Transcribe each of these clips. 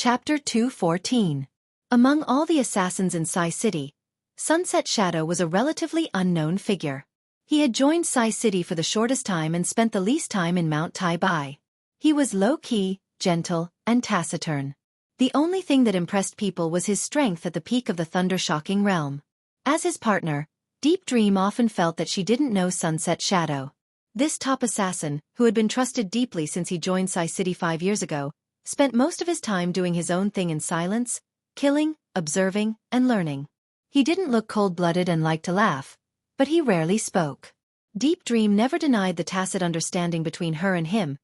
Chapter 214. Among all the assassins in Sai City, Sunset Shadow was a relatively unknown figure. He had joined Sai City for the shortest time and spent the least time in Mount Tai Bai. He was low-key, gentle, and taciturn. The only thing that impressed people was his strength at the peak of the thunder-shocking realm. As his partner, Deep Dream often felt that she didn't know Sunset Shadow. This top assassin, who had been trusted deeply since he joined Sai City 5 years ago, spent most of his time doing his own thing in silence, killing, observing, and learning. He didn't look cold-blooded and liked to laugh, but he rarely spoke. Deep Dream never denied the tacit understanding between her and him,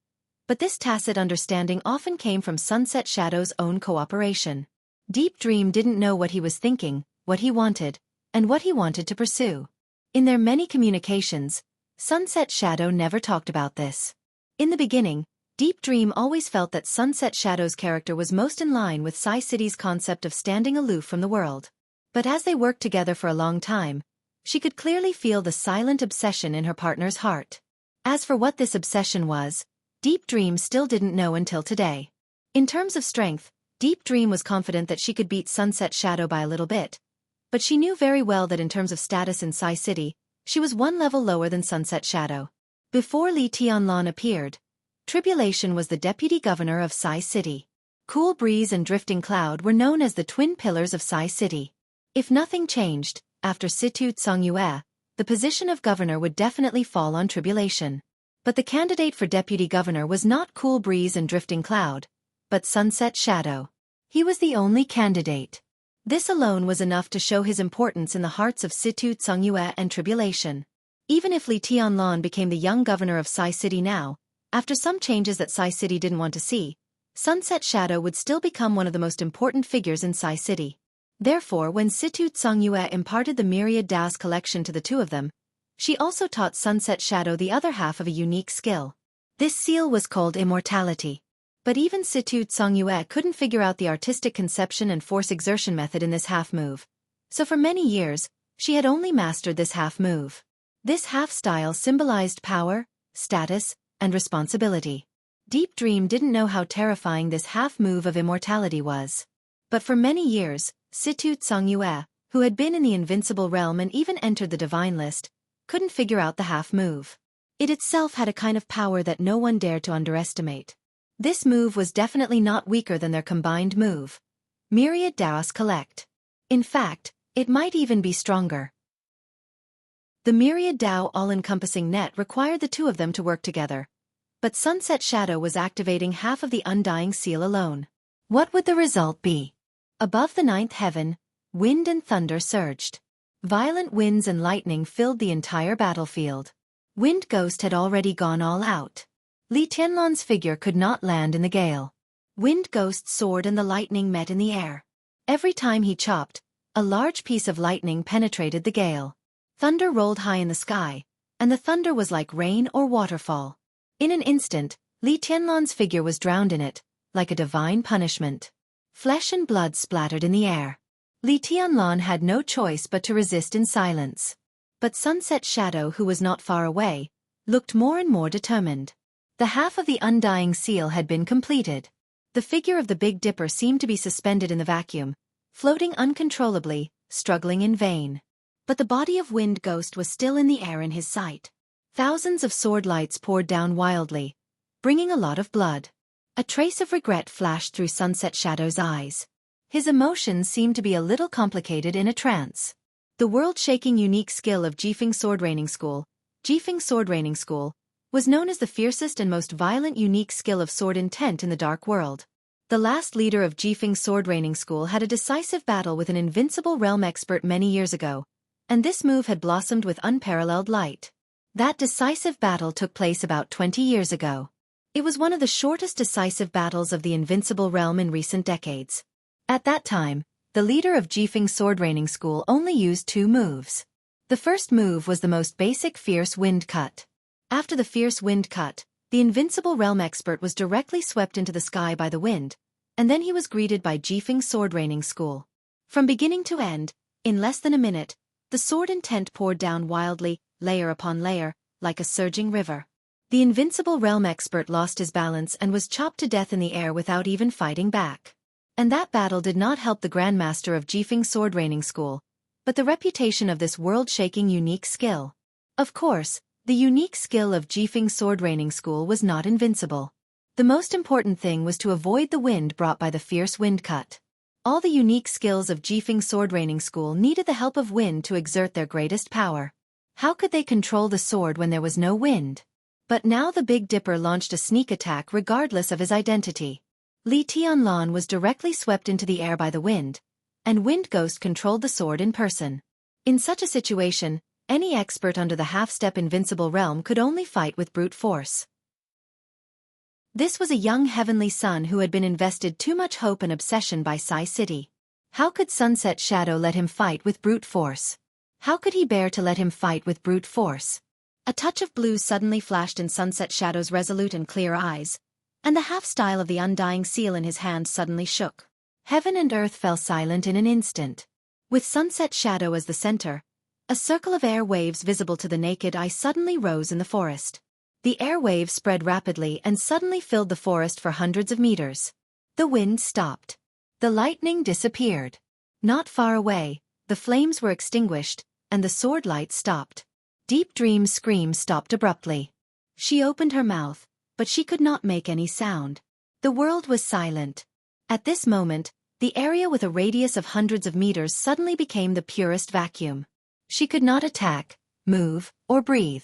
but this tacit understanding often came from Sunset Shadow's own cooperation. Deep Dream didn't know what he was thinking, what he wanted, and what he wanted to pursue. In their many communications, Sunset Shadow never talked about this. In the beginning, Deep Dream always felt that Sunset Shadow's character was most in line with Sai City's concept of standing aloof from the world. But as they worked together for a long time, she could clearly feel the silent obsession in her partner's heart. As for what this obsession was, Deep Dream still didn't know until today. In terms of strength, Deep Dream was confident that she could beat Sunset Shadow by a little bit, but she knew very well that in terms of status in Sai City, she was one level lower than Sunset Shadow. Before Li Tianlan appeared, Tribulation was the deputy governor of Sai City. Cool Breeze and Drifting Cloud were known as the twin pillars of Sai City. If nothing changed, after Situ Tsongyue, the position of governor would definitely fall on Tribulation. But the candidate for deputy governor was not Cool Breeze and Drifting Cloud, but Sunset Shadow. He was the only candidate. This alone was enough to show his importance in the hearts of Situ Tsongyue and Tribulation. Even if Li Tianlan became the young governor of Sai City now, after some changes that Sai City didn't want to see, Sunset Shadow would still become one of the most important figures in Sai City. Therefore, when Situ Tsongyue imparted the Myriad Dao's collection to the two of them, she also taught Sunset Shadow the other half of a unique skill. This seal was called Immortality. But even Situ Tsongyue couldn't figure out the artistic conception and force exertion method in this half move. So for many years, she had only mastered this half move. This half style symbolized power, status, and responsibility. Deep Dream didn't know how terrifying this half move of immortality was. But for many years, Situ Tsongyue, who had been in the invincible realm and even entered the divine list, couldn't figure out the half move. It itself had a kind of power that no one dared to underestimate. This move was definitely not weaker than their combined move, Myriad Dao's Collect. In fact, it might even be stronger. The Myriad Dao all-encompassing net required the two of them to work together. But Sunset Shadow was activating half of the Undying Seal alone. What would the result be? Above the ninth heaven, wind and thunder surged. Violent winds and lightning filled the entire battlefield. Wind Ghost had already gone all out. Li Tianlan's figure could not land in the gale. Wind Ghost's sword and the lightning met in the air. Every time he chopped, a large piece of lightning penetrated the gale. Thunder rolled high in the sky, and the thunder was like rain or waterfall. In an instant, Li Tianlan's figure was drowned in it, like a divine punishment. Flesh and blood splattered in the air. Li Tianlan had no choice but to resist in silence. But Sunset Shadow, who was not far away, looked more and more determined. The half of the Undying Seal had been completed. The figure of the Big Dipper seemed to be suspended in the vacuum, floating uncontrollably, struggling in vain. But the body of Wind Ghost was still in the air in his sight. Thousands of sword lights poured down wildly, bringing a lot of blood. A trace of regret flashed through Sunset Shadow's eyes. His emotions seemed to be a little complicated in a trance. The world-shaking unique skill of Jifeng Sword Raining School, was known as the fiercest and most violent unique skill of sword intent in the Dark World. The last leader of Jifeng Sword Raining School had a decisive battle with an invincible realm expert many years ago, and this move had blossomed with unparalleled light. That decisive battle took place about 20 years ago. It was one of the shortest decisive battles of the invincible realm in recent decades. At that time, the leader of Jifeng Sword Raining School only used 2 moves. The first move was the most basic Fierce Wind Cut. After the Fierce Wind Cut, the invincible realm expert was directly swept into the sky by the wind, and then he was greeted by Jifeng Sword Raining School. From beginning to end, in less than a minute, the sword intent poured down wildly, layer upon layer, like a surging river. The invincible realm expert lost his balance and was chopped to death in the air without even fighting back. And that battle did not help the grandmaster of Jifeng sword training school, but the reputation of this world-shaking unique skill. Of course, the unique skill of Jifeng sword training school was not invincible. The most important thing was to avoid the wind brought by the fierce wind cut. All the unique skills of Jifeng sword training school needed the help of wind to exert their greatest power. How could they control the sword when there was no wind? But now the Big Dipper launched a sneak attack regardless of his identity. Li Tianlan was directly swept into the air by the wind, and Wind Ghost controlled the sword in person. In such a situation, any expert under the half-step invincible realm could only fight with brute force. This was a young heavenly son who had been invested too much hope and obsession by Sai City. How could Sunset Shadow let him fight with brute force? How could he bear to let him fight with brute force? A touch of blue suddenly flashed in Sunset Shadow's resolute and clear eyes, and the half-style of the undying seal in his hand suddenly shook. Heaven and earth fell silent in an instant. With Sunset Shadow as the center, a circle of air waves visible to the naked eye suddenly rose in the forest. The air waves spread rapidly and suddenly filled the forest for hundreds of meters. The wind stopped. The lightning disappeared. Not far away, the flames were extinguished, and the sword light stopped. Deep Dream's scream stopped abruptly. She opened her mouth, but she could not make any sound. The world was silent. At this moment, the area with a radius of hundreds of meters suddenly became the purest vacuum. She could not attack, move, or breathe.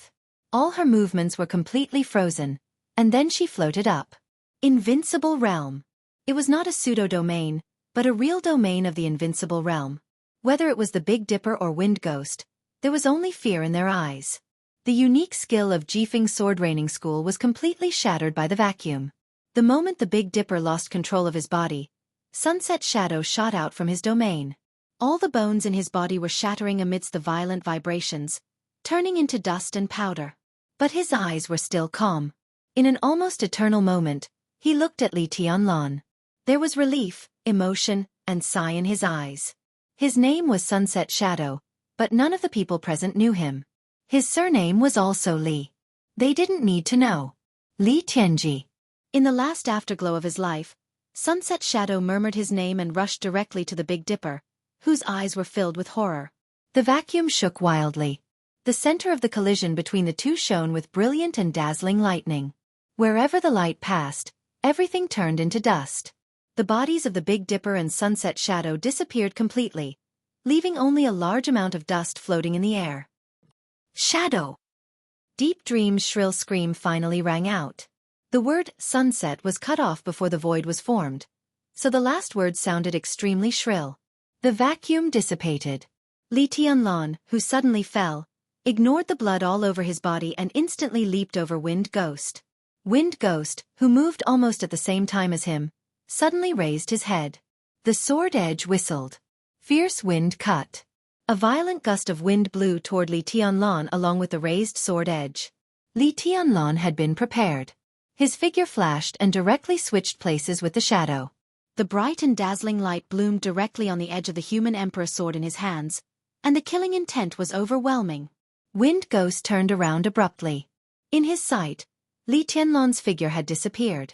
All her movements were completely frozen, and then she floated up. Invincible Realm. It was not a pseudo-domain, but a real domain of the Invincible Realm. Whether it was the Big Dipper or Wind Ghost, there was only fear in their eyes. The unique skill of Jifeng sword training school was completely shattered by the vacuum. The moment the Big Dipper lost control of his body, Sunset Shadow shot out from his domain. All the bones in his body were shattering amidst the violent vibrations, turning into dust and powder. But his eyes were still calm. In an almost eternal moment, he looked at Li Tianlan. There was relief, emotion, and sigh in his eyes. His name was Sunset Shadow, but none of the people present knew him. His surname was also Li. They didn't need to know. Li Tianji. In the last afterglow of his life, Sunset Shadow murmured his name and rushed directly to the Big Dipper, whose eyes were filled with horror. The vacuum shook wildly. The center of the collision between the two shone with brilliant and dazzling lightning. Wherever the light passed, everything turned into dust. The bodies of the Big Dipper and Sunset Shadow disappeared completely, leaving only a large amount of dust floating in the air. Shadow! Deep Dream's shrill scream finally rang out. The word sunset was cut off before the void was formed, so the last word sounded extremely shrill. The vacuum dissipated. Li Tianlan, who suddenly fell, ignored the blood all over his body and instantly leaped over Wind Ghost. Wind Ghost, who moved almost at the same time as him, suddenly raised his head. The sword edge whistled. Fierce wind cut. A violent gust of wind blew toward Li Tianlan along with the raised sword edge. Li Tianlan had been prepared. His figure flashed and directly switched places with the shadow. The bright and dazzling light bloomed directly on the edge of the human emperor sword in his hands, and the killing intent was overwhelming. Wind Ghost turned around abruptly. In his sight, Li Tianlan's figure had disappeared.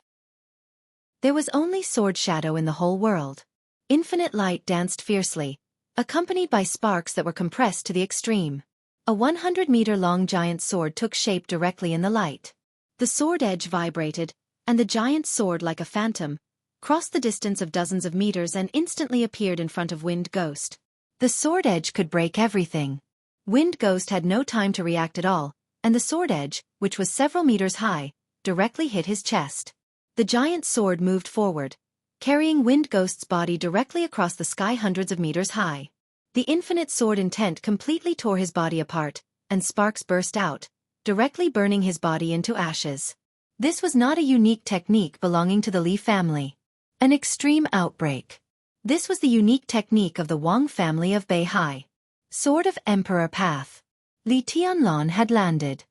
There was only sword shadow in the whole world. Infinite light danced fiercely, accompanied by sparks that were compressed to the extreme. A 100-meter-long giant sword took shape directly in the light. The sword edge vibrated, and the giant sword, like a phantom, crossed the distance of dozens of meters and instantly appeared in front of Wind Ghost. The sword edge could break everything. Wind Ghost had no time to react at all, and the sword edge, which was several meters high, directly hit his chest. The giant sword moved forward, carrying Wind Ghost's body directly across the sky hundreds of meters high. The infinite sword intent completely tore his body apart, and sparks burst out, directly burning his body into ashes. This was not a unique technique belonging to the Li family. An extreme outbreak. This was the unique technique of the Wang family of Beihai. Sword of Emperor Path. Li Tianlan had landed.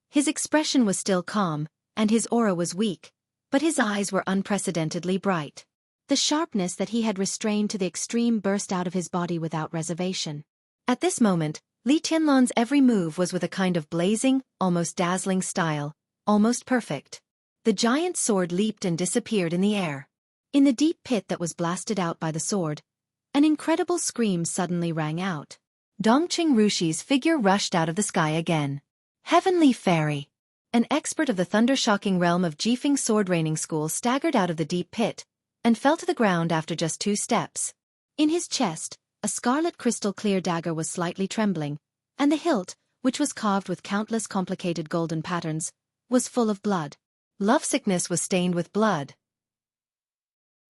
His expression was still calm, and his aura was weak, but his eyes were unprecedentedly bright. The sharpness that he had restrained to the extreme burst out of his body without reservation. At this moment, Li Tianlan's every move was with a kind of blazing, almost dazzling style, almost perfect. The giant sword leaped and disappeared in the air. In the deep pit that was blasted out by the sword, an incredible scream suddenly rang out. Dongqing Rushi's figure rushed out of the sky again. Heavenly Fairy! An expert of the thunder-shocking realm of Jifeng sword training school staggered out of the deep pit and fell to the ground after just 2 steps. In his chest, a scarlet crystal-clear dagger was slightly trembling, and the hilt, which was carved with countless complicated golden patterns, was full of blood. Lovesickness was stained with blood.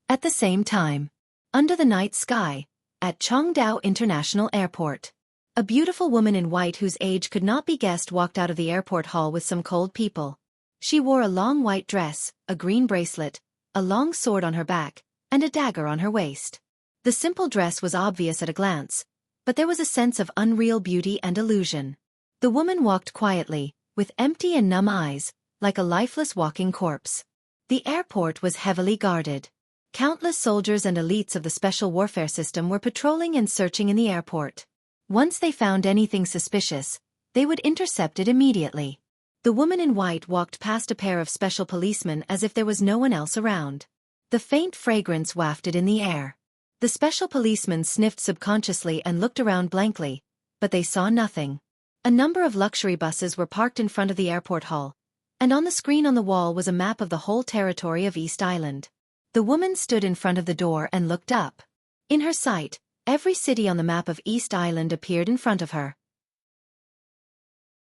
At the same time, under the night sky, at Changdao International Airport, a beautiful woman in white whose age could not be guessed walked out of the airport hall with some cold people. She wore a long white dress, a green bracelet, a long sword on her back, and a dagger on her waist. The simple dress was obvious at a glance, but there was a sense of unreal beauty and illusion. The woman walked quietly, with empty and numb eyes, like a lifeless walking corpse. The airport was heavily guarded. Countless soldiers and elites of the Special Warfare System were patrolling and searching in the airport. Once they found anything suspicious, they would intercept it immediately. The woman in white walked past a pair of special policemen as if there was no one else around. The faint fragrance wafted in the air. The special policemen sniffed subconsciously and looked around blankly, but they saw nothing. A number of luxury buses were parked in front of the airport hall, and on the screen on the wall was a map of the whole territory of East Island. The woman stood in front of the door and looked up. In her sight, every city on the map of East Island appeared in front of her.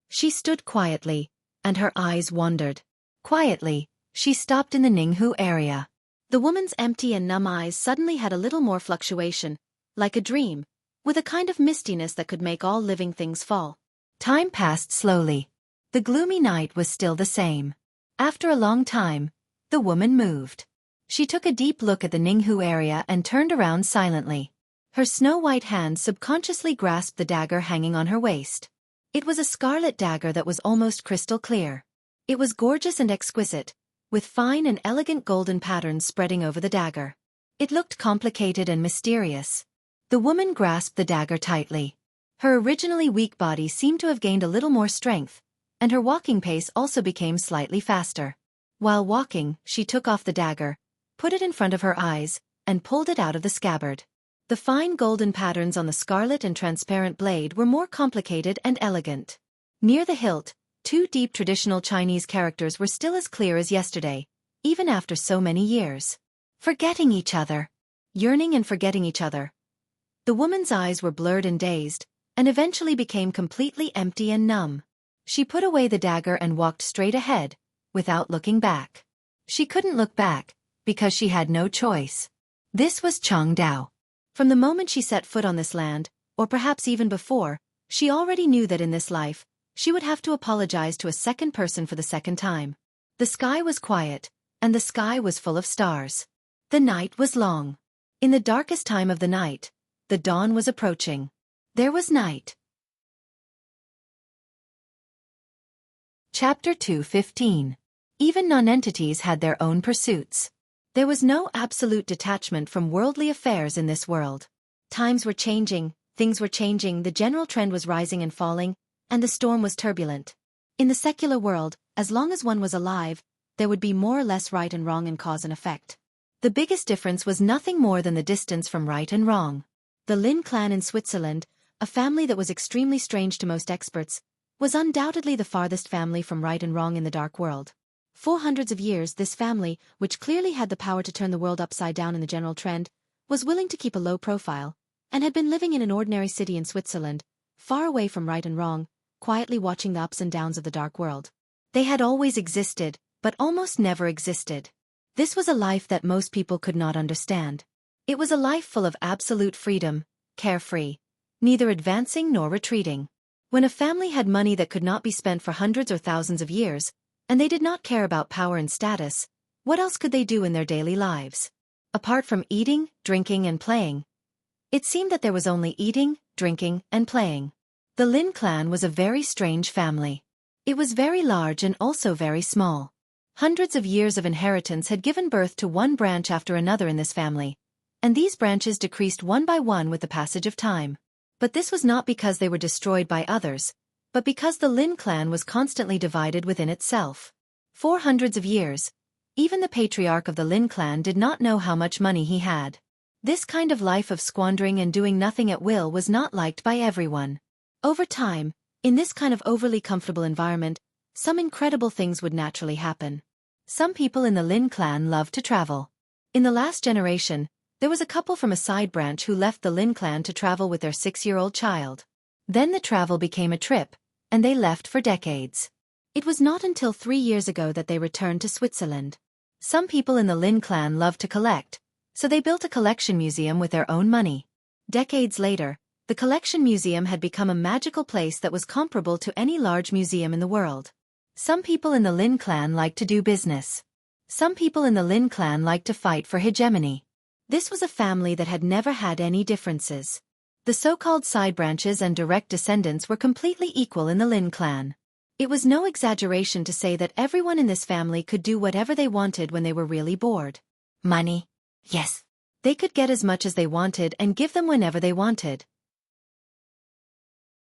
She stood quietly, and her eyes wandered. Quietly, she stopped in the Ninghu area. The woman's empty and numb eyes suddenly had a little more fluctuation, like a dream, with a kind of mistiness that could make all living things fall. Time passed slowly. The gloomy night was still the same. After a long time, the woman moved. She took a deep look at the Ninghu area and turned around silently. Her snow-white hand subconsciously grasped the dagger hanging on her waist. It was a scarlet dagger that was almost crystal clear. It was gorgeous and exquisite, with fine and elegant golden patterns spreading over the dagger. It looked complicated and mysterious. The woman grasped the dagger tightly. Her originally weak body seemed to have gained a little more strength, and her walking pace also became slightly faster. While walking, she took off the dagger, put it in front of her eyes, and pulled it out of the scabbard. The fine golden patterns on the scarlet and transparent blade were more complicated and elegant. Near the hilt, 2 deep traditional Chinese characters were still as clear as yesterday, even after so many years. Forgetting each other. Yearning and forgetting each other. The woman's eyes were blurred and dazed, and eventually became completely empty and numb. She put away the dagger and walked straight ahead, without looking back. She couldn't look back, because she had no choice. This was Changdao. From the moment she set foot on this land, or perhaps even before, she already knew that in this life, she would have to apologize to a second person for the second time. The sky was quiet, and the sky was full of stars. The night was long. In the darkest time of the night, the dawn was approaching. There was night. Chapter 2:15. Even non-entities had their own pursuits. There was no absolute detachment from worldly affairs in this world. Times were changing, things were changing, the general trend was rising and falling, and the storm was turbulent. In the secular world, as long as one was alive, there would be more or less right and wrong in cause and effect. The biggest difference was nothing more than the distance from right and wrong. The Lin clan in Switzerland, a family that was extremely strange to most experts, was undoubtedly the farthest family from right and wrong in the dark world. For hundreds of years, this family, which clearly had the power to turn the world upside down in the general trend, was willing to keep a low profile, and had been living in an ordinary city in Switzerland, far away from right and wrong, quietly watching the ups and downs of the dark world. They had always existed, but almost never existed. This was a life that most people could not understand. It was a life full of absolute freedom, carefree, neither advancing nor retreating. When a family had money that could not be spent for hundreds or thousands of years, and they did not care about power and status, what else could they do in their daily lives? Apart from eating, drinking, and playing. It seemed that there was only eating, drinking, and playing. The Lin clan was a very strange family. It was very large and also very small. Hundreds of years of inheritance had given birth to one branch after another in this family, and these branches decreased one by one with the passage of time. But this was not because they were destroyed by others, but because the Lin clan was constantly divided within itself. For hundreds of years, Even the patriarch of the Lin clan did not know how much money he had. This kind of life of squandering and doing nothing at will was not liked by everyone. Over time, in this kind of overly comfortable environment, some incredible things would naturally happen. Some people in the Lin clan loved to travel. In the last generation, there was a couple from a side branch who left the Lin clan to travel with their 6-year-old child. Then the travel became a trip, and they left for decades. It was not until 3 years ago that they returned to Switzerland. Some people in the Lin clan loved to collect, so they built a collection museum with their own money. Decades later, the collection museum had become a magical place that was comparable to any large museum in the world. Some people in the Lin clan liked to do business. Some people in the Lin clan liked to fight for hegemony. This was a family that had never had any differences. The so-called side branches and direct descendants were completely equal in the Lin clan. It was no exaggeration to say that everyone in this family could do whatever they wanted when they were really bored. Money. Yes. They could get as much as they wanted and give them whenever they wanted.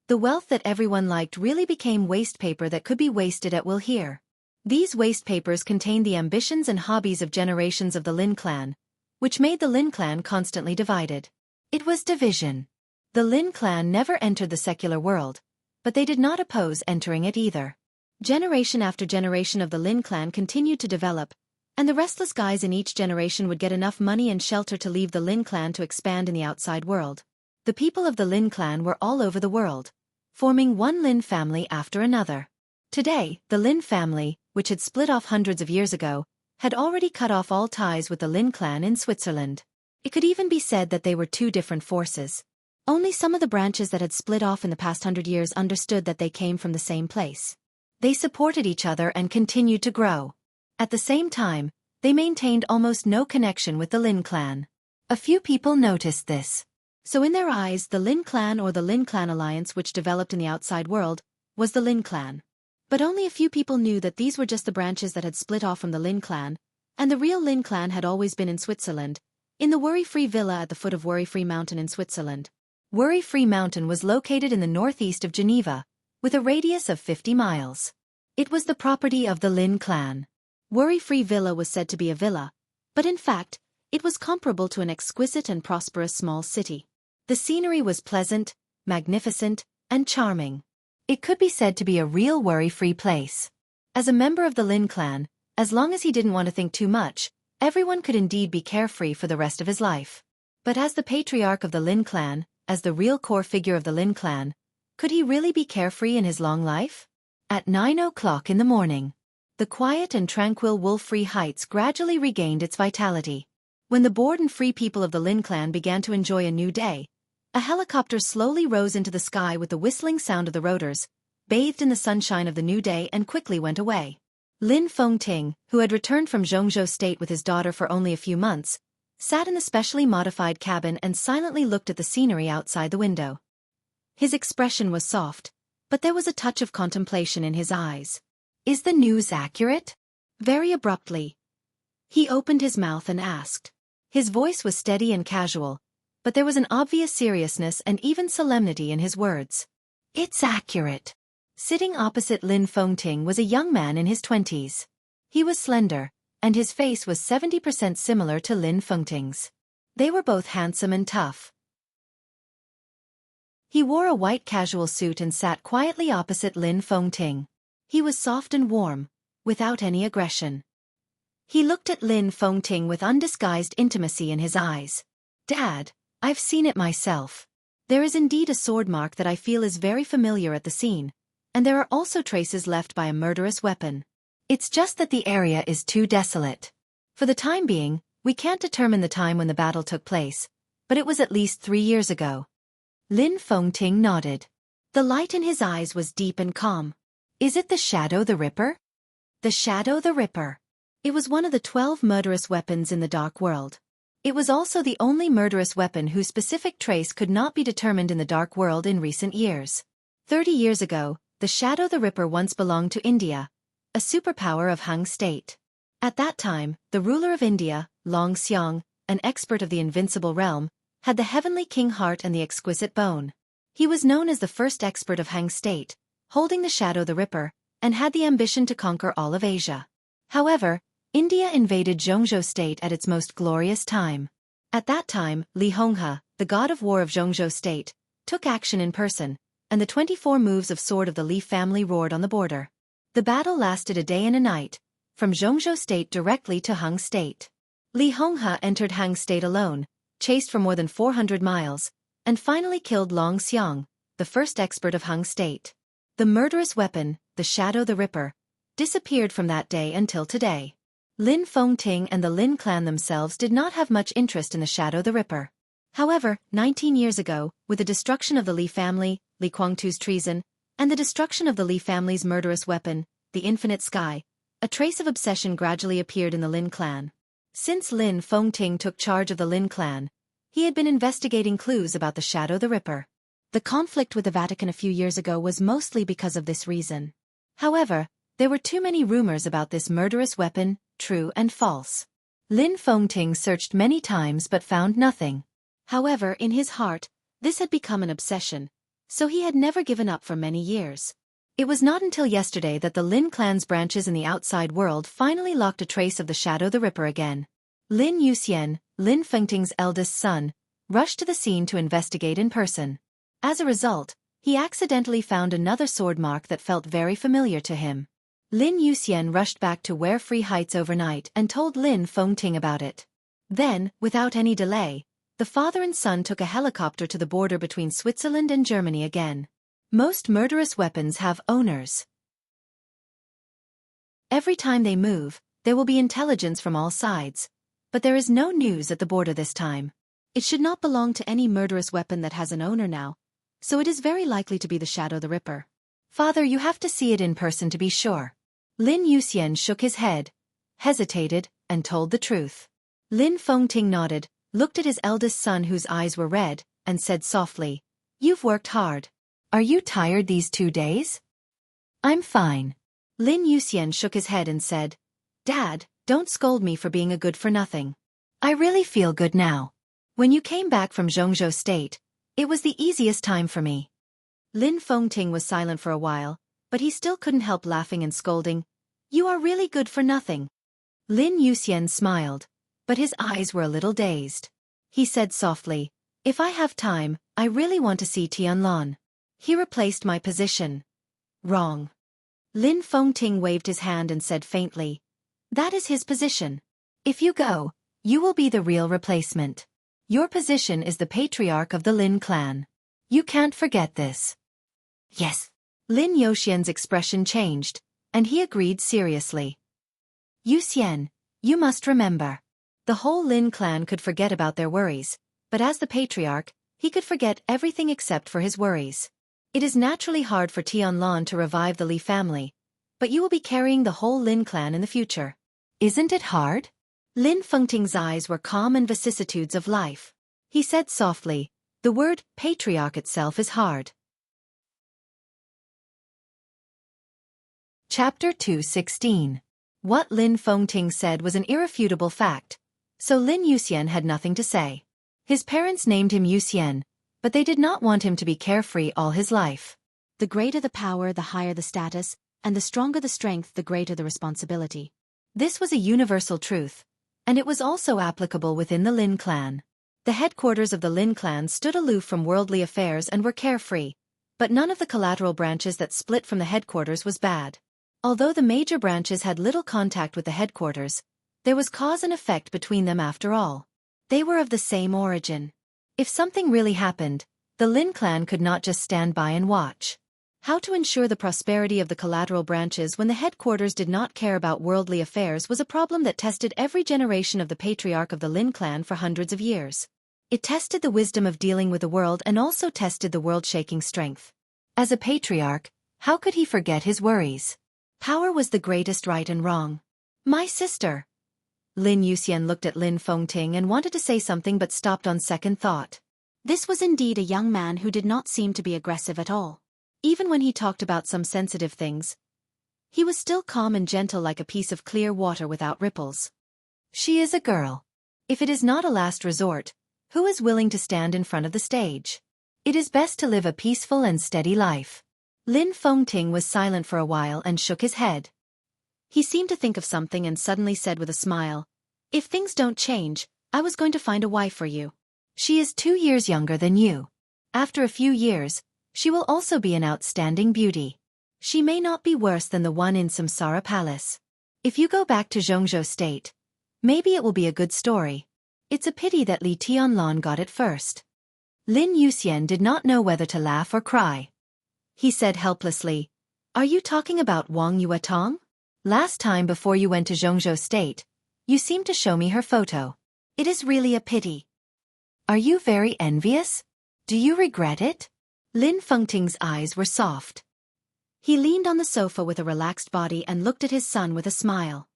The wealth that everyone liked really became waste paper that could be wasted at will here. These waste papers contained the ambitions and hobbies of generations of the Lin clan, which made the Lin clan constantly divided. It was division. The Lin clan never entered the secular world, but they did not oppose entering it either. Generation after generation of the Lin clan continued to develop, and the restless guys in each generation would get enough money and shelter to leave the Lin clan to expand in the outside world. The people of the Lin clan were all over the world, forming one Lin family after another. Today, the Lin family, which had split off hundreds of years ago, had already cut off all ties with the Lin clan in Switzerland. It could even be said that they were two different forces. Only some of the branches that had split off in the past 100 years understood that they came from the same place. They supported each other and continued to grow. At the same time, they maintained almost no connection with the Lin clan. A few people noticed this. So in their eyes, the Lin clan or the Lin clan alliance which developed in the outside world was the Lin clan. But only a few people knew that these were just the branches that had split off from the Lin clan, and the real Lin clan had always been in Switzerland, in the worry-free villa at the foot of Worry-Free Mountain in Switzerland. Worry-Free Mountain was located in the northeast of Geneva, with a radius of 50 miles. It was the property of the Lin clan. Worry-Free Villa was said to be a villa, but in fact, it was comparable to an exquisite and prosperous small city. The scenery was pleasant, magnificent, and charming. It could be said to be a real worry-free place. As a member of the Lin clan, as long as he didn't want to think too much, everyone could indeed be carefree for the rest of his life. But as the patriarch of the Lin clan, as the real core figure of the Lin clan, could he really be carefree in his long life? At 9 o'clock in the morning, the quiet and tranquil Wolf-Free Heights gradually regained its vitality. When the bored and free people of the Lin clan began to enjoy a new day, a helicopter slowly rose into the sky with the whistling sound of the rotors, bathed in the sunshine of the new day and quickly went away. Lin Fengting, who had returned from Zhongzhou State with his daughter for only a few months, sat in the specially modified cabin and silently looked at the scenery outside the window. His expression was soft, but there was a touch of contemplation in his eyes. Is the news accurate? Very abruptly, he opened his mouth and asked. His voice was steady and casual, but there was an obvious seriousness and even solemnity in his words. It's accurate. Sitting opposite Lin Fengting was a young man in his 20s. He was slender, and his face was 70% similar to Lin Fengting's. They were both handsome and tough. He wore a white casual suit and sat quietly opposite Lin Fengting. He was soft and warm, without any aggression. He looked at Lin Fengting with undisguised intimacy in his eyes. Dad, I've seen it myself. There is indeed a sword mark that I feel is very familiar at the scene, and there are also traces left by a murderous weapon. It's just that the area is too desolate. For the time being, we can't determine the time when the battle took place, but it was at least 3 years ago. Lin Fengting nodded. The light in his eyes was deep and calm. Is it the Shadow the Ripper? The Shadow the Ripper. It was one of the 12 murderous weapons in the Dark World. It was also the only murderous weapon whose specific trace could not be determined in the Dark World in recent years. 30 years ago, the Shadow the Ripper once belonged to India, a superpower of Han state. At that time, the ruler of India, Long Xiang, an expert of the invincible realm, had the heavenly king heart and the exquisite bone. He was known as the first expert of Han state, holding the Shadow the Ripper, and had the ambition to conquer all of Asia. However, India invaded Jianghu state at its most glorious time. At that time, Li Honghe, the god of war of Jianghu state, took action in person, and the 24 moves of sword of the Li family roared on the border. The battle lasted a day and a night, from Jianghu state directly to Hung state. Li Honghe entered Hung state alone, chased for more than 400 miles, and finally killed Long Xiang, the first expert of Hung state. The murderous weapon, the Shadow the Ripper, disappeared from that day until today. Lin Fengting and the Lin clan themselves did not have much interest in the Shadow the Ripper. However, 19 years ago, with the destruction of the Li family, Li Guangtu's treason, and the destruction of the Li family's murderous weapon, the Infinite Sky, a trace of obsession gradually appeared in the Lin clan. Since Lin Fengting took charge of the Lin clan, he had been investigating clues about the Shadow the Ripper. The conflict with the Vatican a few years ago was mostly because of this reason. However, there were too many rumors about this murderous weapon, true and false. Lin Fengting searched many times but found nothing. However, in his heart, this had become an obsession, so he had never given up for many years. It was not until yesterday that the Lin clan's branches in the outside world finally locked a trace of the Shadow the Ripper again. Lin Yuxian, Lin Fengting's eldest son, rushed to the scene to investigate in person. As a result, he accidentally found another sword mark that felt very familiar to him. Lin Yuxian rushed back to Warefree Heights overnight and told Lin Fengting about it. Then, without any delay, the father and son took a helicopter to the border between Switzerland and Germany again. Most murderous weapons have owners. Every time they move, there will be intelligence from all sides. But there is no news at the border this time. It should not belong to any murderous weapon that has an owner now, so it is very likely to be the Shadow the Ripper. Father, you have to see it in person to be sure. Lin Yuxian shook his head, hesitated, and told the truth. Lin Fengting nodded, looked at his eldest son whose eyes were red, and said softly, "You've worked hard. Are you tired these 2 days?" "I'm fine." Lin Yuxian shook his head and said, "Dad, don't scold me for being a good-for-nothing. I really feel good now. When you came back from Jianghu state, it was the easiest time for me." Lin Fengting was silent for a while, but he still couldn't help laughing and scolding, "You are really good for nothing." Lin Yuxian smiled, but his eyes were a little dazed. He said softly, "If I have time, I really want to see Tianlong. He replaced my position." "Wrong." Lin Fengting waved his hand and said faintly, "That is his position. If you go, you will be the real replacement. Your position is the patriarch of the Lin clan. You can't forget this." "Yes." Lin Yuxian's expression changed, and he agreed seriously. "Yuxian, you must remember." The whole Lin clan could forget about their worries, but as the patriarch, he could forget everything except for his worries. It is naturally hard for Tianlong to revive the Li family, but you will be carrying the whole Lin clan in the future. Isn't it hard? Lin Fengting's eyes were calm and vicissitudes of life. He said softly, "The word patriarch itself is hard." Chapter 2:16. What Lin Fengting said was an irrefutable fact, so Lin Yuxian had nothing to say. His parents named him Yuxian, but they did not want him to be carefree all his life. The greater the power, the higher the status, and the stronger the strength, the greater the responsibility. This was a universal truth, and it was also applicable within the Lin clan. The headquarters of the Lin clan stood aloof from worldly affairs and were carefree, but none of the collateral branches that split from the headquarters was bad. Although the major branches had little contact with the headquarters, there was cause and effect between them after all. They were of the same origin. If something really happened, the Lin clan could not just stand by and watch. How to ensure the prosperity of the collateral branches when the headquarters did not care about worldly affairs was a problem that tested every generation of the patriarch of the Lin clan for hundreds of years. It tested the wisdom of dealing with the world and also tested the world-shaking strength. As a patriarch, how could he forget his worries? Power was the greatest right and wrong. "My sister." Lin Yuxian looked at Lin Fengting and wanted to say something but stopped on second thought. This was indeed a young man who did not seem to be aggressive at all. Even when he talked about some sensitive things, he was still calm and gentle like a piece of clear water without ripples. "She is a girl. If it is not a last resort, who is willing to stand in front of the stage? It is best to live a peaceful and steady life." Lin Fengting was silent for a while and shook his head. He seemed to think of something and suddenly said with a smile, "If things don't change, I was going to find a wife for you. She is 2 years younger than you. After a few years, she will also be an outstanding beauty. She may not be worse than the one in Samsara Palace. If you go back to Jianghu State, maybe it will be a good story. It's a pity that Li Tianlan got it first." Lin Yuxian did not know whether to laugh or cry. He said helplessly, "Are you talking about Wang Yuetong? Last time before you went to Jianghu State, you seemed to show me her photo. It is really a pity. Are you very envious? Do you regret it?" Lin Fengting's eyes were soft. He leaned on the sofa with a relaxed body and looked at his son with a smile.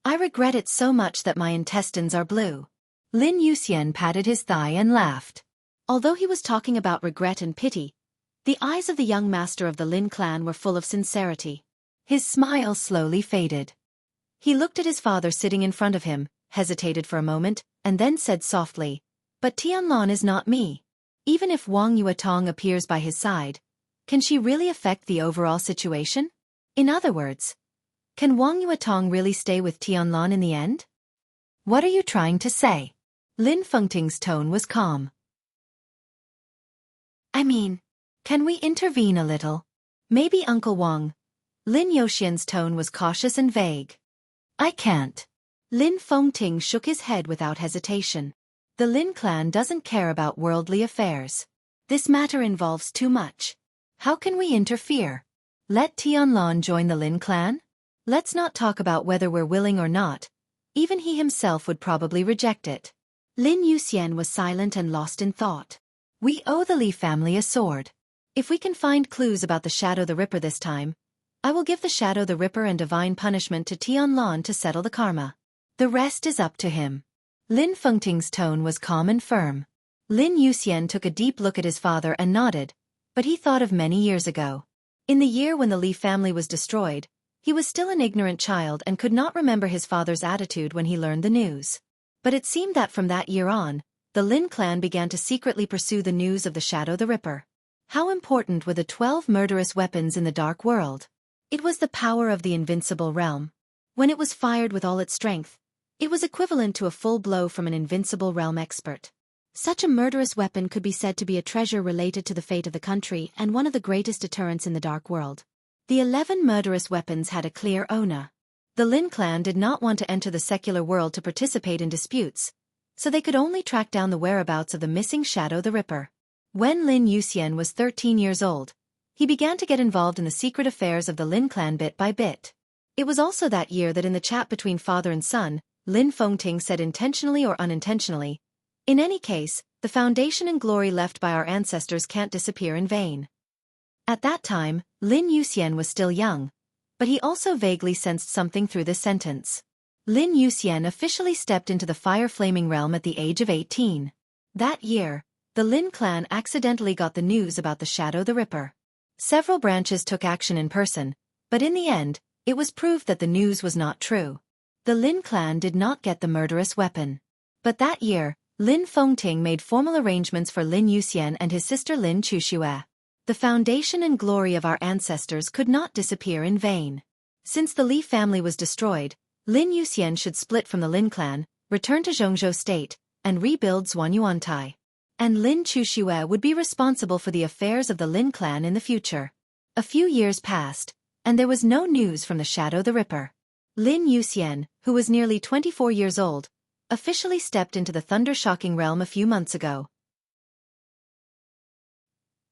"I regret it so much that my intestines are blue." Lin Yuxian patted his thigh and laughed. Although he was talking about regret and pity, the eyes of the young master of the Lin clan were full of sincerity. His smile slowly faded. He looked at his father sitting in front of him, hesitated for a moment, and then said softly, "But Tianlan is not me. Even if Wang Yuetong appears by his side, can she really affect the overall situation? In other words, can Wang Yuetong really stay with Tianlan in the end?" "What are you trying to say?" Lin Fengting's tone was calm. "I mean, can we intervene a little? Maybe Uncle Wang." Lin Yuxian's tone was cautious and vague. "I can't." Lin Fengting shook his head without hesitation. "The Lin clan doesn't care about worldly affairs. This matter involves too much. How can we interfere? Let Tianlan join the Lin clan? Let's not talk about whether we're willing or not. Even he himself would probably reject it." Lin Yuxian was silent and lost in thought. "We owe the Li family a sword. If we can find clues about the Shadow the Ripper this time, I will give the Shadow the Ripper and divine punishment to Tianlan to settle the karma. The rest is up to him." Lin Fengting's tone was calm and firm. Lin Yuxian took a deep look at his father and nodded, but he thought of many years ago. In the year when the Li family was destroyed, he was still an ignorant child and could not remember his father's attitude when he learned the news. But it seemed that from that year on, the Lin clan began to secretly pursue the news of the Shadow the Ripper. How important were the 12 murderous weapons in the dark world? It was the power of the invincible realm. When it was fired with all its strength, it was equivalent to a full blow from an invincible realm expert. Such a murderous weapon could be said to be a treasure related to the fate of the country and one of the greatest deterrents in the dark world. The 11 murderous weapons had a clear owner. The Lin clan did not want to enter the secular world to participate in disputes, so they could only track down the whereabouts of the missing Shadow the Ripper. When Lin Yuxian was 13 years old, he began to get involved in the secret affairs of the Lin clan bit by bit. It was also that year that in the chat between father and son, Lin Fengting said intentionally or unintentionally, "In any case, the foundation and glory left by our ancestors can't disappear in vain." At that time, Lin Yuxian was still young, but he also vaguely sensed something through this sentence. Lin Yuxian officially stepped into the fire-flaming realm at the age of 18. That year, the Lin clan accidentally got the news about the Shadow the Ripper. Several branches took action in person, but in the end, it was proved that the news was not true. The Lin clan did not get the murderous weapon. But that year, Lin Fengting made formal arrangements for Lin Yuxian and his sister Lin Chuxue. The foundation and glory of our ancestors could not disappear in vain. Since the Li family was destroyed, Lin Yuxian should split from the Lin clan, return to Jianghu State, and rebuild Zhuanyuantai. And Lin Chuxue would be responsible for the affairs of the Lin clan in the future. A few years passed, and there was no news from the Shadow the Ripper. Lin Yuxian, who was nearly 24 years old, officially stepped into the thunder-shocking realm a few months ago.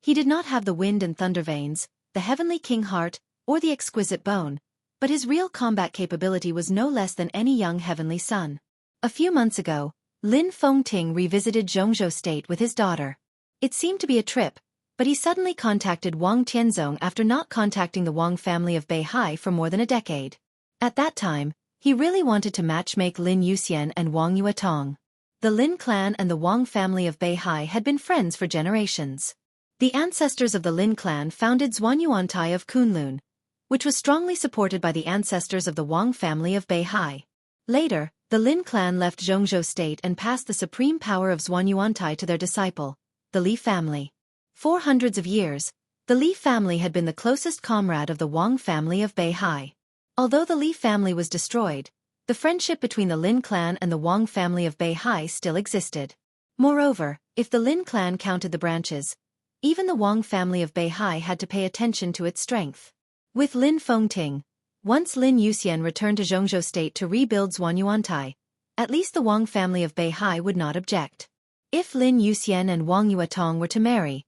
He did not have the wind and thunder veins, the heavenly king heart, or the exquisite bone, but his real combat capability was no less than any young heavenly son. A few months ago, Lin Fengting revisited Jianghu State with his daughter. It seemed to be a trip, but he suddenly contacted Wang Tianzong after not contacting the Wang family of Beihai for more than a decade. At that time, he really wanted to matchmake Lin Yuxian and Wang Yuetong. The Lin clan and the Wang family of Beihai had been friends for generations. The ancestors of the Lin clan founded Zhuanyuantai of Kunlun, which was strongly supported by the ancestors of the Wang family of Beihai. Later, the Lin clan left Jianghu State and passed the supreme power of Zhuanyuantai to their disciple, the Li family. For hundreds of years, the Li family had been the closest comrade of the Wang family of Beihai. Although the Li family was destroyed, the friendship between the Lin clan and the Wang family of Beihai still existed. Moreover, if the Lin clan counted the branches, even the Wang family of Beihai had to pay attention to its strength. With Lin Fengting, once Lin Yuxian returned to Jianghu state to rebuild Zhuanyuantai, at least the Wang family of Beihai would not object. If Lin Yuxian and Wang Yuatong were to marry,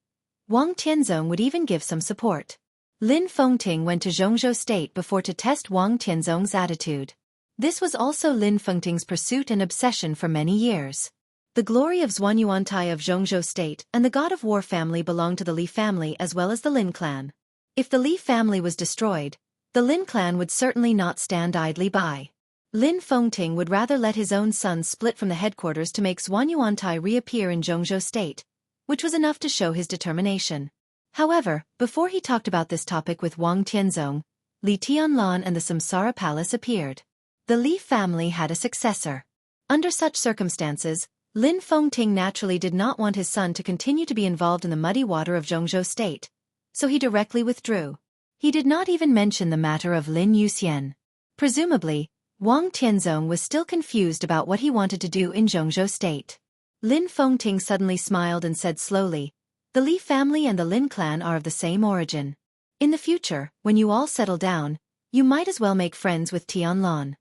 Wang Tianzong would even give some support. Lin Fengting went to Jianghu state before to test Wang Tianzong's attitude. This was also Lin Fengting's pursuit and obsession for many years. The glory of Zhuanyuantai of Jianghu state and the god of war family belonged to the Li family as well as the Lin clan. If the Li family was destroyed, the Lin clan would certainly not stand idly by. Lin Fengting would rather let his own sons split from the headquarters to make Zhuanyuantai reappear in Jianghu state, which was enough to show his determination. However, before he talked about this topic with Wang Tianzong, Li Tianlan and the Samsara Palace appeared. The Li family had a successor. Under such circumstances, Lin Fengting naturally did not want his son to continue to be involved in the muddy water of Jianghu state, so he directly withdrew. He did not even mention the matter of Lin Yuxian. Presumably, Wang Tianzong was still confused about what he wanted to do in Jianghu state. Lin Fengting suddenly smiled and said slowly, "The Li family and the Lin clan are of the same origin. In the future, when you all settle down, you might as well make friends with Tianlan."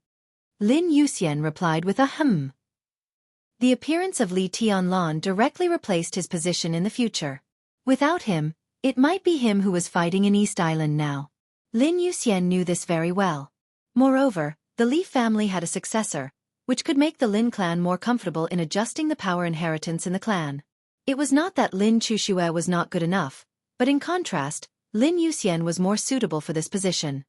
Lin Yuxian replied with a "hmm." The appearance of Li Tianlan directly replaced his position in the future. Without him, it might be him who was fighting in East Island now. Lin Yuxian knew this very well. Moreover, the Li family had a successor, which could make the Lin clan more comfortable in adjusting the power inheritance in the clan. It was not that Lin Chuxue was not good enough, but in contrast, Lin Yuxian was more suitable for this position.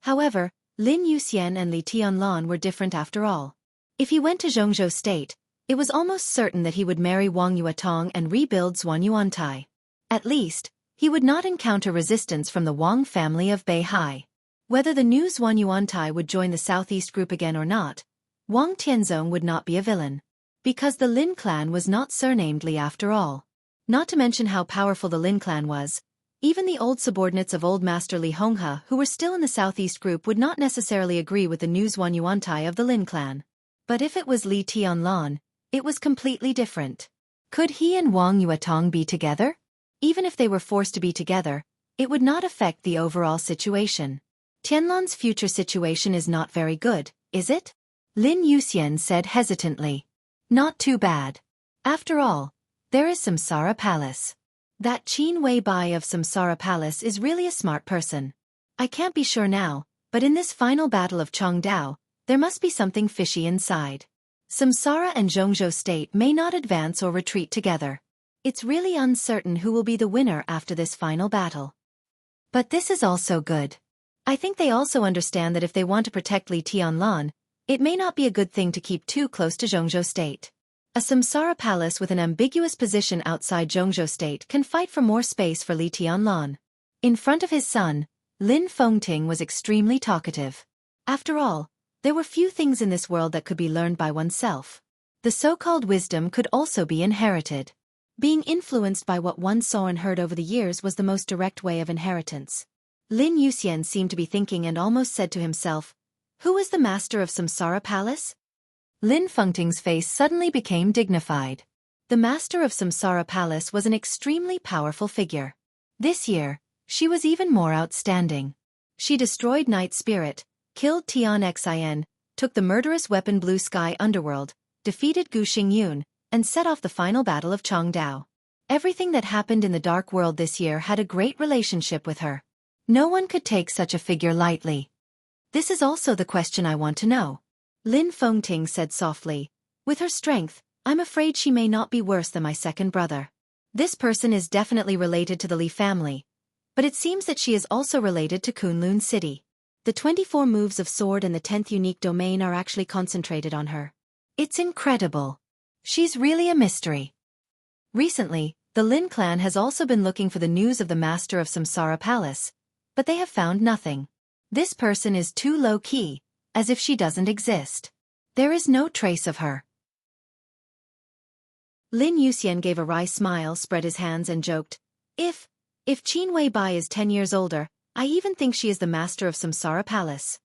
However, Lin Yuxian and Li Tianlan were different after all. If he went to Jianghu state, it was almost certain that he would marry Wang Yuatong and rebuild Zhuanyuantai. At least, he would not encounter resistance from the Wang family of Beihai. Whether the new Zhuanyuantai would join the southeast group again or not, Wang Tianzong would not be a villain. Because the Lin clan was not surnamed Li after all. Not to mention how powerful the Lin clan was, even the old subordinates of Old Master Li Honghe who were still in the southeast group would not necessarily agree with the new Zhuanyuantai of the Lin clan. But if it was Li Tianlan, it was completely different. Could he and Wang Yuatong be together? Even if they were forced to be together, it would not affect the overall situation. Tianlan's future situation is not very good, is it? Lin Yuxian said hesitantly. Not too bad. After all, there is Samsara Palace. That Qin Wei Bai of Samsara Palace is really a smart person. I can't be sure now, but in this final battle of Chongdao, there must be something fishy inside. Samsara and Jianghu state may not advance or retreat together. It's really uncertain who will be the winner after this final battle. But this is also good. I think they also understand that if they want to protect Li Tianlan, it may not be a good thing to keep too close to Jianghu state. A Samsara Palace with an ambiguous position outside Jianghu state can fight for more space for Li Tianlan. In front of his son, Lin Fengting was extremely talkative. After all, there were few things in this world that could be learned by oneself. The so-called wisdom could also be inherited. Being influenced by what one saw and heard over the years was the most direct way of inheritance. Lin Yuxian seemed to be thinking and almost said to himself, "Who is the master of Samsara Palace?" Lin Fengting's face suddenly became dignified. The master of Samsara Palace was an extremely powerful figure. This year, she was even more outstanding. She destroyed Night Spirit, killed Tianxian, took the murderous weapon Blue Sky Underworld, defeated Gu Xingyun, and set off the final battle of Chongdao. Everything that happened in the Dark World this year had a great relationship with her. No one could take such a figure lightly. This is also the question I want to know. Lin Fengting said softly, "With her strength, I'm afraid she may not be worse than my second brother. This person is definitely related to the Li family, but it seems that she is also related to Kunlun City. The 24 moves of sword and the 10th unique domain are actually concentrated on her. It's incredible. She's really a mystery." Recently, the Lin clan has also been looking for the news of the master of Samsara Palace, but they have found nothing. This person is too low-key, as if she doesn't exist. There is no trace of her. Lin Yuxian gave a wry smile, spread his hands and joked, If Qin Wei Bai is 10 years older, I even think she is the master of Samsara Palace.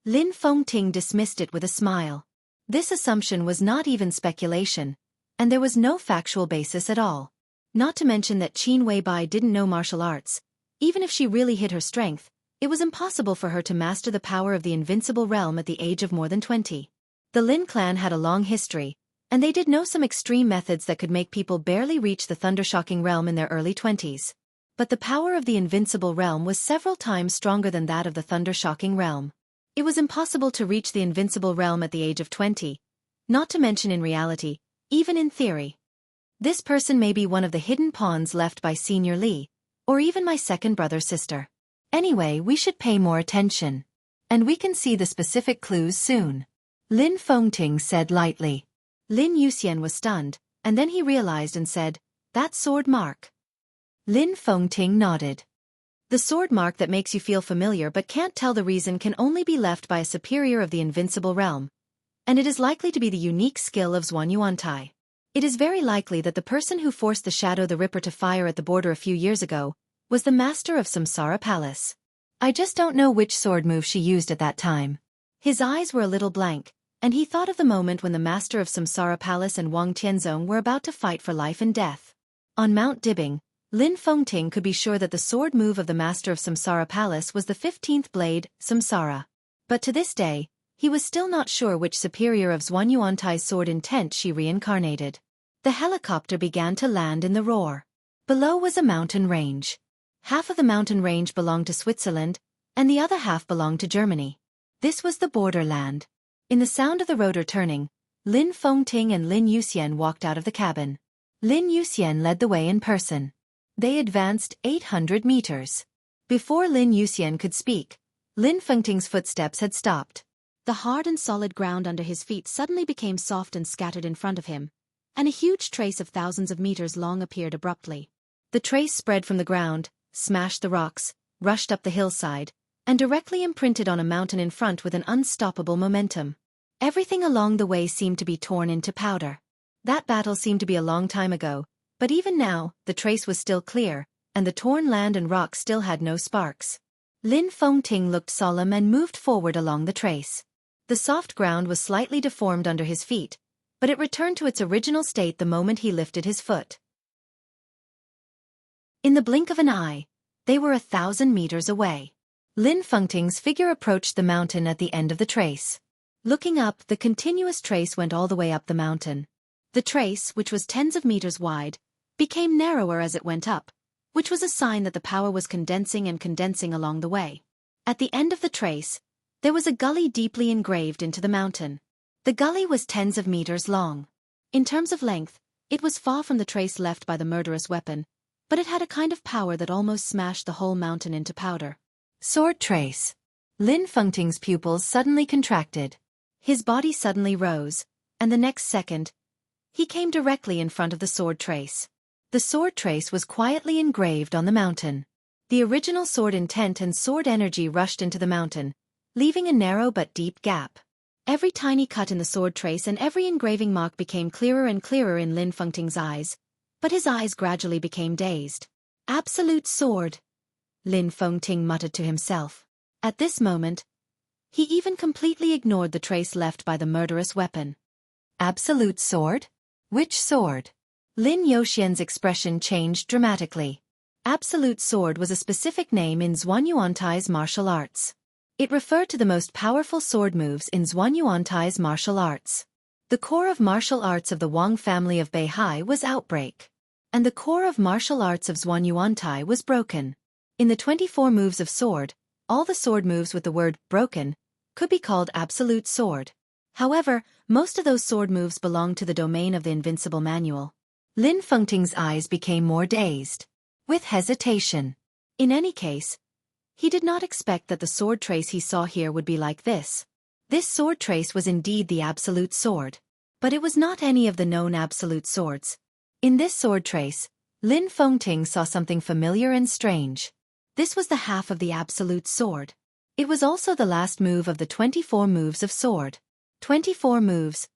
Lin Fengting dismissed it with a smile. This assumption was not even speculation, and there was no factual basis at all. Not to mention that Qin Weibai didn't know martial arts. Even if she really hid her strength, it was impossible for her to master the power of the invincible realm at the age of more than 20. The Lin clan had a long history, and they did know some extreme methods that could make people barely reach the thundershocking realm in their early 20s. But the power of the invincible realm was several times stronger than that of the thundershocking realm. It was impossible to reach the invincible realm at the age of 20, not to mention in reality, even in theory. This person may be one of the hidden pawns left by Senior Li, or even my second brother-sister. Anyway, we should pay more attention. And we can see the specific clues soon. Lin Fengting said lightly. Lin Yuxian was stunned, and then he realized and said, "That sword mark." Lin Fengting nodded. The sword mark that makes you feel familiar but can't tell the reason can only be left by a superior of the invincible realm, and it is likely to be the unique skill of Zhuanyuantai. It is very likely that the person who forced the Shadow the Ripper to fire at the border a few years ago was the master of Samsara Palace. I just don't know which sword move she used at that time. His eyes were a little blank, and he thought of the moment when the master of Samsara Palace and Wang Tianzong were about to fight for life and death. On Mount Dibbing, Lin Fengting could be sure that the sword move of the master of Samsara Palace was the 15th blade, Samsara. But to this day, he was still not sure which superior of Zhuanyuantai's sword intent she reincarnated. The helicopter began to land in the roar. Below was a mountain range. Half of the mountain range belonged to Switzerland, and the other half belonged to Germany. This was the borderland. In the sound of the rotor turning, Lin Fengting and Lin Yuxian walked out of the cabin. Lin Yuxian led the way in person. They advanced 800 meters. Before Lin Yuxian could speak, Lin Fengting's footsteps had stopped. The hard and solid ground under his feet suddenly became soft and scattered in front of him, and a huge trace of thousands of meters long appeared abruptly. The trace spread from the ground, smashed the rocks, rushed up the hillside, and directly imprinted on a mountain in front with an unstoppable momentum. Everything along the way seemed to be torn into powder. That battle seemed to be a long time ago, but even now, the trace was still clear, and the torn land and rocks still had no sparks. Lin Fengting looked solemn and moved forward along the trace. The soft ground was slightly deformed under his feet, but it returned to its original state the moment he lifted his foot. In the blink of an eye, they were 1,000 meters away. Lin Fengting's figure approached the mountain at the end of the trace. Looking up, the continuous trace went all the way up the mountain. The trace, which was tens of meters wide, became narrower as it went up, which was a sign that the power was condensing and condensing along the way. At the end of the trace, there was a gully deeply engraved into the mountain. The gully was tens of meters long. In terms of length, it was far from the trace left by the murderous weapon, but it had a kind of power that almost smashed the whole mountain into powder. Sword trace. Lin Fengting's pupils suddenly contracted. His body suddenly rose, and the next second, he came directly in front of the sword trace. The sword trace was quietly engraved on the mountain. The original sword intent and sword energy rushed into the mountain, leaving a narrow but deep gap. Every tiny cut in the sword trace and every engraving mark became clearer and clearer in Lin Fengting's eyes, but his eyes gradually became dazed. Absolute sword, Lin Fengting muttered to himself. At this moment, he even completely ignored the trace left by the murderous weapon. Absolute sword? Which sword? Lin Yuxian's expression changed dramatically. Absolute sword was a specific name in Zhuanyuantai's martial arts. It referred to the most powerful sword moves in Zhuanyuantai's martial arts. The core of martial arts of the Wang family of Beihai was outbreak. And the core of martial arts of Zhuanyuantai was broken. In the 24 moves of sword, all the sword moves with the word broken could be called absolute sword. However, most of those sword moves belonged to the domain of the invincible manual. Lin Fengting's eyes became more dazed, with hesitation. In any case, he did not expect that the sword trace he saw here would be like this. This sword trace was indeed the absolute sword. But it was not any of the known absolute swords. In this sword trace, Lin Fengting saw something familiar and strange. This was the half of the absolute sword. It was also the last move of the 24 moves of sword. 24 moves.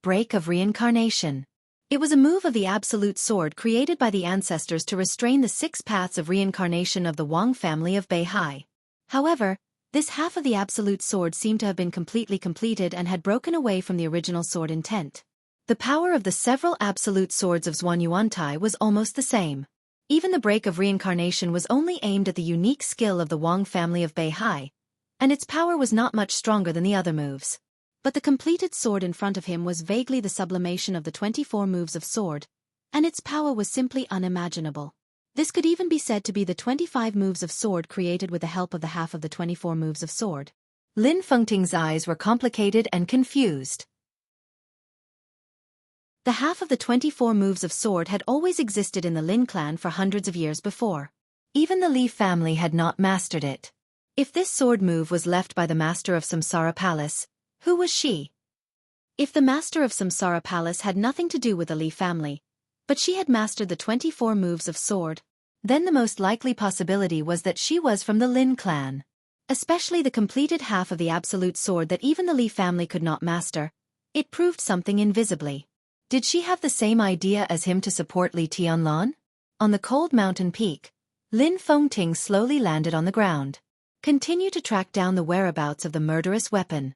Break of reincarnation. It was a move of the absolute sword created by the ancestors to restrain the 6 paths of reincarnation of the Wang family of Beihai. However, this half of the absolute sword seemed to have been completely completed and had broken away from the original sword intent. The power of the several absolute swords of Zhuanyuantai was almost the same. Even the break of reincarnation was only aimed at the unique skill of the Wang family of Beihai, and its power was not much stronger than the other moves. But the completed sword in front of him was vaguely the sublimation of the 24 moves of sword, and its power was simply unimaginable. This could even be said to be the 25 moves of sword created with the help of the half of the 24 moves of sword. Lin Fengting's eyes were complicated and confused. The half of the 24 moves of sword had always existed in the Lin clan for hundreds of years before. Even the Li family had not mastered it. If this sword move was left by the master of Samsara Palace, who was she? If the master of Samsara Palace had nothing to do with the Li family, but she had mastered the 24 moves of sword, then the most likely possibility was that she was from the Lin clan. Especially the completed half of the absolute sword that even the Li family could not master, it proved something invisibly. Did she have the same idea as him to support Li Tianlan? On the cold mountain peak, Lin Fengting slowly landed on the ground. Continue to track down the whereabouts of the murderous weapon.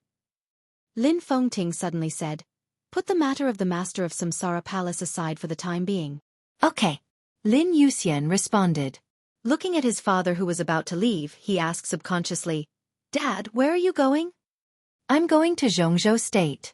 Lin Fengting suddenly said, "Put the matter of the master of Samsara Palace aside for the time being." "Okay." Lin Yuxian responded. Looking at his father who was about to leave, he asked subconsciously, "Dad, where are you going?" "I'm going to Jianghu State."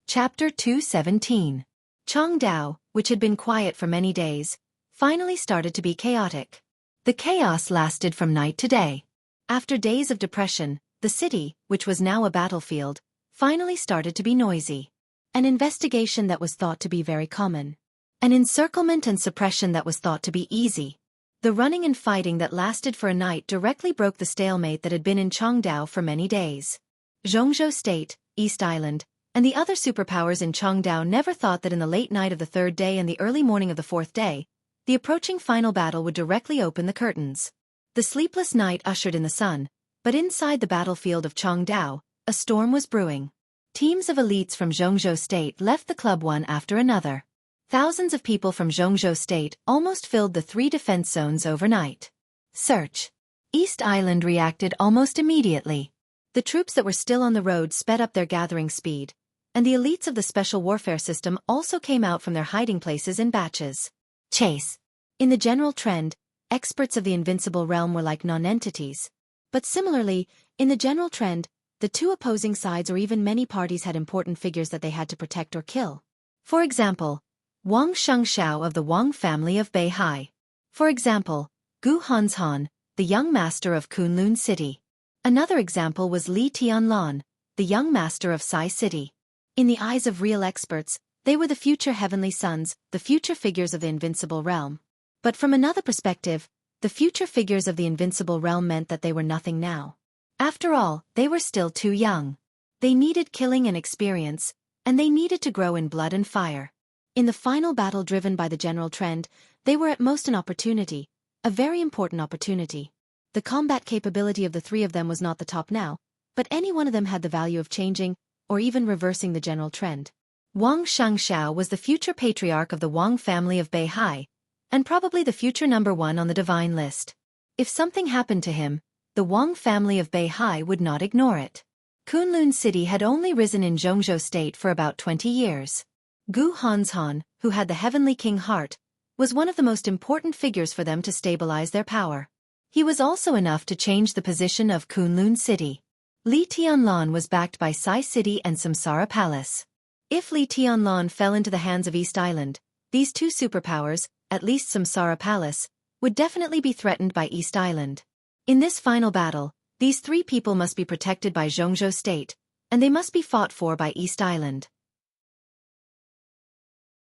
Chapter 217. Changdao, which had been quiet for many days, finally started to be chaotic. The chaos lasted from night to day. After days of depression, the city, which was now a battlefield, finally started to be noisy. An investigation that was thought to be very common. An encirclement and suppression that was thought to be easy. The running and fighting that lasted for a night directly broke the stalemate that had been in Changdao for many days. Jianghu State, East Island, and the other superpowers in Changdao never thought that in the late night of the 3rd day and the early morning of the 4th day, the approaching final battle would directly open the curtains. The sleepless night ushered in the sun, but inside the battlefield of Changdao, a storm was brewing. Teams of elites from Jianghu State left the club one after another. Thousands of people from Jianghu State almost filled the 3 defense zones overnight. Search. East Island reacted almost immediately. The troops that were still on the road sped up their gathering speed, and the elites of the special warfare system also came out from their hiding places in batches. Chase. In the general trend, experts of the invincible realm were like non-entities. But similarly, in the general trend, the 2 opposing sides or even many parties had important figures that they had to protect or kill. For example, Wang Xianxia of the Wang family of Beihai. For example, Gu Hanzhan, the young master of Kunlun City. Another example was Li Tianlan, the young master of Sai City. In the eyes of real experts, they were the future heavenly sons, the future figures of the invincible realm. But from another perspective, the future figures of the invincible realm meant that they were nothing now. After all, they were still too young. They needed killing and experience, and they needed to grow in blood and fire. In the final battle driven by the general trend, they were at most an opportunity, a very important opportunity. The combat capability of the 3 of them was not the top now, but any one of them had the value of changing, or even reversing the general trend. Wang Xianxia was the future patriarch of the Wang family of Beihai, and probably the future number 1 on the divine list. If something happened to him, the Wang family of Beihai would not ignore it. Kunlun City had only risen in Jianghu State for about 20 years. Gu Hanzhan, who had the Heavenly King heart, was one of the most important figures for them to stabilize their power. He was also enough to change the position of Kunlun City. Li Tianlan was backed by Sai City and Samsara Palace. If Li Tianlan fell into the hands of East Island, these 2 superpowers, at least Samsara Palace, would definitely be threatened by East Island. In this final battle, these 3 people must be protected by Jianghu State, and they must be fought for by East Island.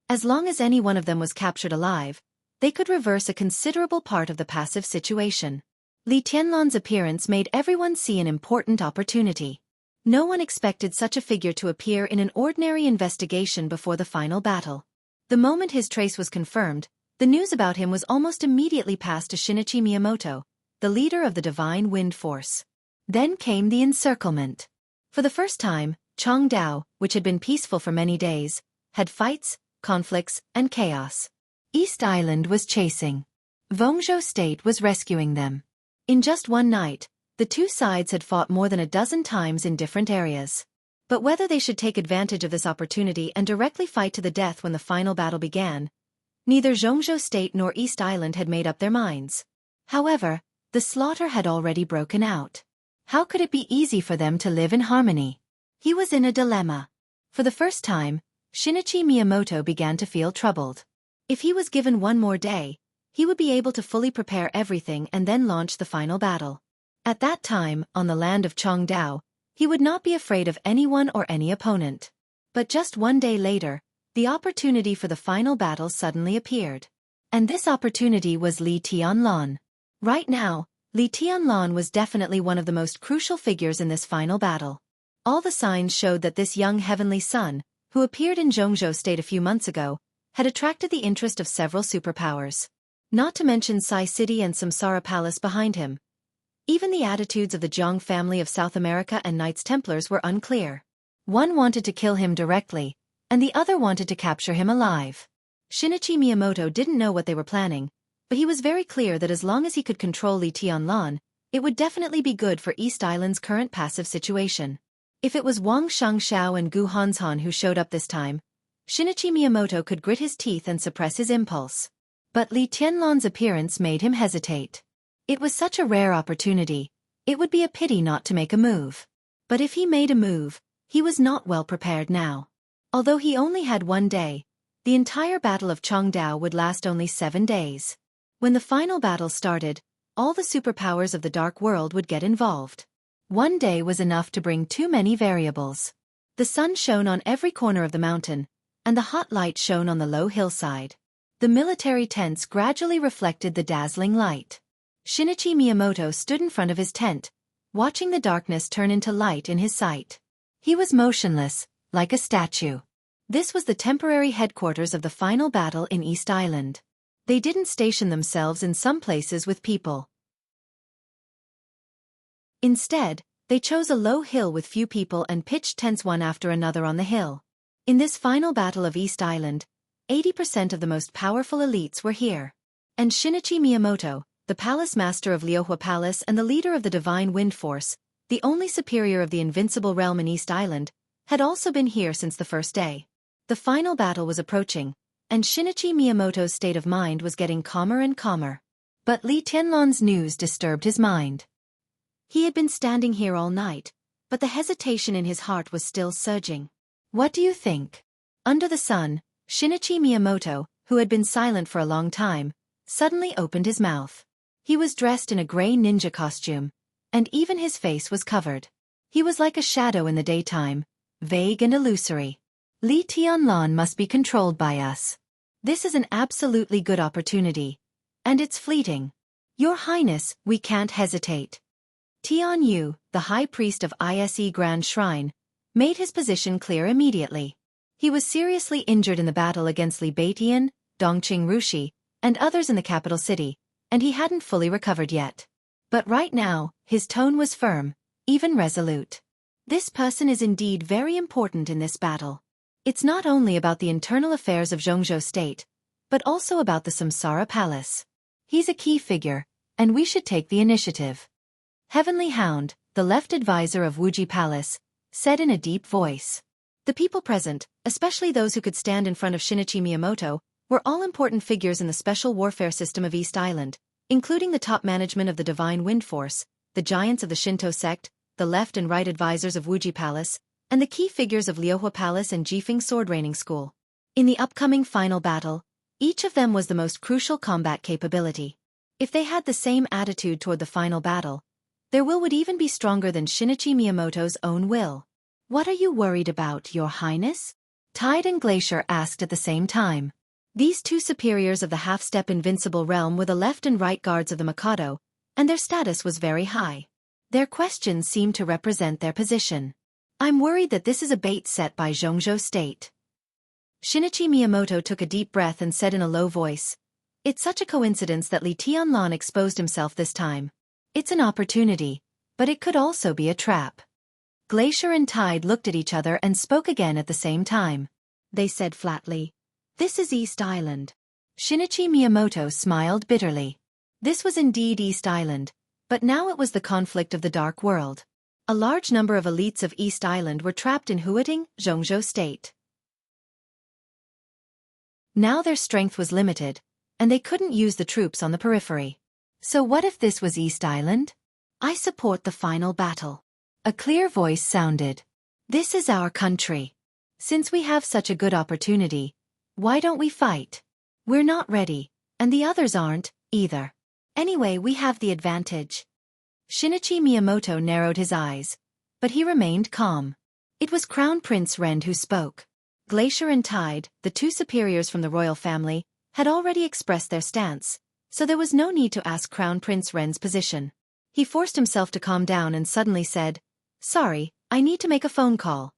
As long as any one of them was captured alive, they could reverse a considerable part of the passive situation. Li Tianlan's appearance made everyone see an important opportunity. No one expected such a figure to appear in an ordinary investigation before the final battle. The moment his trace was confirmed, the news about him was almost immediately passed to Shinichi Miyamoto, the leader of the Divine Wind Force. Then came the encirclement. For the first time, Chongdao, which had been peaceful for many days, had fights, conflicts, and chaos. East Island was chasing. Wenzhou State was rescuing them. In just one night, the two sides had fought more than a dozen times in different areas. But whether they should take advantage of this opportunity and directly fight to the death when the final battle began, neither Zhongzhou State nor East Island had made up their minds. However, the slaughter had already broken out. How could it be easy for them to live in harmony? He was in a dilemma. For the first time, Shinichi Miyamoto began to feel troubled. If he was given one more day, he would be able to fully prepare everything and then launch the final battle. At that time, on the land of Chongdao, he would not be afraid of anyone or any opponent. But just one day later, the opportunity for the final battle suddenly appeared. And this opportunity was Li Tianlan. Right now, Li Tianlan was definitely one of the most crucial figures in this final battle. All the signs showed that this young heavenly son, who appeared in Zhongzhou State a few months ago, had attracted the interest of several superpowers. Not to mention Sai City and Samsara Palace behind him. Even the attitudes of the Jianghu family of South America and Knights Templars were unclear. One wanted to kill him directly, and the other wanted to capture him alive. Shinichi Miyamoto didn't know what they were planning, but he was very clear that as long as he could control Li Tianlan, it would definitely be good for East Island's current passive situation. If it was Wang Xianxia and Gu Hanzhan who showed up this time, Shinichi Miyamoto could grit his teeth and suppress his impulse. But Li Tianlan's appearance made him hesitate. It was such a rare opportunity, it would be a pity not to make a move. But if he made a move, he was not well prepared now. Although he only had one day, the entire Battle of Chongdao would last only 7 days. When the final battle started, all the superpowers of the Dark World would get involved. One day was enough to bring too many variables. The sun shone on every corner of the mountain, and the hot light shone on the low hillside. The military tents gradually reflected the dazzling light. Shinichi Miyamoto stood in front of his tent, watching the darkness turn into light in his sight. He was motionless, like a statue. This was the temporary headquarters of the final battle in East Island. They didn't station themselves in some places with people. Instead, they chose a low hill with few people and pitched tents one after another on the hill. In this final battle of East Island, 80% of the most powerful elites were here. And Shinichi Miyamoto, the palace master of Liuhua Palace and the leader of the Divine Wind Force, the only superior of the invincible realm in East Island, had also been here since the first day. The final battle was approaching, and Shinichi Miyamoto's state of mind was getting calmer and calmer. But Li Tianlan's news disturbed his mind. He had been standing here all night, but the hesitation in his heart was still surging. What do you think? Under the sun, Shinichi Miyamoto, who had been silent for a long time, suddenly opened his mouth. He was dressed in a gray ninja costume, and even his face was covered. He was like a shadow in the daytime, vague and illusory. Li Tianlan must be controlled by us. This is an absolutely good opportunity, and it's fleeting. Your Highness, we can't hesitate. Tian Yu, the High Priest of ISE Grand Shrine, made his position clear immediately. He was seriously injured in the battle against Li Baitian, Dongqing Rushi, and others in the capital city, and he hadn't fully recovered yet. But right now, his tone was firm, even resolute. This person is indeed very important in this battle. It's not only about the internal affairs of Zhongzhou State, but also about the Samsara Palace. He's a key figure, and we should take the initiative. Heavenly Hound, the left advisor of Wuxia Palace, said in a deep voice. The people present, especially those who could stand in front of Shinichi Miyamoto, were all important figures in the special warfare system of East Island, including the top management of the Divine Wind Force, the giants of the Shinto sect, the left and right advisors of Wuxia Palace, and the key figures of Liuhua Palace and Jifeng Sword Training School. In the upcoming final battle, each of them was the most crucial combat capability. If they had the same attitude toward the final battle, their will would even be stronger than Shinichi Miyamoto's own will. What are you worried about, Your Highness? Tide and Glacier asked at the same time. These two superiors of the half-step invincible realm were the left and right guards of the Mikado, and their status was very high. Their questions seemed to represent their position. I'm worried that this is a bait set by Zhongzhou State. Shinichi Miyamoto took a deep breath and said in a low voice, It's such a coincidence that Li Tianlan exposed himself this time. It's an opportunity, but it could also be a trap. Glacier and Tide looked at each other and spoke again at the same time. They said flatly, "This is East Island." Shinichi Miyamoto smiled bitterly. This was indeed East Island, but now it was the conflict of the Dark World. A large number of elites of East Island were trapped in Huating, Jianghu State. Now their strength was limited, and they couldn't use the troops on the periphery. So what if this was East Island? "I support the final battle." A clear voice sounded. "This is our country. Since we have such a good opportunity, why don't we fight? We're not ready, and the others aren't, either. Anyway, we have the advantage." Shinichi Miyamoto narrowed his eyes, but he remained calm. It was Crown Prince Ren who spoke. Glacier and Tide, the two superiors from the royal family, had already expressed their stance, so there was no need to ask Crown Prince Ren's position. He forced himself to calm down and suddenly said, "Sorry, I need to make a phone call."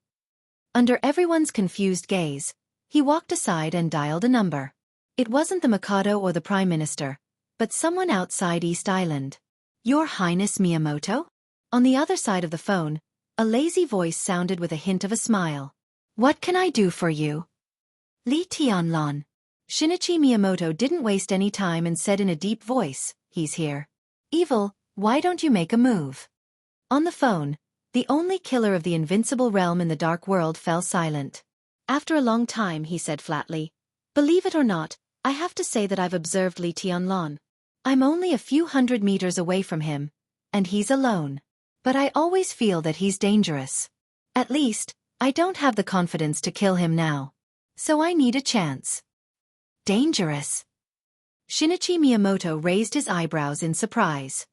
Under everyone's confused gaze, he walked aside and dialed a number. It wasn't the Mikado or the Prime Minister, but someone outside East Island. "Your Highness Miyamoto?" On the other side of the phone, a lazy voice sounded with a hint of a smile. "What can I do for you?" "Li Tianlan." Shinichi Miyamoto didn't waste any time and said in a deep voice, "He's here." "Evil, why don't you make a move?" On the phone, the only killer of the invincible realm in the Dark World fell silent. After a long time he said flatly, "Believe it or not, I have to say that I've observed Li Tianlan. I'm only a few hundred meters away from him, and he's alone. But I always feel that he's dangerous. At least, I don't have the confidence to kill him now. So I need a chance." "Dangerous?" Shinichi Miyamoto raised his eyebrows in surprise.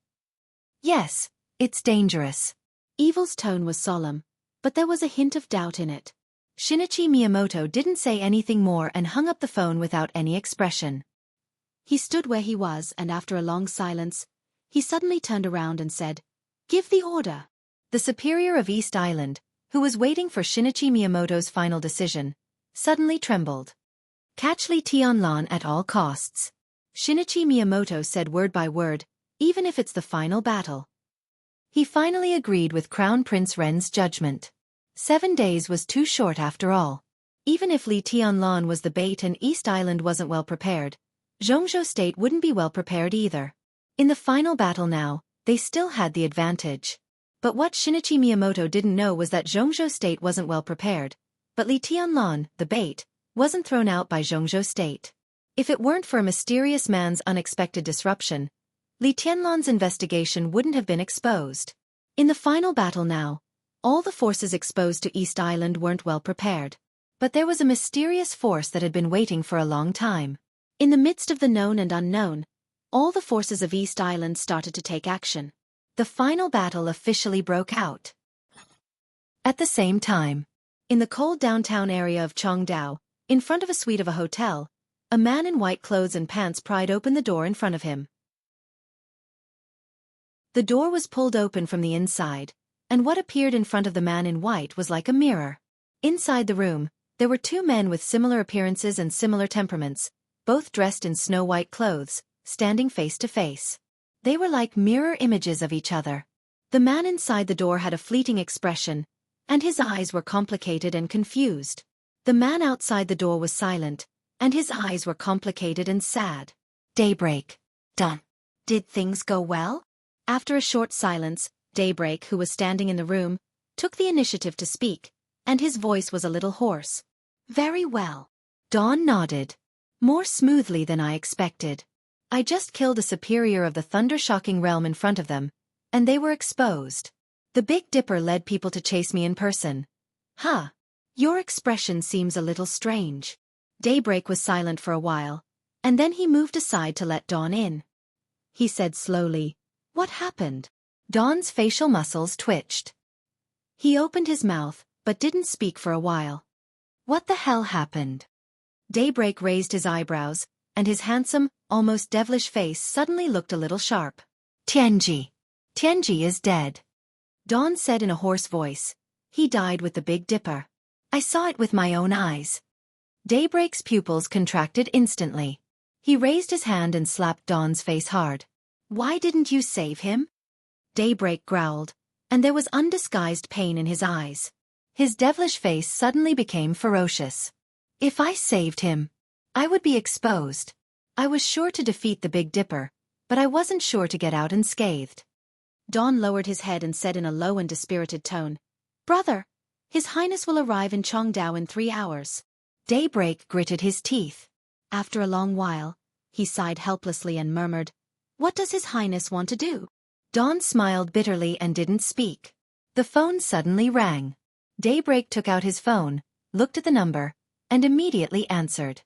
"Yes, it's dangerous." Evil's tone was solemn, but there was a hint of doubt in it. Shinichi Miyamoto didn't say anything more and hung up the phone without any expression. He stood where he was, and after a long silence, he suddenly turned around and said, "Give the order." The superior of East Island, who was waiting for Shinichi Miyamoto's final decision, suddenly trembled. "Catch Li Tianlan at all costs." Shinichi Miyamoto said word by word, "Even if it's the final battle." He finally agreed with Crown Prince Ren's judgment. 7 days was too short after all. Even if Li Tianlan was the bait and East Island wasn't well prepared, Jianghu State wouldn't be well prepared either. In the final battle now, they still had the advantage. But what Shinichi Miyamoto didn't know was that Jianghu State wasn't well prepared, but Li Tianlan, the bait, wasn't thrown out by Jianghu State. If it weren't for a mysterious man's unexpected disruption, Li Tianlan's investigation wouldn't have been exposed. In the final battle now, all the forces exposed to East Island weren't well prepared. But there was a mysterious force that had been waiting for a long time. In the midst of the known and unknown, all the forces of East Island started to take action. The final battle officially broke out. At the same time, in the cold downtown area of Chongdao, in front of a suite of a hotel, a man in white clothes and pants pried open the door in front of him. The door was pulled open from the inside, and what appeared in front of the man in white was like a mirror. Inside the room, there were two men with similar appearances and similar temperaments, both dressed in snow-white clothes, standing face to face. They were like mirror images of each other. The man inside the door had a fleeting expression, and his eyes were complicated and confused. The man outside the door was silent, and his eyes were complicated and sad. "Daybreak. Done. Did things go well?" After a short silence, Daybreak, who was standing in the room, took the initiative to speak, and his voice was a little hoarse. "Very well." Dawn nodded. "More smoothly than I expected. I just killed a superior of the thunder-shocking realm in front of them, and they were exposed. The Big Dipper led people to chase me in person." "Huh. Your expression seems a little strange." Daybreak was silent for a while, and then he moved aside to let Dawn in. He said slowly, "What happened?" Dawn's facial muscles twitched. He opened his mouth, but didn't speak for a while. "What the hell happened?" Daybreak raised his eyebrows, and his handsome, almost devilish face suddenly looked a little sharp. Tianji. Tianji is dead." Dawn said in a hoarse voice. "He died with the Big Dipper. I saw it with my own eyes." Daybreak's pupils contracted instantly. He raised his hand and slapped Dawn's face hard. "Why didn't you save him?" Daybreak growled. and there was undisguised pain in his eyes. His devilish face suddenly became ferocious. If I saved him, I would be exposed. I was sure to defeat the Big Dipper, but I wasn't sure to get out unscathed. Dawn lowered his head and said in a low and dispirited tone, "Brother, His Highness will arrive in Chongdao in 3 hours." Daybreak gritted his teeth. After a long while, he sighed helplessly and murmured, "What does His Highness want to do?" Dawn smiled bitterly and didn't speak. The phone suddenly rang. Daybreak took out his phone, looked at the number, and immediately answered.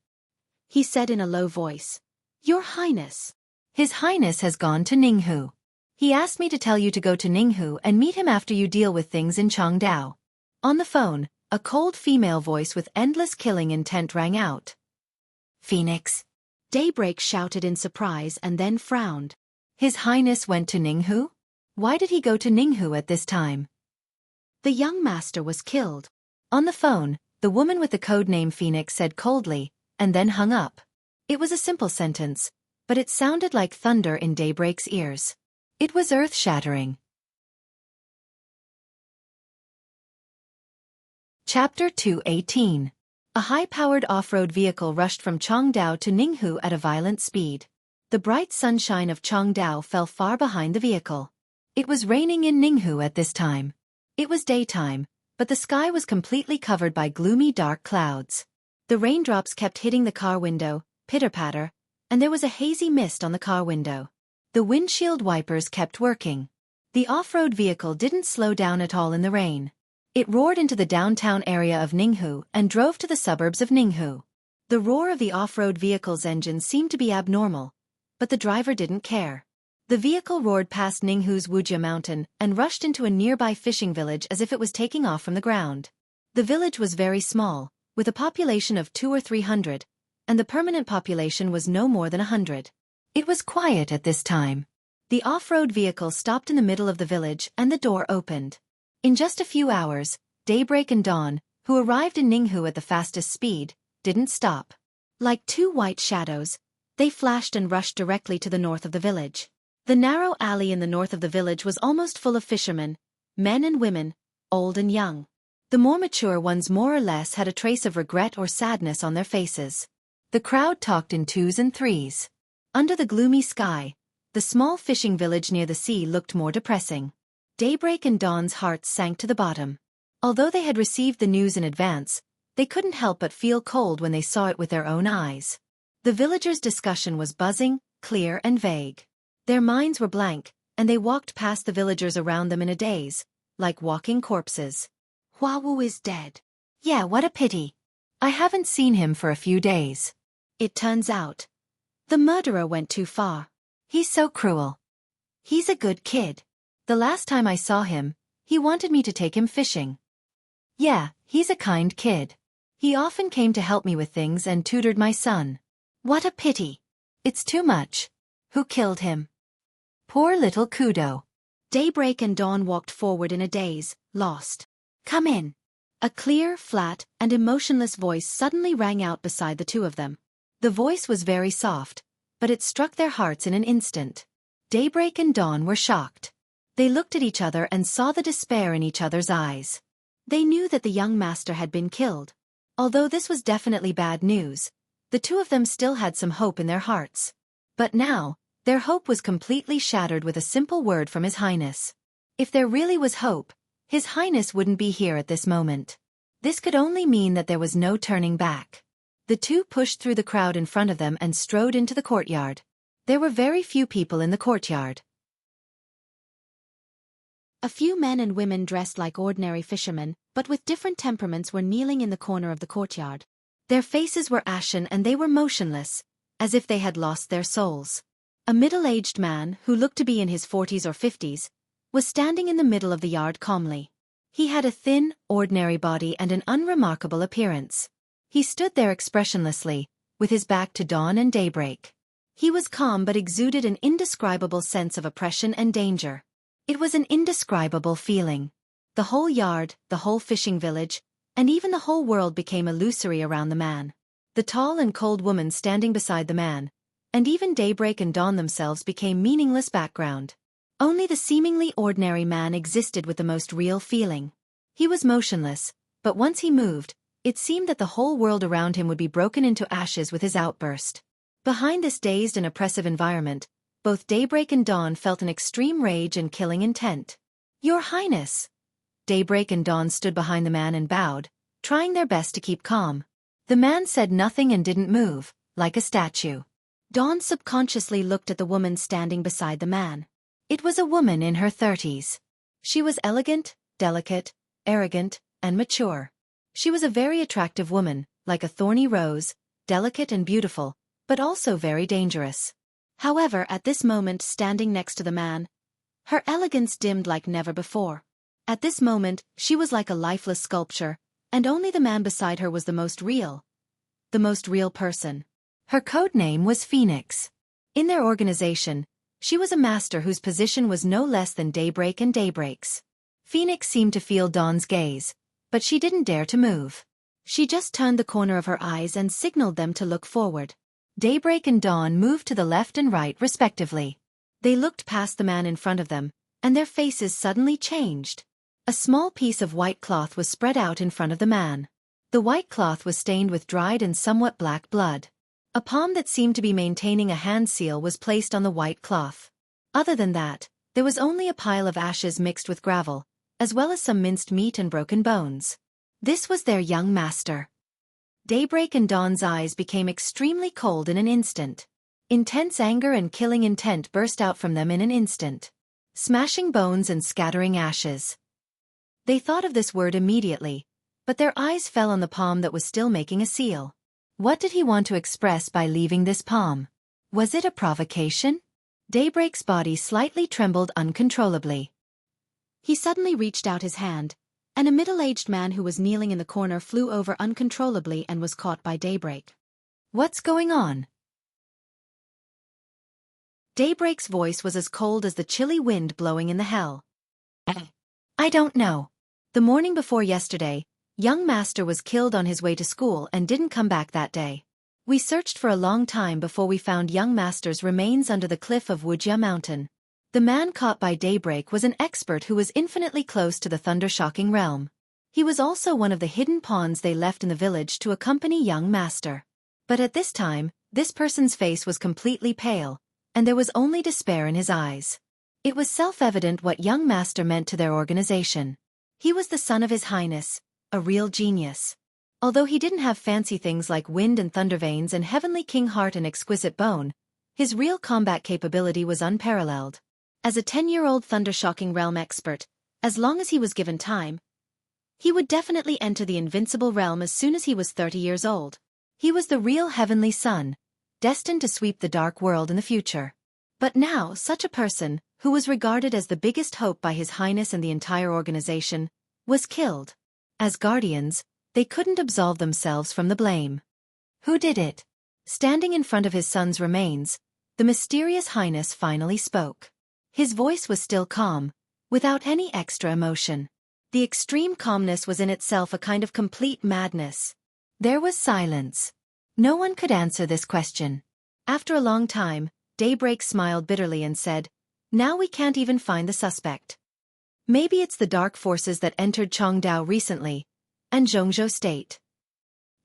He said in a low voice, "Your Highness." "His Highness has gone to Ninghu. He asked me to tell you to go to Ninghu and meet him after you deal with things in Chongdao." On the phone, a cold female voice with endless killing intent rang out. "Phoenix?" Daybreak shouted in surprise and then frowned. His Highness went to Ninghu? Why did he go to Ninghu at this time? The young master was killed. On the phone, the woman with the code name Phoenix said coldly, and then hung up. It was a simple sentence, but it sounded like thunder in Daybreak's ears. It was earth-shattering. Chapter 218. A high-powered off-road vehicle rushed from Chongdao to Ninghu at a violent speed. The bright sunshine of Chongdao fell far behind the vehicle. It was raining in Ninghu at this time. It was daytime, but the sky was completely covered by gloomy dark clouds. The raindrops kept hitting the car window, pitter-patter, and there was a hazy mist on the car window. The windshield wipers kept working. The off-road vehicle didn't slow down at all in the rain. It roared into the downtown area of Ninghu and drove to the suburbs of Ninghu. The roar of the off-road vehicle's engine seemed to be abnormal, but the driver didn't care. The vehicle roared past Ninghu's Wuxia mountain and rushed into a nearby fishing village as if it was taking off from the ground. The village was very small, with a population of 200 or 300, and the permanent population was no more than 100. It was quiet at this time. The off-road vehicle stopped in the middle of the village and the door opened. In just a few hours, Daybreak and Dawn, who arrived in Ninghu at the fastest speed, didn't stop. Like two white shadows, they flashed and rushed directly to the north of the village. The narrow alley in the north of the village was almost full of fishermen, men and women, old and young. The more mature ones more or less had a trace of regret or sadness on their faces. The crowd talked in twos and threes. Under the gloomy sky, the small fishing village near the sea looked more depressing. Daybreak and Dawn's hearts sank to the bottom. Although they had received the news in advance, they couldn't help but feel cold when they saw it with their own eyes. The villagers' discussion was buzzing, clear and vague. Their minds were blank, and they walked past the villagers around them in a daze, like walking corpses. "Huawu is dead. Yeah, what a pity. I haven't seen him for a few days. It turns out the murderer went too far. He's so cruel. He's a good kid. The last time I saw him, he wanted me to take him fishing. Yeah, he's a kind kid. He often came to help me with things and tutored my son. What a pity. It's too much. Who killed him? Poor little Kudo." Daybreak and Dawn walked forward in a daze, lost. "Come in." A clear, flat, and emotionless voice suddenly rang out beside the two of them. The voice was very soft, but it struck their hearts in an instant. Daybreak and Dawn were shocked. They looked at each other and saw the despair in each other's eyes. They knew that the young master had been killed. Although this was definitely bad news, the two of them still had some hope in their hearts. But now, their hope was completely shattered with a simple word from His Highness. If there really was hope, His Highness wouldn't be here at this moment. This could only mean that there was no turning back. The two pushed through the crowd in front of them and strode into the courtyard. There were very few people in the courtyard. A few men and women dressed like ordinary fishermen, but with different temperaments were kneeling in the corner of the courtyard. Their faces were ashen and they were motionless, as if they had lost their souls. A middle-aged man, who looked to be in his 40s or 50s, was standing in the middle of the yard calmly. He had a thin, ordinary body and an unremarkable appearance. He stood there expressionlessly, with his back to Dawn and Daybreak. He was calm but exuded an indescribable sense of oppression and danger. It was an indescribable feeling. The whole yard, the whole fishing village, and even the whole world became illusory around the man. The tall and cold woman standing beside the man, and even Daybreak and Dawn themselves became meaningless background. Only the seemingly ordinary man existed with the most real feeling. He was motionless, but once he moved, it seemed that the whole world around him would be broken into ashes with his outburst. Behind this dazed and oppressive environment, both Daybreak and Dawn felt an extreme rage and killing intent. "Your Highness!" Daybreak and Dawn stood behind the man and bowed, trying their best to keep calm. The man said nothing and didn't move, like a statue. Dawn subconsciously looked at the woman standing beside the man. It was a woman in her 30s. She was elegant, delicate, arrogant, and mature. She was a very attractive woman, like a thorny rose, delicate and beautiful, but also very dangerous. However, at this moment standing next to the man, her elegance dimmed like never before. At this moment, she was like a lifeless sculpture, and only the man beside her was the most real person. Her code name was Phoenix. In their organization, she was a master whose position was no less than Daybreak and Daybreak's. Phoenix seemed to feel Dawn's gaze, but she didn't dare to move. She just turned the corner of her eyes and signaled them to look forward. Daybreak and Dawn moved to the left and right respectively. They looked past the man in front of them, and their faces suddenly changed. A small piece of white cloth was spread out in front of the man. The white cloth was stained with dried and somewhat black blood. A palm that seemed to be maintaining a hand seal was placed on the white cloth. Other than that, there was only a pile of ashes mixed with gravel, as well as some minced meat and broken bones. This was their young master. Daybreak and Dawn's eyes became extremely cold in an instant. Intense anger and killing intent burst out from them in an instant, smashing bones and scattering ashes. They thought of this word immediately, but their eyes fell on the palm that was still making a seal. What did he want to express by leaving this palm? Was it a provocation? Daybreak's body slightly trembled uncontrollably. He suddenly reached out his hand, and a middle-aged man who was kneeling in the corner flew over uncontrollably and was caught by Daybreak. "What's going on?" Daybreak's voice was as cold as the chilly wind blowing in the hell. "I don't know. The morning before yesterday, young master was killed on his way to school and didn't come back that day. We searched for a long time before we found young master's remains under the cliff of Wuxia mountain." The man caught by Daybreak was an expert who was infinitely close to the thunder-shocking realm. He was also one of the hidden pawns they left in the village to accompany young master. But at this time, this person's face was completely pale, and there was only despair in his eyes. It was self-evident what young master meant to their organization. He was the son of His Highness, a real genius. Although he didn't have fancy things like wind and thunder veins and heavenly king heart and exquisite bone, his real combat capability was unparalleled. As a 10-year-old thunder-shocking realm expert, as long as he was given time, he would definitely enter the invincible realm as soon as he was 30 years old. He was the real heavenly son, destined to sweep the dark world in the future. But now, such a person, who was regarded as the biggest hope by His Highness and the entire organization, was killed. As guardians, they couldn't absolve themselves from the blame. Who did it? Standing in front of his son's remains, the mysterious Highness finally spoke. His voice was still calm, without any extra emotion. The extreme calmness was in itself a kind of complete madness. There was silence. No one could answer this question. After a long time, Daybreak smiled bitterly and said, "Now we can't even find the suspect. Maybe it's the dark forces that entered Chongdao recently, and Jianghu State."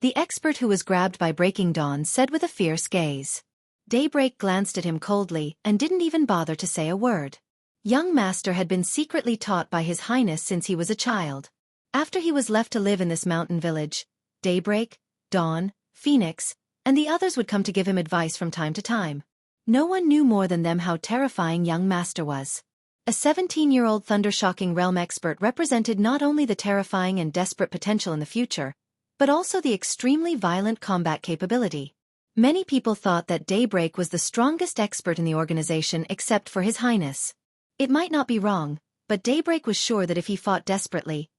The expert who was grabbed by Breaking Dawn said with a fierce gaze. Daybreak glanced at him coldly and didn't even bother to say a word. Young master had been secretly taught by His Highness since he was a child. After he was left to live in this mountain village, Daybreak, Dawn, Phoenix, and the others would come to give him advice from time to time. No one knew more than them how terrifying young master was. A 17-year-old thunder-shocking realm expert represented not only the terrifying and desperate potential in the future, but also the extremely violent combat capability. Many people thought that Daybreak was the strongest expert in the organization except for His Highness. It might not be wrong, but Daybreak was sure that if he fought desperately,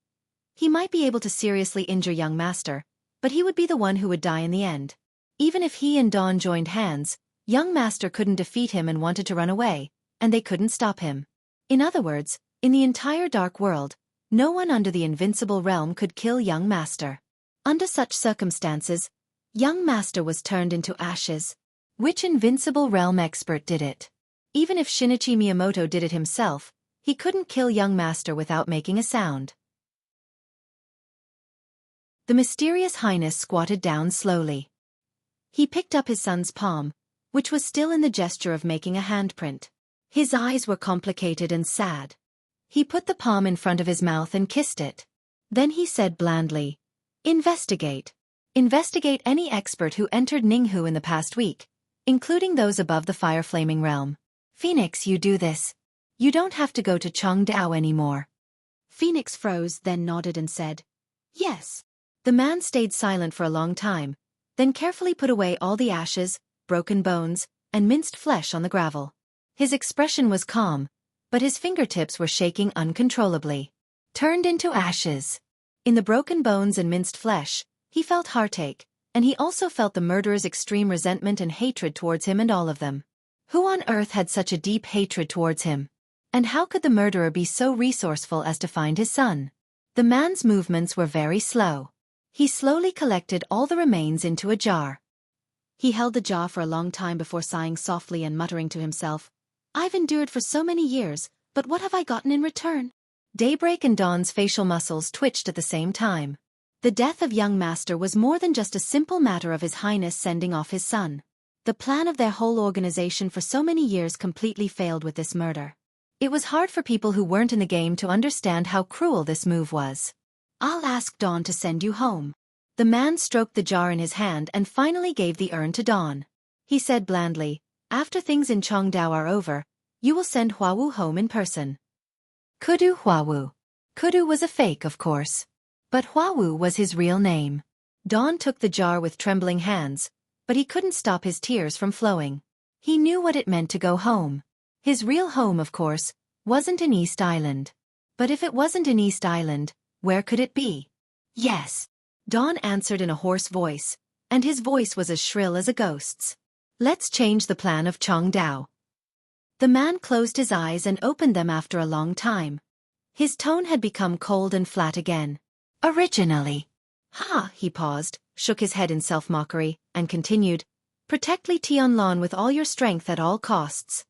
he might be able to seriously injure young master, but he would be the one who would die in the end. Even if he and Dawn joined hands, young master couldn't defeat him and wanted to run away, and they couldn't stop him. In other words, in the entire dark world, no one under the invincible realm could kill young master. Under such circumstances, young master was turned into ashes. Which invincible realm expert did it? Even if Shinichi Miyamoto did it himself, he couldn't kill young master without making a sound. The mysterious highness squatted down slowly. He picked up his son's palm, which was still in the gesture of making a handprint. His eyes were complicated and sad. He put the palm in front of his mouth and kissed it. Then he said blandly, "Investigate. Investigate any expert who entered Ninghu in the past week, including those above the fire-flaming realm. Phoenix, you do this. You don't have to go to Chongdao anymore." Phoenix froze, then nodded and said, "Yes." The man stayed silent for a long time, then carefully put away all the ashes, broken bones, and minced flesh on the gravel. His expression was calm, but his fingertips were shaking uncontrollably. Turned into ashes. In the broken bones and minced flesh, he felt heartache, and he also felt the murderer's extreme resentment and hatred towards him and all of them. Who on earth had such a deep hatred towards him? And how could the murderer be so resourceful as to find his son? The man's movements were very slow. He slowly collected all the remains into a jar. He held the jar for a long time before sighing softly and muttering to himself, "I've endured for so many years, but what have I gotten in return?" Daybreak and Dawn's facial muscles twitched at the same time. The death of young master was more than just a simple matter of His Highness sending off his son. The plan of their whole organization for so many years completely failed with this murder. It was hard for people who weren't in the game to understand how cruel this move was. "I'll ask Dawn to send you home." The man stroked the jar in his hand and finally gave the urn to Dawn. He said blandly, "After things in Chongdao are over, you will send Huawu home in person." Kudu Huawu. Kudu was a fake, of course. But Huawu was his real name. Dawn took the jar with trembling hands, but he couldn't stop his tears from flowing. He knew what it meant to go home. His real home, of course, wasn't in East Island. But if it wasn't in East Island, where could it be? "Yes," Dawn answered in a hoarse voice, and his voice was as shrill as a ghost's. "Let's change the plan of Chongdao." The man closed his eyes and opened them after a long time. His tone had become cold and flat again. "Originally." He paused, shook his head in self-mockery, and continued, "Protect Li Tianlong with all your strength at all costs."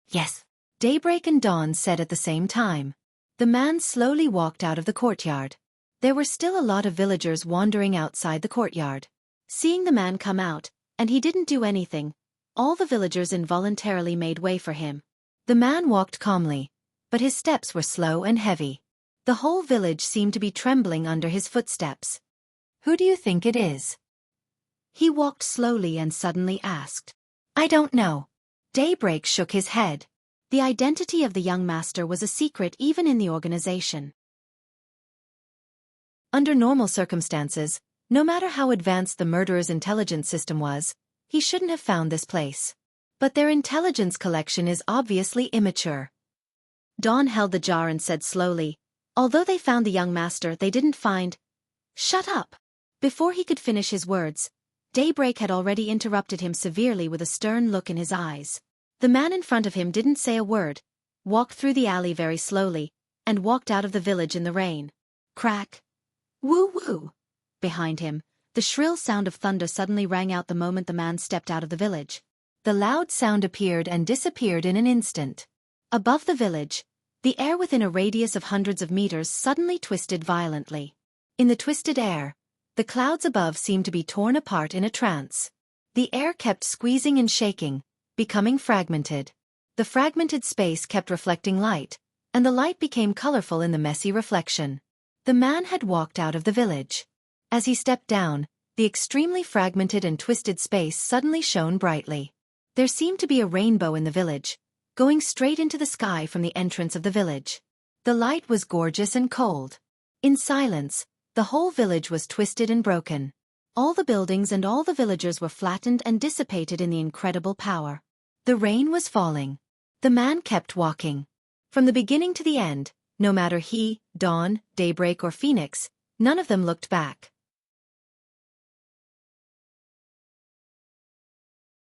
"Yes," Daybreak and Dawn said at the same time. The man slowly walked out of the courtyard. There were still a lot of villagers wandering outside the courtyard. Seeing the man come out, and he didn't do anything, all the villagers involuntarily made way for him. The man walked calmly, but his steps were slow and heavy. The whole village seemed to be trembling under his footsteps. "Who do you think it is?" He walked slowly and suddenly asked. "I don't know." Daybreak shook his head. The identity of the young master was a secret even in the organization. Under normal circumstances, no matter how advanced the murderer's intelligence system was, he shouldn't have found this place. But their intelligence collection is obviously immature. Dawn held the jar and said slowly, "Although they found the young master, they didn't find—" "Shut up!" Before he could finish his words, Daybreak had already interrupted him severely with a stern look in his eyes. The man in front of him didn't say a word, walked through the alley very slowly, and walked out of the village in the rain. Crack! Woo-woo! Behind him, the shrill sound of thunder suddenly rang out the moment the man stepped out of the village. The loud sound appeared and disappeared in an instant. Above the village, the air within a radius of hundreds of meters suddenly twisted violently. In the twisted air, the clouds above seemed to be torn apart in a trance. The air kept squeezing and shaking, becoming fragmented. The fragmented space kept reflecting light, and the light became colorful in the messy reflection. The man had walked out of the village. As he stepped down, the extremely fragmented and twisted space suddenly shone brightly. There seemed to be a rainbow in the village, going straight into the sky from the entrance of the village. The light was gorgeous and cold. In silence, the whole village was twisted and broken. All the buildings and all the villagers were flattened and dissipated in the incredible power. The rain was falling. The man kept walking. From the beginning to the end, no matter he, Dawn, Daybreak or Phoenix, none of them looked back.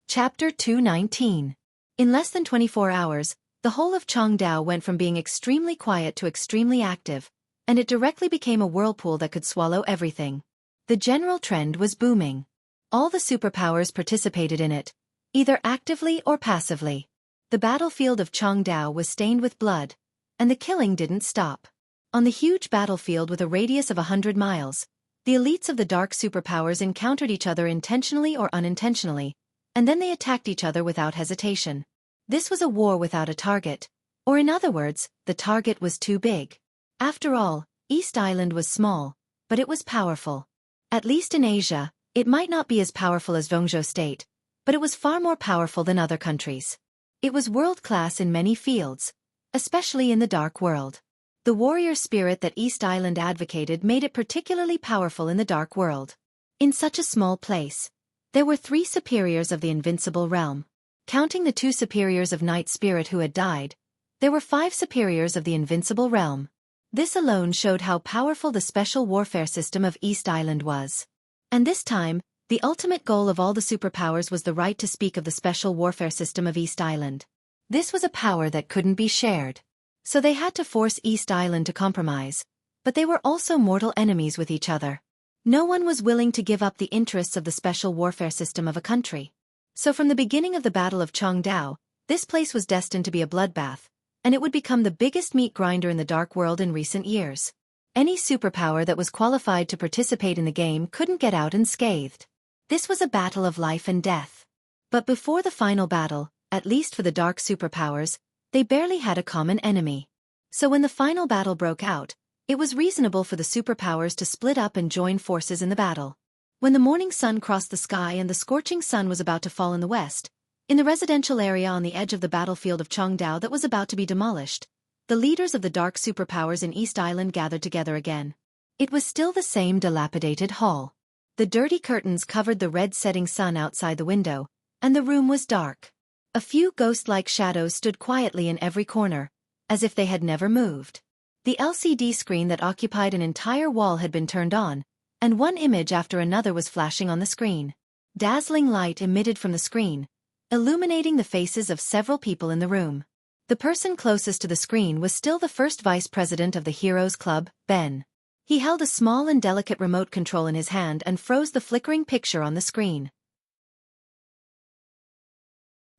Chapter 219. In less than 24 hours, the whole of Chongdao went from being extremely quiet to extremely active, and it directly became a whirlpool that could swallow everything. The general trend was booming. All the superpowers participated in it, either actively or passively. The battlefield of Changdao was stained with blood, and the killing didn't stop. On the huge battlefield with a radius of 100 miles, the elites of the dark superpowers encountered each other intentionally or unintentionally, and then they attacked each other without hesitation. This was a war without a target, or in other words, the target was too big. After all, East Island was small, but it was powerful. At least in Asia, it might not be as powerful as Jianghu state, but it was far more powerful than other countries. It was world-class in many fields, especially in the dark world. The warrior spirit that East Island advocated made it particularly powerful in the dark world. In such a small place, there were 3 superiors of the invincible realm. Counting the 2 superiors of night spirit who had died, there were 5 superiors of the invincible realm. This alone showed how powerful the special warfare system of East Island was. And this time, the ultimate goal of all the superpowers was the right to speak of the special warfare system of East Island. This was a power that couldn't be shared. So they had to force East Island to compromise, but they were also mortal enemies with each other. No one was willing to give up the interests of the special warfare system of a country. So from the beginning of the Battle of Changdao, this place was destined to be a bloodbath, and it would become the biggest meat grinder in the dark world in recent years. Any superpower that was qualified to participate in the game couldn't get out unscathed. This was a battle of life and death. But before the final battle, at least for the dark superpowers, they barely had a common enemy. So when the final battle broke out, it was reasonable for the superpowers to split up and join forces in the battle. When the morning sun crossed the sky and the scorching sun was about to fall in the west, in the residential area on the edge of the battlefield of Changdao that was about to be demolished, the leaders of the dark superpowers in East Island gathered together again. It was still the same dilapidated hall. The dirty curtains covered the red setting sun outside the window, and the room was dark. A few ghost-like shadows stood quietly in every corner, as if they had never moved. The LCD screen that occupied an entire wall had been turned on, and one image after another was flashing on the screen. Dazzling light emitted from the screen, illuminating the faces of several people in the room. The person closest to the screen was still the first vice president of the Heroes Club, Ben. He held a small and delicate remote control in his hand and froze the flickering picture on the screen.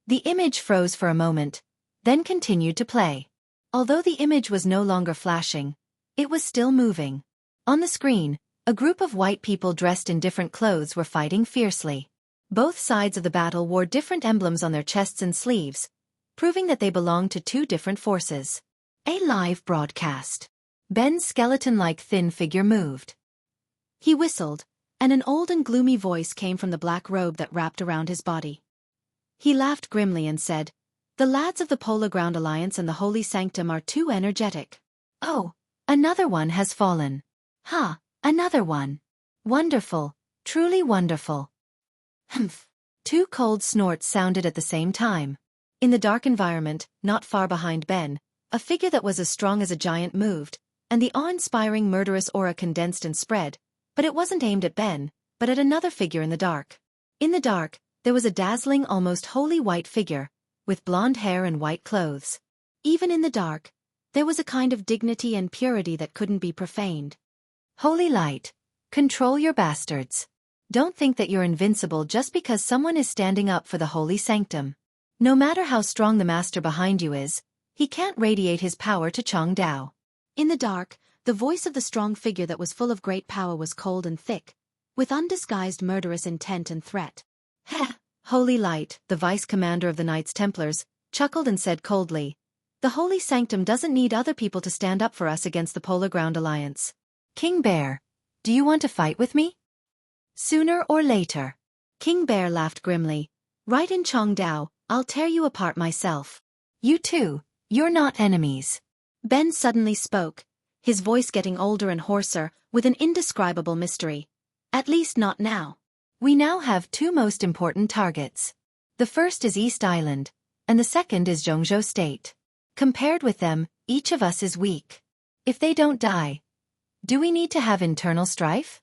The image froze for a moment, then continued to play. Although the image was no longer flashing, it was still moving. On the screen, a group of white people dressed in different clothes were fighting fiercely. Both sides of the battle wore different emblems on their chests and sleeves, proving that they belonged to 2 different forces. A live broadcast. Ben's skeleton-like thin figure moved. He whistled, and an old and gloomy voice came from the black robe that wrapped around his body. He laughed grimly and said, "The lads of the Polar Ground Alliance and the Holy Sanctum are too energetic. Oh, another one has fallen. Ha, another one. Wonderful, truly wonderful." Humph. 2 cold snorts sounded at the same time. In the dark environment, not far behind Ben, a figure that was as strong as a giant moved, and the awe-inspiring murderous aura condensed and spread, but it wasn't aimed at Ben, but at another figure in the dark. In the dark, there was a dazzling, almost holy white figure, with blonde hair and white clothes. Even in the dark, there was a kind of dignity and purity that couldn't be profaned. Holy light, control your bastards. Don't think that you're invincible just because someone is standing up for the holy sanctum. No matter how strong the master behind you is, he can't radiate his power to Changdao. In the dark, the voice of the strong figure that was full of great power was cold and thick, with undisguised murderous intent and threat. Heh! Holy Light, the vice-commander of the Knights Templars, chuckled and said coldly, "The Holy Sanctum doesn't need other people to stand up for us against the Polar Ground Alliance. King Bear, do you want to fight with me? Sooner or later." King Bear laughed grimly. "Right in Changdao, I'll tear you apart myself. You too, you're not enemies." Ben suddenly spoke, his voice getting older and hoarser, with an indescribable mystery. "At least not now. We now have 2 most important targets. The first is East Island, and the second is Jianghu State. Compared with them, each of us is weak. If they don't die, do we need to have internal strife?"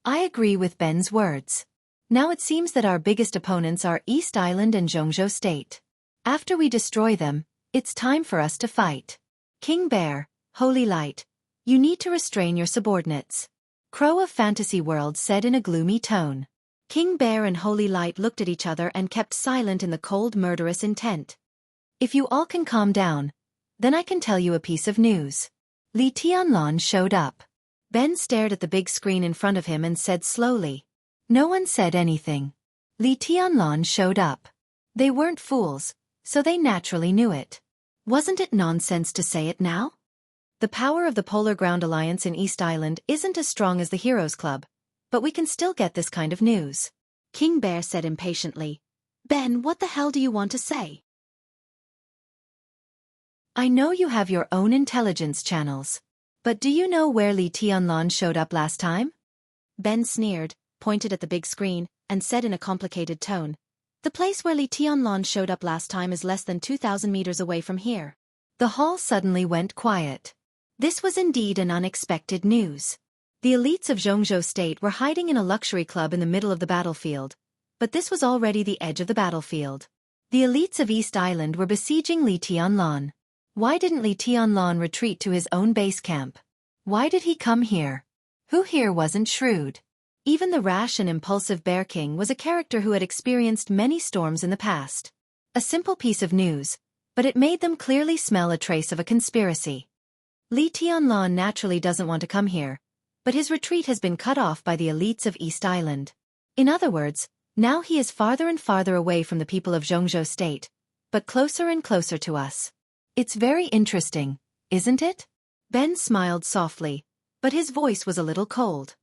I agree with Ben's words. Now it seems that our biggest opponents are East Island and Jianghu State. After we destroy them, it's time for us to fight. King Bear, Holy Light, you need to restrain your subordinates. Crow of Fantasy World said in a gloomy tone. King Bear and Holy Light looked at each other and kept silent in the cold murderous intent. If you all can calm down, then I can tell you a piece of news. Li Tianlan showed up. Ben stared at the big screen in front of him and said slowly. No one said anything. Li Tianlan showed up. They weren't fools, so they naturally knew it. Wasn't it nonsense to say it now? The power of the Polar Ground Alliance in East Island isn't as strong as the Heroes Club, but we can still get this kind of news. King Bear said impatiently. Ben, what the hell do you want to say? I know you have your own intelligence channels. But do you know where Li Tianlan showed up last time? Ben sneered, pointed at the big screen, and said in a complicated tone. The place where Li Tianlan showed up last time is less than 2,000 meters away from here. The hall suddenly went quiet. This was indeed an unexpected news. The elites of Jianghu State were hiding in a luxury club in the middle of the battlefield, but this was already the edge of the battlefield. The elites of East Island were besieging Li Tianlan. Why didn't Li Tianlan retreat to his own base camp? Why did he come here? Who here wasn't shrewd? Even the rash and impulsive Bear King was a character who had experienced many storms in the past. A simple piece of news, but it made them clearly smell a trace of a conspiracy. Li Tianlan naturally doesn't want to come here, but his retreat has been cut off by the elites of East Island. In other words, now he is farther and farther away from the people of Jianghu State, but closer and closer to us. It's very interesting, isn't it? Ben smiled softly, but his voice was a little cold.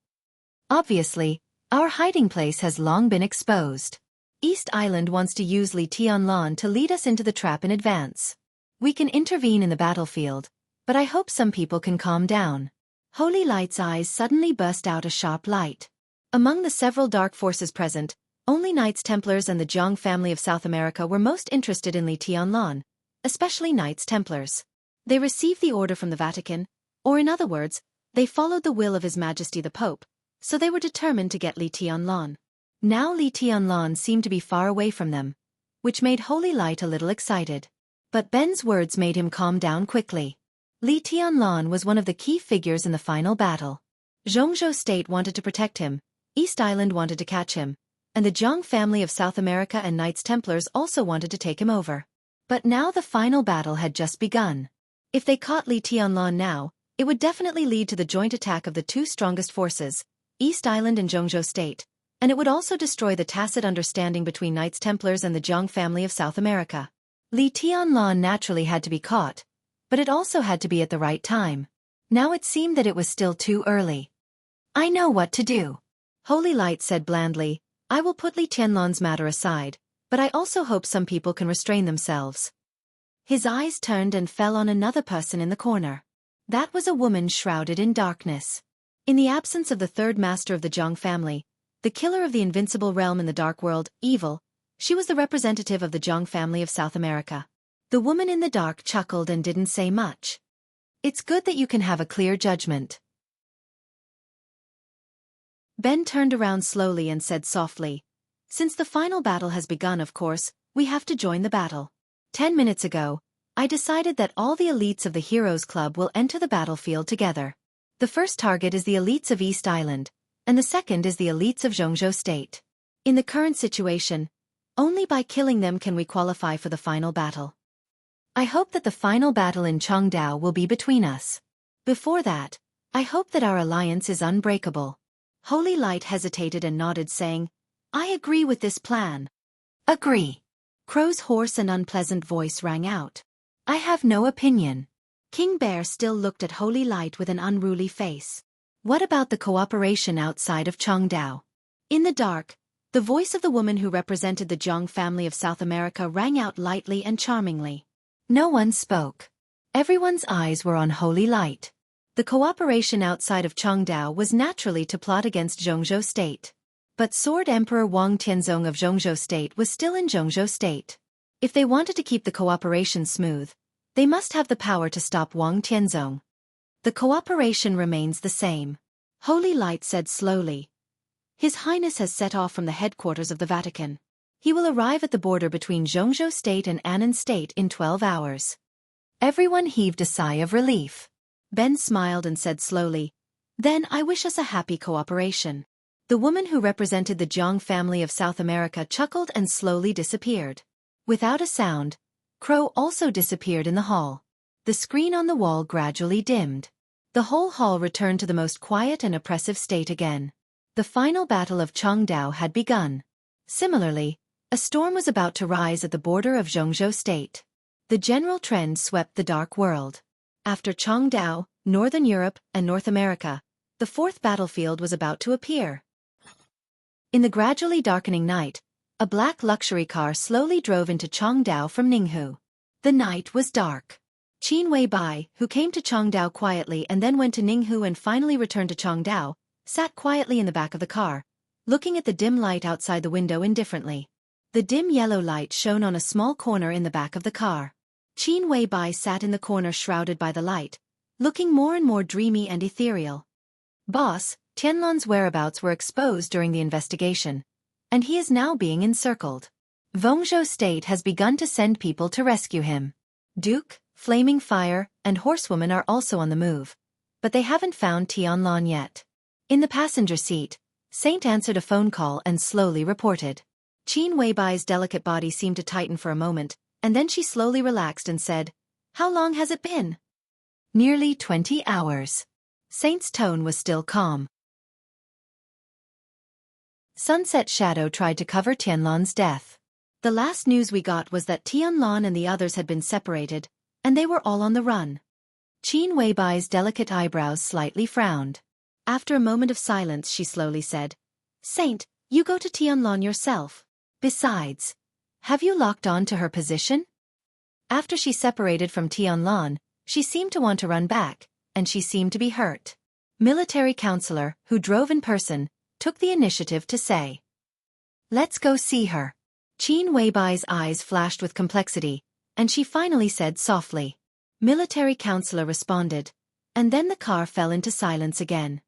Obviously, our hiding place has long been exposed. East Island wants to use Li Tianlan to lead us into the trap in advance. We can intervene in the battlefield, but I hope some people can calm down. Holy Light's eyes suddenly burst out a sharp light. Among the several dark forces present, only Knights Templars and the Jiang family of South America were most interested in Li Tianlan, especially Knights Templars. They received the order from the Vatican, or in other words, they followed the will of His Majesty the Pope, so they were determined to get Li Tianlan. Now Li Tianlan seemed to be far away from them, which made Holy Light a little excited. But Ben's words made him calm down quickly. Li Tianlan was one of the key figures in the final battle. Jianghu State wanted to protect him, East Island wanted to catch him, and the Jiang family of South America and Knights Templars also wanted to take him over. But now the final battle had just begun. If they caught Li Tianlan now, it would definitely lead to the joint attack of the two strongest forces, East Island and Jianghu State, and it would also destroy the tacit understanding between Knights Templars and the Jiang family of South America. Li Tianlan naturally had to be caught, but it also had to be at the right time. Now it seemed that it was still too early. I know what to do. Holy Light said blandly, I will put Li Tianlan's matter aside, but I also hope some people can restrain themselves. His eyes turned and fell on another person in the corner. That was a woman shrouded in darkness. In the absence of the third master of the Jiang family, the killer of the invincible realm in the dark world, Evil, she was the representative of the Jiang family of South America. The woman in the dark chuckled and didn't say much. It's good that you can have a clear judgment. Ben turned around slowly and said softly, Since the final battle has begun, of course, we have to join the battle. 10 minutes ago, I decided that all the elites of the Heroes Club will enter the battlefield together. The first target is the elites of East Island, and the second is the elites of Jianghu State. In the current situation, only by killing them can we qualify for the final battle. I hope that the final battle in Changdao will be between us. Before that, I hope that our alliance is unbreakable. Holy Light hesitated and nodded, saying, I agree with this plan. Agree. Crow's hoarse and unpleasant voice rang out. I have no opinion. King Bear still looked at Holy Light with an unruly face. What about the cooperation outside of Changdao? In the dark, the voice of the woman who represented the Jiang family of South America rang out lightly and charmingly. No one spoke. Everyone's eyes were on Holy Light. The cooperation outside of Changdao was naturally to plot against Jianghu State. But Sword Emperor Wang Tianzong of Jianghu State was still in Jianghu State. If they wanted to keep the cooperation smooth, they must have the power to stop Wang Tianzong. The cooperation remains the same. Holy Light said slowly. His Highness has set off from the headquarters of the Vatican. He will arrive at the border between Jianghu State and Annan State in 12 hours. Everyone heaved a sigh of relief. Ben smiled and said slowly, Then I wish us a happy cooperation. The woman who represented the Jiang family of South America chuckled and slowly disappeared. Without a sound, Crow also disappeared in the hall. The screen on the wall gradually dimmed. The whole hall returned to the most quiet and oppressive state again. The final battle of Chongdao had begun. Similarly, a storm was about to rise at the border of Jianghu state. The general trend swept the dark world. After Chongdao, Northern Europe, and North America, the fourth battlefield was about to appear. In the gradually darkening night, a black luxury car slowly drove into Chongdao from Ninghu. The night was dark. Qin Weibai, who came to Chongdao quietly and then went to Ninghu and finally returned to Chongdao, sat quietly in the back of the car, looking at the dim light outside the window indifferently. The dim yellow light shone on a small corner in the back of the car. Qin Weibai sat in the corner shrouded by the light, looking more and more dreamy and ethereal. Boss, Tianlan's whereabouts were exposed during the investigation, and he is now being encircled. Wenzhou State has begun to send people to rescue him. Duke, Flaming Fire, and Horsewoman are also on the move, but they haven't found Tianlan yet. In the passenger seat, Saint answered a phone call and slowly reported. Qin Weibai's delicate body seemed to tighten for a moment, and then she slowly relaxed and said, "How long has it been?" "Nearly 20 hours. Saint's tone was still calm. Sunset Shadow tried to cover Tianlan's death. The last news we got was that Tianlan and the others had been separated, and they were all on the run. Qin Weibai's delicate eyebrows slightly frowned. After a moment of silence she slowly said, "Saint, you go to Tianlan yourself. Besides, have you locked on to her position?" After she separated from Tianlan, she seemed to want to run back, and she seemed to be hurt. Military counselor, who drove in person, took the initiative to say, "Let's go see her." Qin Weibai's eyes flashed with complexity, and she finally said softly. Military counselor responded, and then the car fell into silence again.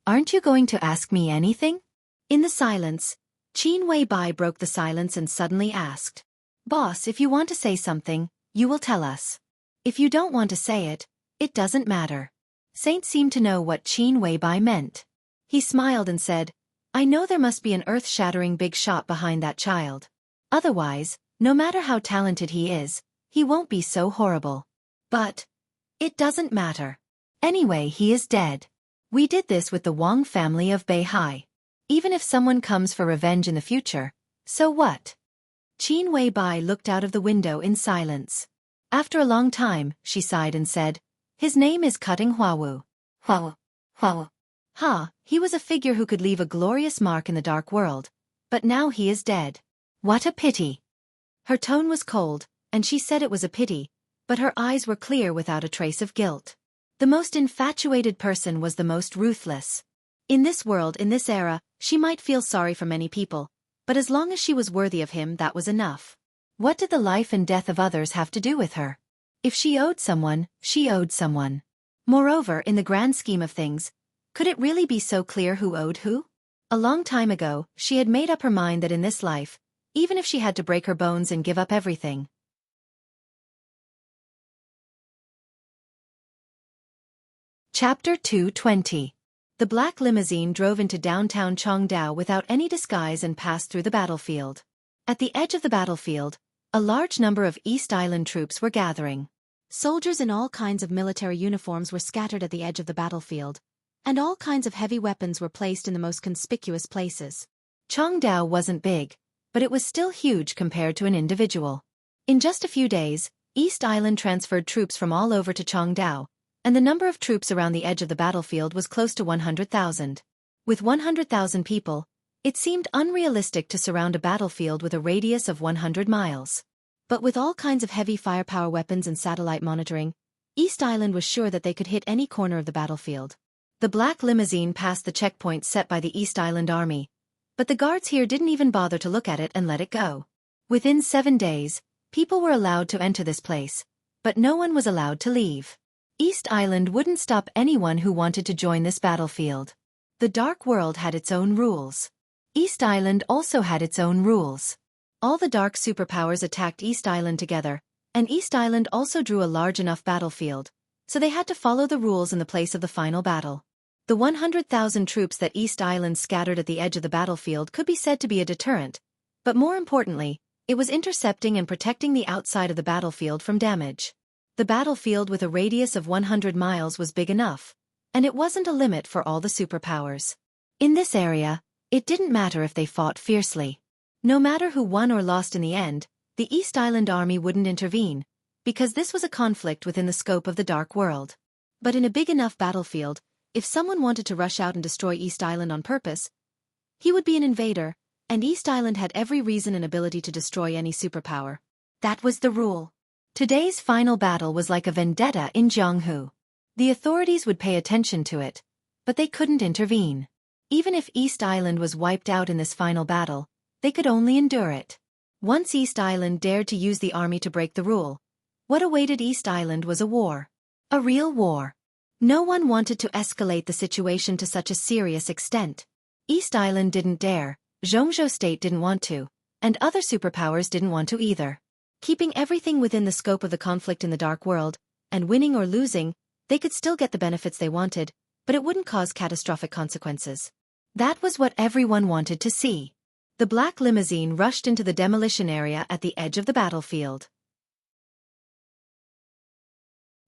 "Aren't you going to ask me anything?" In the silence, Qin Weibai broke the silence and suddenly asked, "Boss, if you want to say something, you will tell us. If you don't want to say it, it doesn't matter." Saint seemed to know what Qin Weibai meant. He smiled and said, "I know there must be an earth-shattering big shot behind that child. Otherwise, no matter how talented he is, he won't be so horrible. But it doesn't matter. Anyway, he is dead. We did this with the Wang family of Beihai. Even if someone comes for revenge in the future, so what?" Qin Weibai looked out of the window in silence. After a long time, she sighed and said, "His name is Cutting Huawu. Huawu. Huawu. Ha, he was a figure who could leave a glorious mark in the dark world, but now he is dead. What a pity." Her tone was cold, and she said it was a pity, but her eyes were clear without a trace of guilt. The most infatuated person was the most ruthless. In this world, in this era, she might feel sorry for many people, but as long as she was worthy of him, that was enough. What did the life and death of others have to do with her? If she owed someone, she owed someone. Moreover, in the grand scheme of things, could it really be so clear who owed who? A long time ago, she had made up her mind that in this life, even if she had to break her bones and give up everything. Chapter 220. The black limousine drove into downtown Chongdao without any disguise and passed through the battlefield. At the edge of the battlefield, a large number of East Island troops were gathering. Soldiers in all kinds of military uniforms were scattered at the edge of the battlefield, and all kinds of heavy weapons were placed in the most conspicuous places. Chongdao wasn't big, but it was still huge compared to an individual. In just a few days, East Island transferred troops from all over to Chongdao, and the number of troops around the edge of the battlefield was close to 100,000. With 100,000 people, it seemed unrealistic to surround a battlefield with a radius of 100 miles. But with all kinds of heavy firepower weapons and satellite monitoring, East Island was sure that they could hit any corner of the battlefield. The black limousine passed the checkpoint set by the East Island Army, but the guards here didn't even bother to look at it and let it go. Within 7 days, people were allowed to enter this place, but no one was allowed to leave. East Island wouldn't stop anyone who wanted to join this battlefield. The Dark World had its own rules. East Island also had its own rules. All the dark superpowers attacked East Island together, and East Island also drew a large enough battlefield, so they had to follow the rules in the place of the final battle. The 100,000 troops that East Island scattered at the edge of the battlefield could be said to be a deterrent, but more importantly, It was intercepting and protecting the outside of the battlefield from damage. The battlefield with a radius of 100 miles was big enough, and it wasn't a limit for all the superpowers. In this area, it didn't matter if they fought fiercely. No matter who won or lost in the end, the East Island army wouldn't intervene, because this was a conflict within the scope of the Dark World. But in a big enough battlefield, if someone wanted to rush out and destroy East Island on purpose, he would be an invader, and East Island had every reason and ability to destroy any superpower. That was the rule. Today's final battle was like a vendetta in Jianghu. The authorities would pay attention to it, but they couldn't intervene. Even if East Island was wiped out in this final battle, they could only endure it. Once East Island dared to use the army to break the rule, what awaited East Island was a war. A real war. No one wanted to escalate the situation to such a serious extent. East Island didn't dare, Jianghu State didn't want to, and other superpowers didn't want to either. Keeping everything within the scope of the conflict in the Dark World, and winning or losing, they could still get the benefits they wanted, but it wouldn't cause catastrophic consequences. That was what everyone wanted to see. The black limousine rushed into the demolition area at the edge of the battlefield.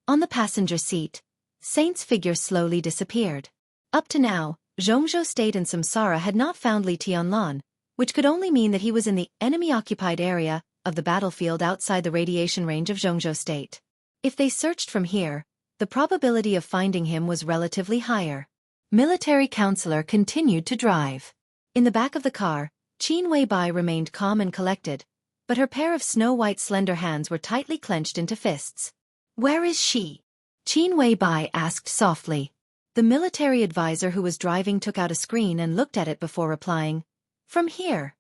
On the passenger seat, Saint's figure slowly disappeared. Up to now, Jianghu State and Samsara had not found Li Tianlan, which could only mean that he was in the enemy-occupied area of the battlefield outside the radiation range of Jianghu State. If they searched from here, the probability of finding him was relatively higher. Military counselor continued to drive. In the back of the car, Qin Weibai remained calm and collected, but her pair of snow-white slender hands were tightly clenched into fists. "Where is she?" Qin Weibai asked softly. The military advisor who was driving took out a screen and looked at it before replying, "From here.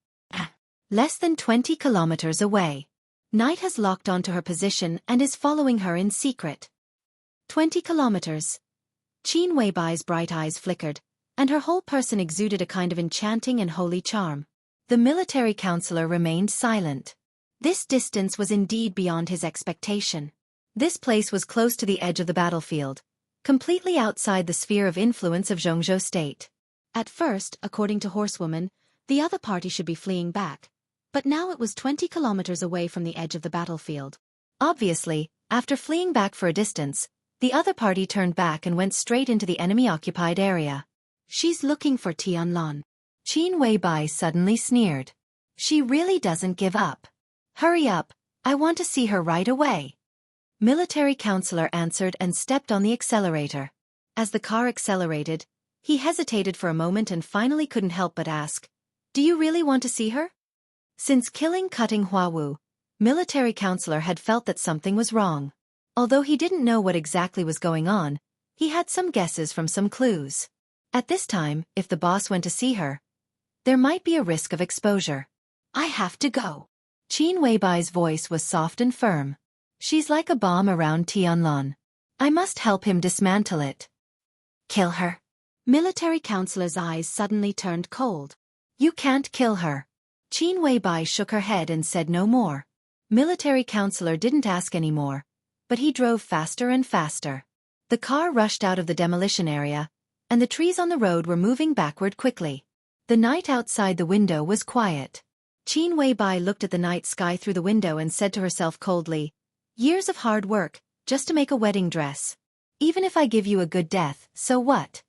Less than 20 kilometers away. Night has locked onto her position and is following her in secret." 20 kilometers. Qin Weibai's bright eyes flickered, and her whole person exuded a kind of enchanting and holy charm. The military counselor remained silent. This distance was indeed beyond his expectation. This place was close to the edge of the battlefield, completely outside the sphere of influence of Jianghu State. At first, according to Horsewoman, the other party should be fleeing back, but now it was 20 kilometers away from the edge of the battlefield. Obviously, after fleeing back for a distance, the other party turned back and went straight into the enemy-occupied area. "She's looking for Tianlan." Qin Weibai suddenly sneered. "She really doesn't give up. Hurry up, I want to see her right away." Military counselor answered and stepped on the accelerator. As the car accelerated, he hesitated for a moment and finally couldn't help but ask, "Do you really want to see her?" Since killing Cutting Huawu, military counselor had felt that something was wrong. Although he didn't know what exactly was going on, he had some guesses from some clues. At this time, if the boss went to see her, there might be a risk of exposure. "I have to go." Qin Weibai's voice was soft and firm. "She's like a bomb around Tianlan. I must help him dismantle it." "Kill her?" Military counselor's eyes suddenly turned cold. "You can't kill her." Qin Weibai shook her head and said no more. Military counselor didn't ask any more, but he drove faster and faster. The car rushed out of the demolition area, and the trees on the road were moving backward quickly. The night outside the window was quiet. Qin Weibai looked at the night sky through the window and said to herself coldly, "Years of hard work, just to make a wedding dress. Even if I give you a good death, so what?"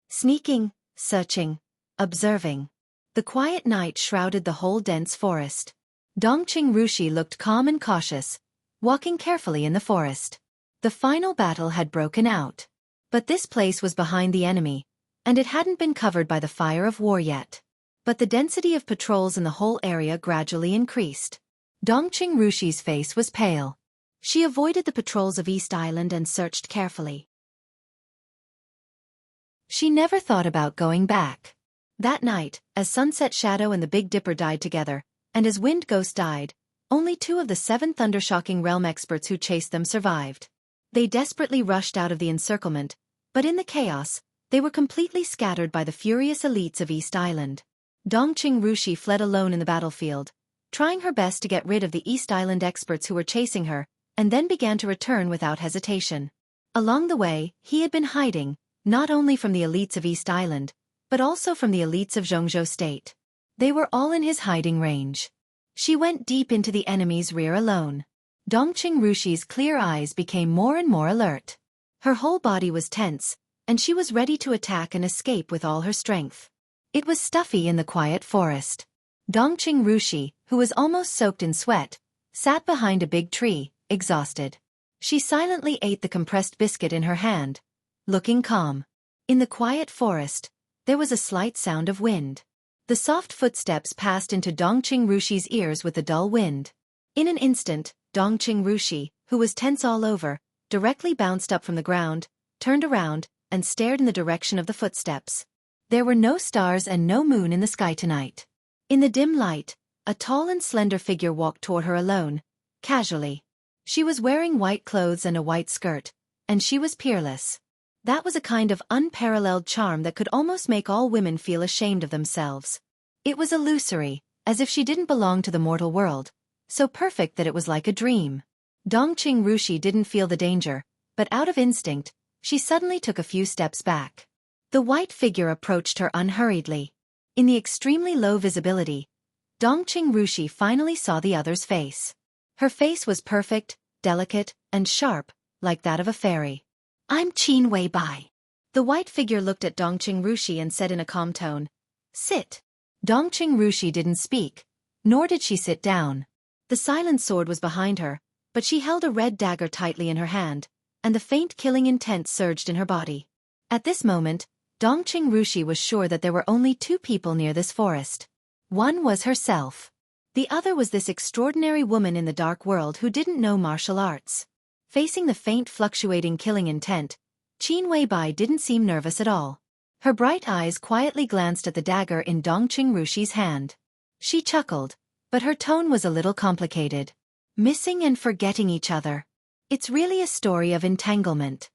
Sneaking, searching, observing. The quiet night shrouded the whole dense forest. Dongqing Rushi looked calm and cautious, walking carefully in the forest. The final battle had broken out. But this place was behind the enemy, and it hadn't been covered by the fire of war yet. But the density of patrols in the whole area gradually increased. Dongqing Rushi's face was pale. She avoided the patrols of East Island and searched carefully. She never thought about going back. That night, as Sunset Shadow and the Big Dipper died together, and as Wind Ghost died, only 2 of the 7 Thundershocking Realm experts who chased them survived. They desperately rushed out of the encirclement, but in the chaos, they were completely scattered by the furious elites of East Island. Dongqing Rushi fled alone in the battlefield, trying her best to get rid of the East Island experts who were chasing her, and then began to return without hesitation. Along the way, he had been hiding, not only from the elites of East Island, but also from the elites of Jianghu State. They were all in his hiding range. She went deep into the enemy's rear alone. Dongqing Rushi's clear eyes became more and more alert. Her whole body was tense, and she was ready to attack and escape with all her strength. It was stuffy in the quiet forest. Dongqing Rushi, who was almost soaked in sweat, sat behind a big tree, exhausted. She silently ate the compressed biscuit in her hand, looking calm. In the quiet forest, there was a slight sound of wind. The soft footsteps passed into Dongqing Rushi's ears with a dull wind. In an instant, Dongqing Rushi, who was tense all over, directly bounced up from the ground, turned around, and stared in the direction of the footsteps. There were no stars and no moon in the sky tonight. In the dim light, a tall and slender figure walked toward her alone, casually. She was wearing white clothes and a white skirt, and she was peerless. That was a kind of unparalleled charm that could almost make all women feel ashamed of themselves. It was illusory, as if she didn't belong to the mortal world, so perfect that it was like a dream. Dongqing Rushi didn't feel the danger, but out of instinct, she suddenly took a few steps back. The white figure approached her unhurriedly. In the extremely low visibility, Dongqing Rushi finally saw the other's face. Her face was perfect, delicate, and sharp, like that of a fairy. "I'm Qin Weibai." The white figure looked at Dongqing Rushi and said in a calm tone, "Sit." Dongqing Rushi didn't speak, nor did she sit down. The silent sword was behind her, but she held a red dagger tightly in her hand, and the faint killing intent surged in her body. At this moment, Dongqing Rushi was sure that there were only two people near this forest. One was herself. The other was this extraordinary woman in the dark world who didn't know martial arts. Facing the faint fluctuating killing intent, Qin Weibai didn't seem nervous at all. Her bright eyes quietly glanced at the dagger in Dongqing Rushi's hand. She chuckled, but her tone was a little complicated. "Missing and forgetting each other. It's really a story of entanglement."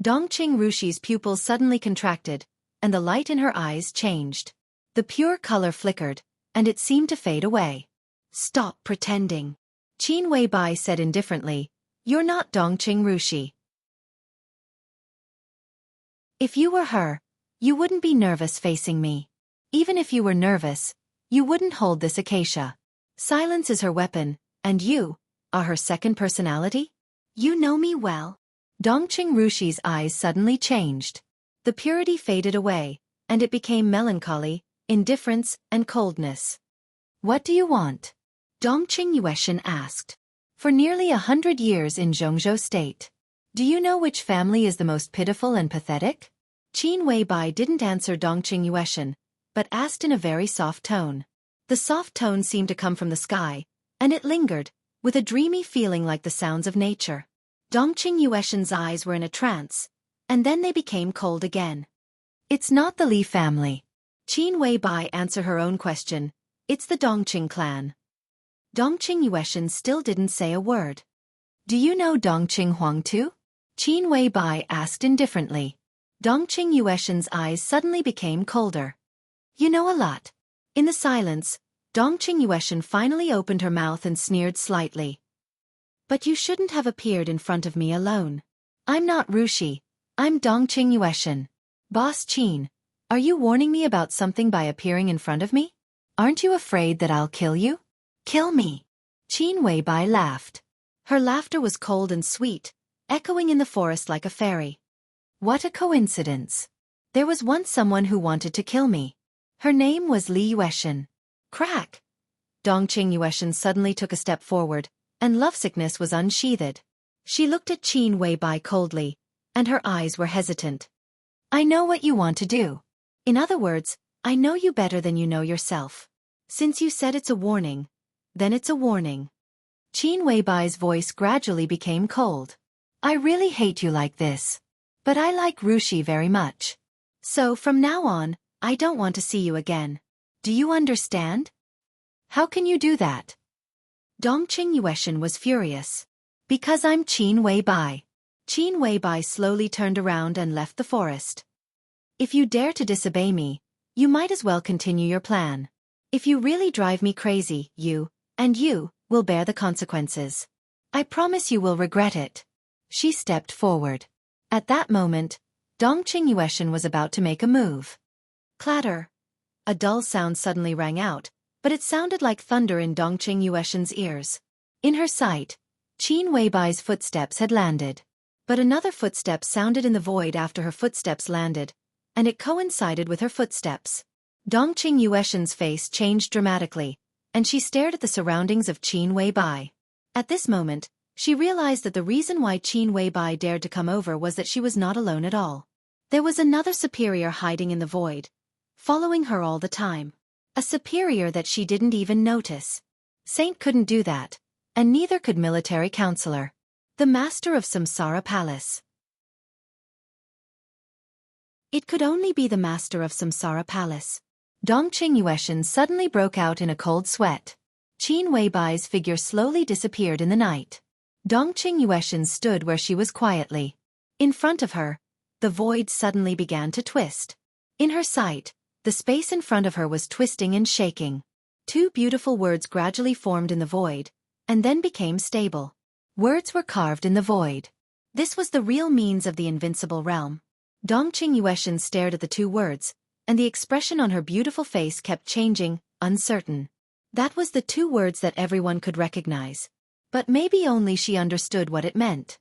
Dongqing Rushi's pupils suddenly contracted, and the light in her eyes changed. The pure color flickered, and it seemed to fade away. "Stop pretending," Qin Weibai said indifferently. "You're not Dongqing Rushi. If you were her, you wouldn't be nervous facing me. Even if you were nervous, you wouldn't hold this acacia. Silence is her weapon, and you are her second personality? You know me well." Dongqing Rushi's eyes suddenly changed. The purity faded away, and it became melancholy, indifference, and coldness. "What do you want?" Dongqing Yueshan asked. "For nearly 100 years in Jianghu State. Do you know which family is the most pitiful and pathetic?" Qin Weibai didn't answer Dongqing Yueshan, but asked in a very soft tone. The soft tone seemed to come from the sky, and it lingered, with a dreamy feeling like the sounds of nature. Dongqing Yueshan's eyes were in a trance, and then they became cold again. "It's not the Li family." Qin Weibai answered her own question. "It's the Dongqing clan." Dongqing Yueshan still didn't say a word. "Do you know Dongqing Huang too?" Qin Weibai asked indifferently. Dongqing Yueshan's eyes suddenly became colder. "You know a lot." In the silence, Dongqing Yueshan finally opened her mouth and sneered slightly. "But you shouldn't have appeared in front of me alone. I'm not Rushi, I'm Dongqing Yueshan. Boss Qin, are you warning me about something by appearing in front of me? Aren't you afraid that I'll kill you?" "Kill me?" Qin Weibai laughed. Her laughter was cold and sweet, echoing in the forest like a fairy. "What a coincidence. There was once someone who wanted to kill me. Her name was Li Yueshan." Crack! Dongqing Yueshan suddenly took a step forward, and lovesickness was unsheathed. She looked at Qin Weibai coldly, and her eyes were hesitant. "I know what you want to do. In other words, I know you better than you know yourself. Since you said it's a warning, then it's a warning." Qin Weibai's voice gradually became cold. "I really hate you like this. But I like Rushi very much. So from now on, I don't want to see you again. Do you understand?" "How can you do that?" Dongqing Yueshan was furious. "Because I'm Qin Weibai." Qin Weibai slowly turned around and left the forest. "If you dare to disobey me, you might as well continue your plan. If you really drive me crazy, you will bear the consequences. I promise you will regret it." She stepped forward. At that moment, Dongqing Yueshan was about to make a move. Clatter! A dull sound suddenly rang out, but it sounded like thunder in Dongqing Yueshan's ears. In her sight, Qin Weibai's footsteps had landed. But another footstep sounded in the void after her footsteps landed, and it coincided with her footsteps. Dongqing Yueshan's face changed dramatically, and she stared at the surroundings of Qin Weibai. At this moment, she realized that the reason why Qin Weibai dared to come over was that she was not alone at all. There was another superior hiding in the void, following her all the time. A superior that she didn't even notice. Saint couldn't do that, and neither could military counselor. The master of Samsara Palace. It could only be the master of Samsara Palace. Dongqing Yueshan suddenly broke out in a cold sweat. Qin Weibai's figure slowly disappeared in the night. Dongqing Yueshan stood where she was quietly. In front of her, the void suddenly began to twist. In her sight, the space in front of her was twisting and shaking. Two beautiful words gradually formed in the void, and then became stable. Words were carved in the void. This was the real means of the invincible realm. Dongqing Yueshan stared at the two words, and the expression on her beautiful face kept changing, uncertain. That was the two words that everyone could recognize. But maybe only she understood what it meant.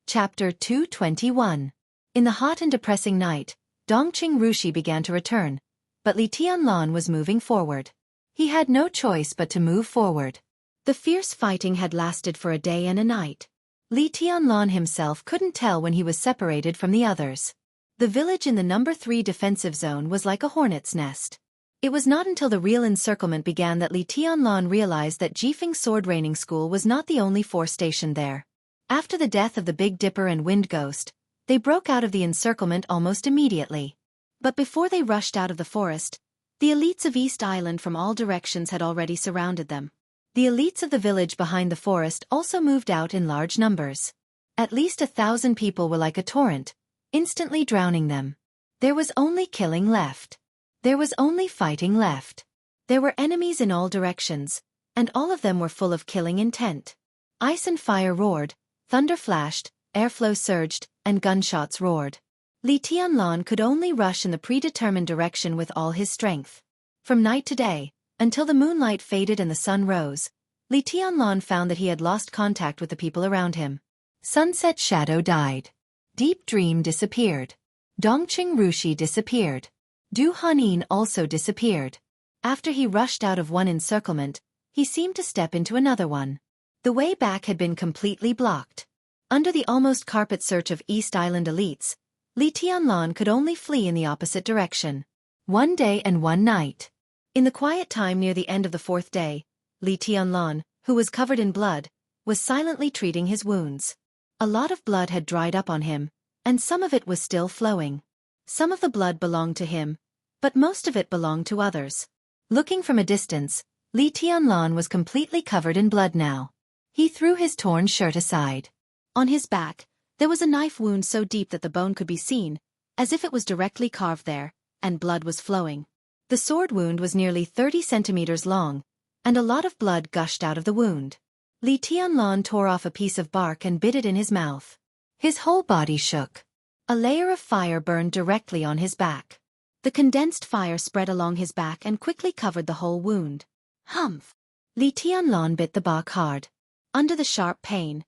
Chapter 221. In the hot and depressing night, Dongqing Rushi began to return, but Li Tianlan was moving forward. He had no choice but to move forward. The fierce fighting had lasted for a day and a night. Li Tianlan himself couldn't tell when he was separated from the others. The village in the number 3 defensive zone was like a hornet's nest. It was not until the real encirclement began that Li Tianlan realized that Jifeng Sword Training School was not the only force stationed there. After the death of the Big Dipper and Wind Ghost, they broke out of the encirclement almost immediately. But before they rushed out of the forest, the elites of East Island from all directions had already surrounded them. The elites of the village behind the forest also moved out in large numbers. At least 1,000 people were like a torrent, instantly drowning them. There was only killing left. There was only fighting left. There were enemies in all directions, and all of them were full of killing intent. Ice and fire roared, thunder flashed, airflow surged, and gunshots roared. Li Tianlan could only rush in the predetermined direction with all his strength. From night to day, until the moonlight faded and the sun rose, Li Tianlan found that he had lost contact with the people around him. Sunset Shadow died. Deep Dream disappeared. Dongqing Rushi disappeared. Du Hanin also disappeared. After he rushed out of one encirclement, he seemed to step into another one. The way back had been completely blocked. Under the almost carpet search of East Island elites, Li Tianlan could only flee in the opposite direction. One day and one night. In the quiet time near the end of the 4th day, Li Tianlan, who was covered in blood, was silently treating his wounds. A lot of blood had dried up on him, and some of it was still flowing. Some of the blood belonged to him, but most of it belonged to others. Looking from a distance, Li Tianlan was completely covered in blood now. He threw his torn shirt aside. On his back, there was a knife wound so deep that the bone could be seen, as if it was directly carved there, and blood was flowing. The sword wound was nearly 30 centimeters long, and a lot of blood gushed out of the wound. Li Tianlan tore off a piece of bark and bit it in his mouth. His whole body shook. A layer of fire burned directly on his back. The condensed fire spread along his back and quickly covered the whole wound. Humph! Li Tianlan bit the bark hard. Under the sharp pain,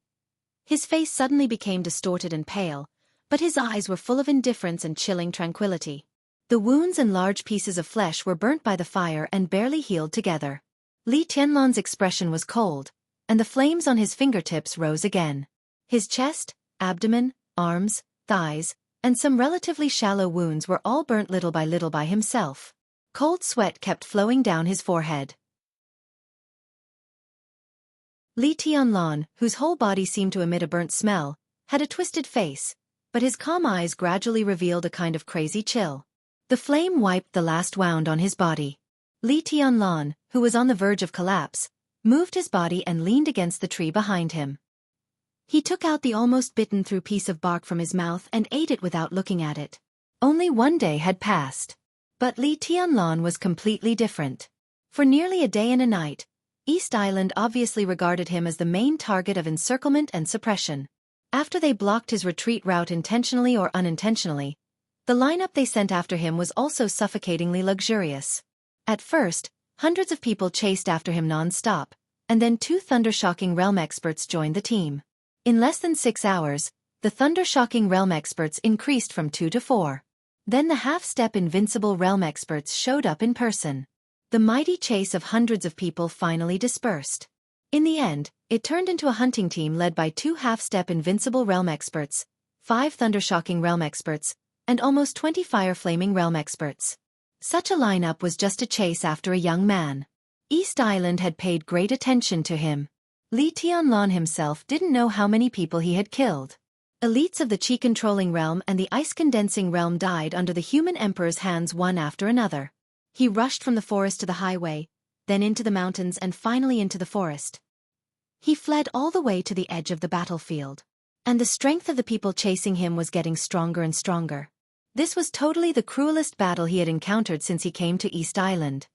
his face suddenly became distorted and pale, but his eyes were full of indifference and chilling tranquility. The wounds and large pieces of flesh were burnt by the fire and barely healed together. Li Tianlan's expression was cold, and the flames on his fingertips rose again. His chest, abdomen, arms, thighs, and some relatively shallow wounds were all burnt little by himself. Cold sweat kept flowing down his forehead. Li Tianlan, whose whole body seemed to emit a burnt smell, had a twisted face, but his calm eyes gradually revealed a kind of crazy chill. The flame wiped the last wound on his body. Li Tianlan, who was on the verge of collapse, moved his body and leaned against the tree behind him. He took out the almost bitten-through piece of bark from his mouth and ate it without looking at it. Only one day had passed. But Li Tianlan was completely different. For nearly a day and a night, East Island obviously regarded him as the main target of encirclement and suppression. After they blocked his retreat route intentionally or unintentionally, The lineup they sent after him was also suffocatingly luxurious. At first, hundreds of people chased after him non-stop, and then 2 thunder-shocking realm experts joined the team. In less than 6 hours, the thunder-shocking realm experts increased from 2 to 4. Then the half-step invincible realm experts showed up in person. The mighty chase of hundreds of people finally dispersed. In the end, it turned into a hunting team led by 2 half-step invincible realm experts, 5 thunder-shocking realm experts, and almost 20 fire-flaming realm experts. Such a lineup was just a chase after a young man. East Island had paid great attention to him. Li Tianlan himself didn't know how many people he had killed. Elites of the Qi-controlling realm and the ice-condensing realm died under the human emperor's hands one after another. He rushed from the forest to the highway, then into the mountains and finally into the forest. He fled all the way to the edge of the battlefield. And the strength of the people chasing him was getting stronger and stronger. This was totally the cruelest battle he had encountered since he came to East Island.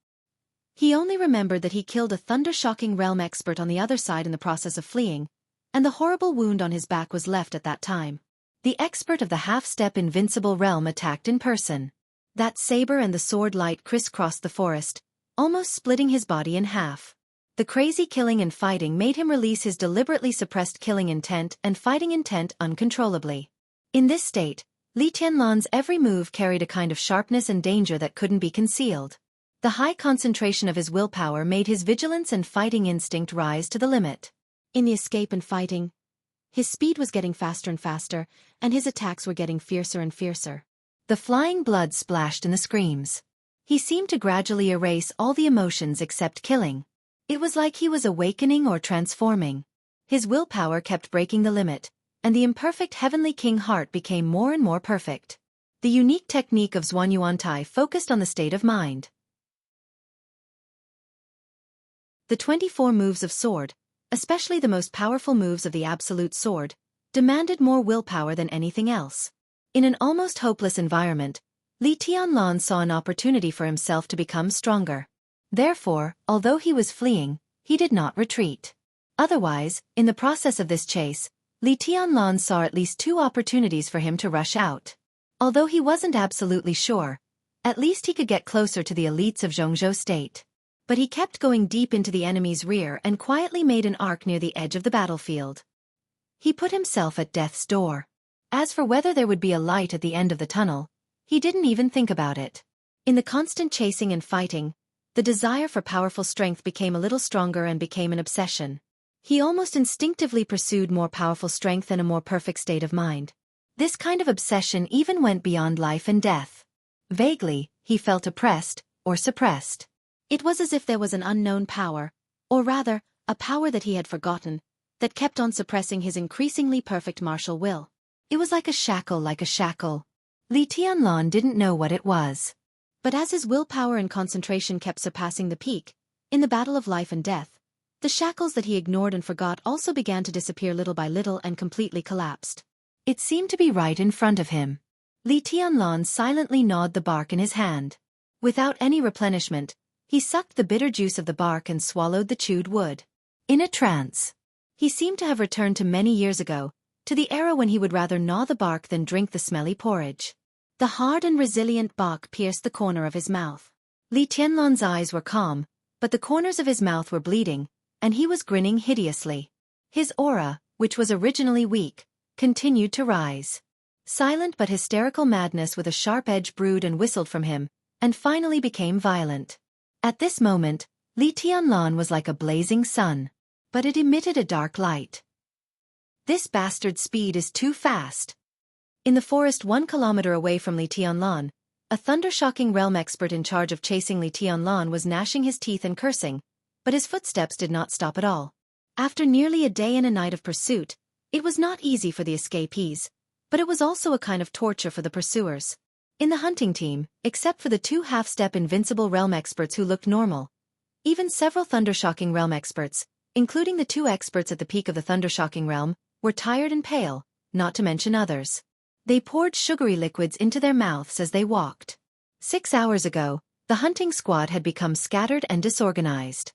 He only remembered that he killed a thunder-shocking realm expert on the other side in the process of fleeing, and the horrible wound on his back was left at that time. The expert of the half-step invincible realm attacked in person. That saber and the sword light crisscrossed the forest, almost splitting his body in half. The crazy killing and fighting made him release his deliberately suppressed killing intent and fighting intent uncontrollably. In this state, Li Tianlan's every move carried a kind of sharpness and danger that couldn't be concealed. The high concentration of his willpower made his vigilance and fighting instinct rise to the limit. In the escape and fighting, his speed was getting faster and faster, and his attacks were getting fiercer and fiercer. The flying blood splashed in the screams. He seemed to gradually erase all the emotions except killing. It was like he was awakening or transforming. His willpower kept breaking the limit, and the imperfect heavenly king heart became more and more perfect. The unique technique of Zhuanyuantai focused on the state of mind. The 24 moves of sword, especially the most powerful moves of the absolute sword, demanded more willpower than anything else. In an almost hopeless environment, Li Tianlan saw an opportunity for himself to become stronger. Therefore, although he was fleeing, he did not retreat. Otherwise, in the process of this chase, Li Tianlan saw at least 2 opportunities for him to rush out. Although he wasn't absolutely sure, at least he could get closer to the elites of Jianghu state. But he kept going deep into the enemy's rear and quietly made an arc near the edge of the battlefield. He put himself at death's door. As for whether there would be a light at the end of the tunnel, he didn't even think about it. In the constant chasing and fighting, the desire for powerful strength became a little stronger and became an obsession. He almost instinctively pursued more powerful strength and a more perfect state of mind. This kind of obsession even went beyond life and death. Vaguely, he felt oppressed, or suppressed. It was as if there was an unknown power, or rather, a power that he had forgotten, that kept on suppressing his increasingly perfect martial will. It was like a shackle. Li Tianlan didn't know what it was. But as his willpower and concentration kept surpassing the peak, in the battle of life and death, the shackles that he ignored and forgot also began to disappear little by little and completely collapsed. It seemed to be right in front of him. Li Tianlan silently gnawed the bark in his hand. Without any replenishment, he sucked the bitter juice of the bark and swallowed the chewed wood. In a trance. He seemed to have returned to many years ago, to the era when he would rather gnaw the bark than drink the smelly porridge. The hard and resilient bark pierced the corner of his mouth. Li Tianlan's eyes were calm, but the corners of his mouth were bleeding, and he was grinning hideously. His aura, which was originally weak, continued to rise. Silent but hysterical madness with a sharp edge brewed and whistled from him, and finally became violent. At this moment, Li Tianlan was like a blazing sun. But it emitted a dark light. This bastard's speed is too fast. In the forest 1 kilometer away from Li Tianlan, a thunder-shocking realm expert in charge of chasing Li Tianlan was gnashing his teeth and cursing, but his footsteps did not stop at all. After nearly a day and a night of pursuit, it was not easy for the escapees, but it was also a kind of torture for the pursuers. In the hunting team, except for the 2 half-step invincible realm experts who looked normal, even several thunder-shocking realm experts, including the 2 experts at the peak of the thunder-shocking realm, were tired and pale, not to mention others. They poured sugary liquids into their mouths as they walked. 6 hours ago, the hunting squad had become scattered and disorganized.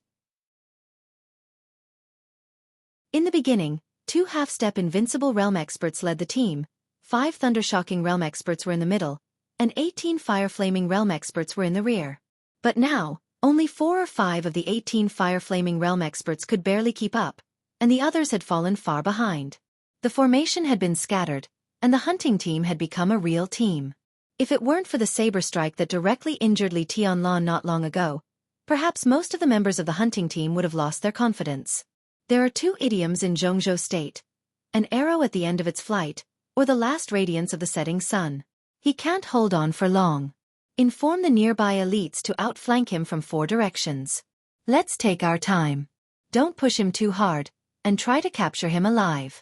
In the beginning, 2 half-step invincible realm experts led the team, 5 thunder-shocking realm experts were in the middle, and 18 fire-flaming realm experts were in the rear. But now, only 4 or 5 of the 18 fire-flaming realm experts could barely keep up, and the others had fallen far behind. The formation had been scattered, and the hunting team had become a real team. If it weren't for the saber strike that directly injured Li Tianlan not long ago, perhaps most of the members of the hunting team would have lost their confidence. There are 2 idioms in Jianghu state: an arrow at the end of its flight, or the last radiance of the setting sun. He can't hold on for long. Inform the nearby elites to outflank him from 4 directions. Let's take our time. Don't push him too hard, and try to capture him alive.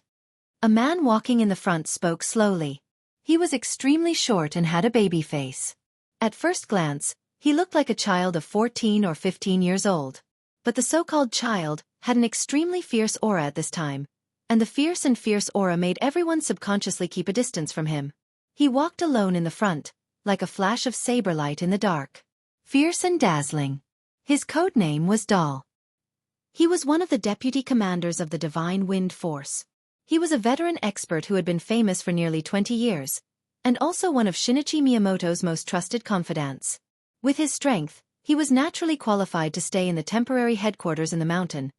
A man walking in the front spoke slowly. He was extremely short and had a baby face. At first glance, he looked like a child of 14 or 15 years old. But the so-called child had an extremely fierce aura at this time, and the fierce aura made everyone subconsciously keep a distance from him. He walked alone in the front, like a flash of saber light in the dark. Fierce and dazzling. His code name was Dal. He was one of the deputy commanders of the Divine Wind Force. He was a veteran expert who had been famous for nearly 20 years, and also one of Shinichi Miyamoto's most trusted confidants. With his strength, he was naturally qualified to stay in the temporary headquarters in the mountain,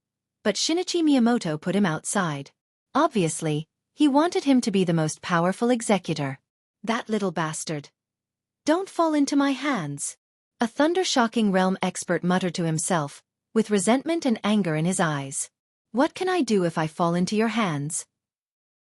but Shinichi Miyamoto put him outside. Obviously, he wanted him to be the most powerful executor. That little bastard. Don't fall into my hands. A thunder-shocking realm expert muttered to himself, with resentment and anger in his eyes. What can I do if I fall into your hands?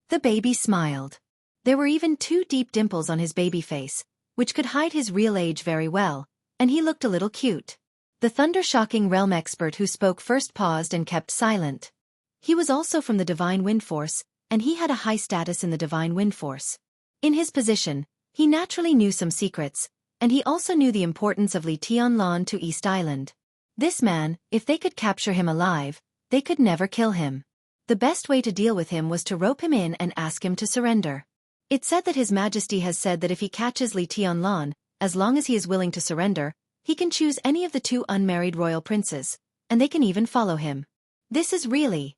The baby smiled. There were even 2 deep dimples on his baby face, which could hide his real age very well, and he looked a little cute. The thunder-shocking realm expert who spoke first paused and kept silent. He was also from the Divine Wind Force, and he had a high status in the Divine Wind Force. In his position, he naturally knew some secrets, and he also knew the importance of Li Tianlan to East Island. This man, if they could capture him alive, they could never kill him. The best way to deal with him was to rope him in and ask him to surrender. It's said that His Majesty has said that if he catches Li Tianlan, as long as he is willing to surrender, he can choose any of the 2 unmarried royal princes, and they can even follow him. This is really...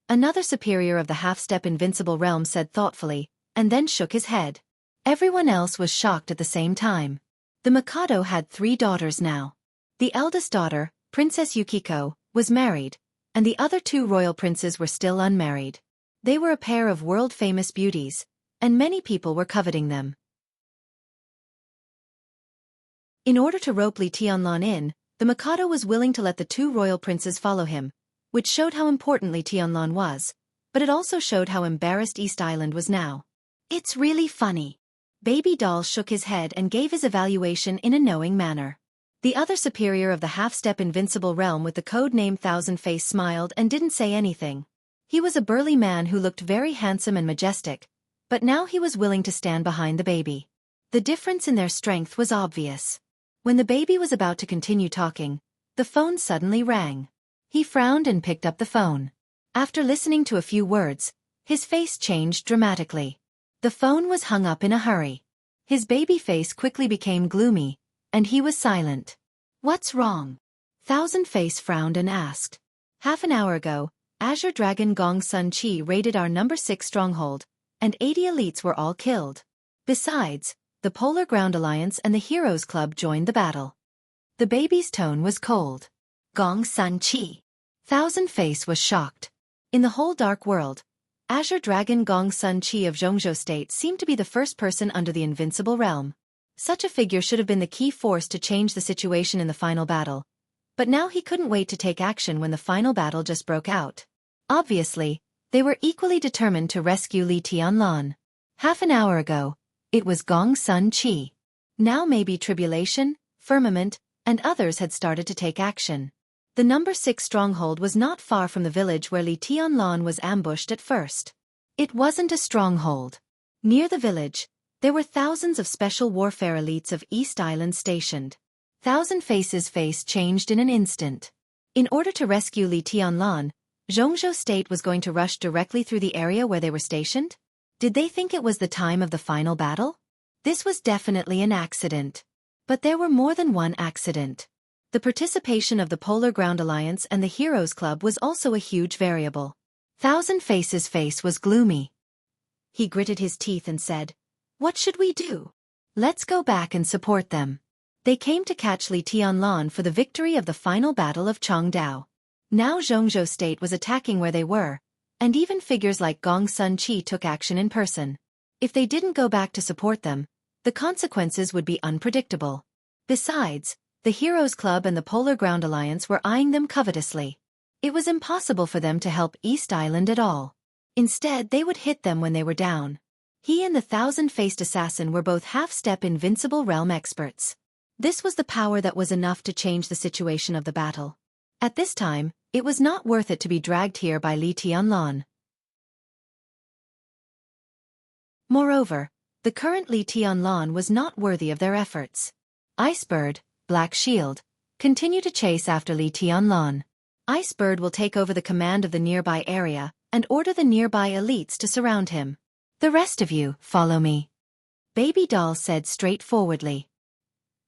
Another superior of the half-step invincible realm said thoughtfully, and then shook his head. Everyone else was shocked at the same time. The Mikado had 3 daughters now. The eldest daughter, Princess Yukiko, was married, and the other 2 royal princes were still unmarried. They were a pair of world-famous beauties, and many people were coveting them. In order to rope Li Tianlan in, the Mikado was willing to let the 2 royal princes follow him, which showed how important Li Tianlan was, but it also showed how embarrassed East Island was now. It's really funny. Baby Doll shook his head and gave his evaluation in a knowing manner. The other superior of the half-step invincible realm with the code name Thousand Face smiled and didn't say anything. He was a burly man who looked very handsome and majestic, but now he was willing to stand behind the baby. The difference in their strength was obvious. When the baby was about to continue talking, the phone suddenly rang. He frowned and picked up the phone. After listening to a few words, his face changed dramatically. The phone was hung up in a hurry. His baby face quickly became gloomy, and he was silent. What's wrong? Thousand Face frowned and asked. Half an hour ago, Azure Dragon Gong Sun Chi raided our number 6 stronghold, and 80 elites were all killed. Besides, the Polar Ground Alliance and the Heroes Club joined the battle. The baby's tone was cold. Gong Sun Chi. Thousand Face was shocked. In the whole dark world, Azure Dragon Gong Sun Chi of Jianghu State seemed to be the first person under the invincible realm. Such a figure should have been the key force to change the situation in the final battle. But now he couldn't wait to take action when the final battle just broke out. Obviously, they were equally determined to rescue Li Tianlan. Half an hour ago, it was Gong Sun Chi. Now maybe Tribulation, Firmament, and others had started to take action. The number 6 stronghold was not far from the village where Li Tianlan was ambushed at first. It wasn't a stronghold. Near the village, there were thousands of special warfare elites of East Island stationed. Thousand Face's face changed in an instant. In order to rescue Li Tianlan, Jianghu State was going to rush directly through the area where they were stationed? Did they think it was the time of the final battle? This was definitely an accident. But there were more than one accident. The participation of the Polar Ground Alliance and the Heroes Club was also a huge variable. Thousand Face's face was gloomy. He gritted his teeth and said, "What should we do?" Let's go back and support them. They came to catch Li Tianlan for the victory of the final battle of Changdao. Now Zhongzhou State was attacking where they were, and even figures like Gong Sun Qi took action in person. If they didn't go back to support them, the consequences would be unpredictable. Besides, the Heroes Club and the Polar Ground Alliance were eyeing them covetously. It was impossible for them to help East Island at all. Instead, they would hit them when they were down. He and the thousand-faced assassin were both half-step invincible realm experts. This was the power that was enough to change the situation of the battle. At this time, it was not worth it to be dragged here by Li Tianlan. Moreover, the current Li Tianlan was not worthy of their efforts. Icebird, Black Shield, continue to chase after Li Tianlan. Icebird will take over the command of the nearby area and order the nearby elites to surround him. The rest of you, follow me. Baby Doll said straightforwardly.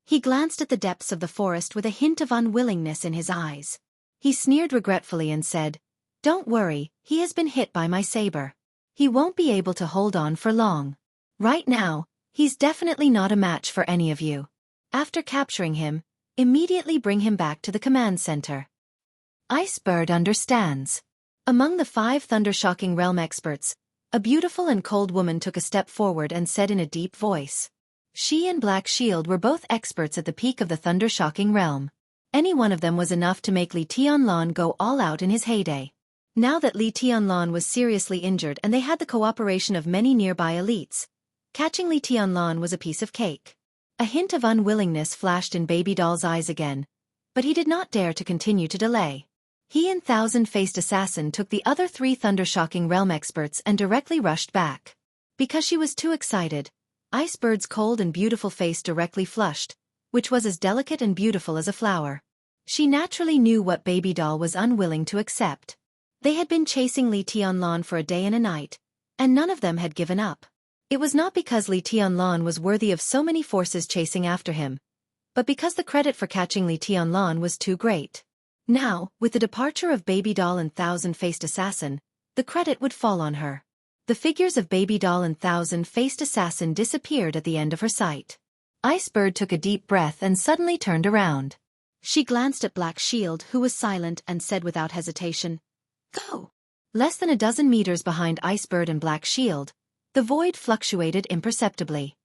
He glanced at the depths of the forest with a hint of unwillingness in his eyes. He sneered regretfully and said, "Don't worry, he has been hit by my saber. He won't be able to hold on for long. Right now, he's definitely not a match for any of you. After capturing him, immediately bring him back to the command center." Icebird understands. Among the 5 Thundershocking Realm experts, a beautiful and cold woman took a step forward and said in a deep voice. She and Black Shield were both experts at the peak of the Thundershocking Realm. Any one of them was enough to make Li Tianlan go all out in his heyday. Now that Li Tianlan was seriously injured and they had the cooperation of many nearby elites, catching Li Tianlan was a piece of cake. A hint of unwillingness flashed in Baby Doll's eyes again, but he did not dare to continue to delay. He and Thousand-Faced Assassin took the other 3 Thundershocking Realm experts and directly rushed back. Because she was too excited, Icebird's cold and beautiful face directly flushed, which was as delicate and beautiful as a flower. She naturally knew what Baby Doll was unwilling to accept. They had been chasing Li Tianlan for a day and a night, and none of them had given up. It was not because Li Tianlan was worthy of so many forces chasing after him, but because the credit for catching Li Tianlan was too great. Now, with the departure of Baby Doll and Thousand-Faced Assassin, the credit would fall on her. The figures of Baby Doll and Thousand-Faced Assassin disappeared at the end of her sight. Icebird took a deep breath and suddenly turned around. She glanced at Black Shield, who was silent, and said without hesitation, "Go!" Less than a dozen meters behind Icebird and Black Shield, the void fluctuated imperceptibly.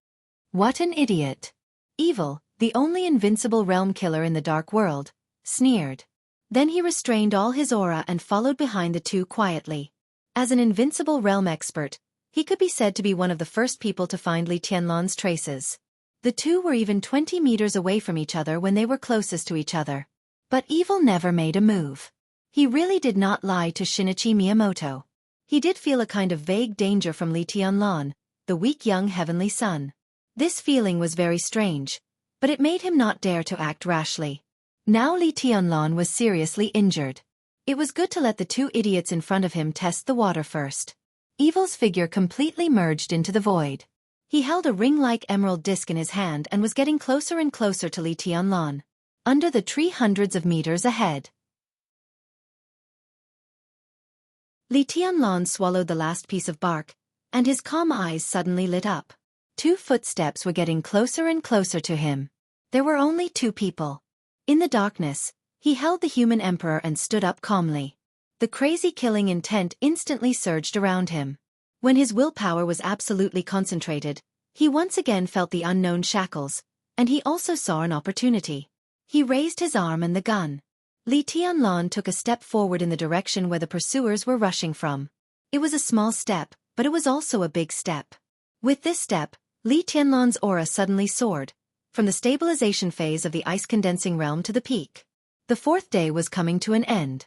What an idiot! Evil, the only invincible realm killer in the dark world, sneered. Then he restrained all his aura and followed behind the 2 quietly. As an invincible realm expert, he could be said to be one of the first people to find Li Tianlan's traces. The 2 were even 20 meters away from each other when they were closest to each other. But Evil never made a move. He really did not lie to Shinichi Miyamoto. He did feel a kind of vague danger from Li Tianlan, the weak young heavenly son. This feeling was very strange, but it made him not dare to act rashly. Now Li Tianlan was seriously injured. It was good to let the 2 idiots in front of him test the water first. Evil's figure completely merged into the void. He held a ring-like emerald disc in his hand and was getting closer and closer to Li Tianlan. Under the tree hundreds of meters ahead. Li Tianlan swallowed the last piece of bark, and his calm eyes suddenly lit up. 2 footsteps were getting closer and closer to him. There were only 2 people. In the darkness, he held the human emperor and stood up calmly. The crazy killing intent instantly surged around him. When his willpower was absolutely concentrated, he once again felt the unknown shackles, and he also saw an opportunity. He raised his arm and the gun. Li Tianlan took a step forward in the direction where the pursuers were rushing from. It was a small step, but it was also a big step. With this step, Li Tianlan's aura suddenly soared, from the stabilization phase of the ice-condensing realm to the peak. The 4th day was coming to an end.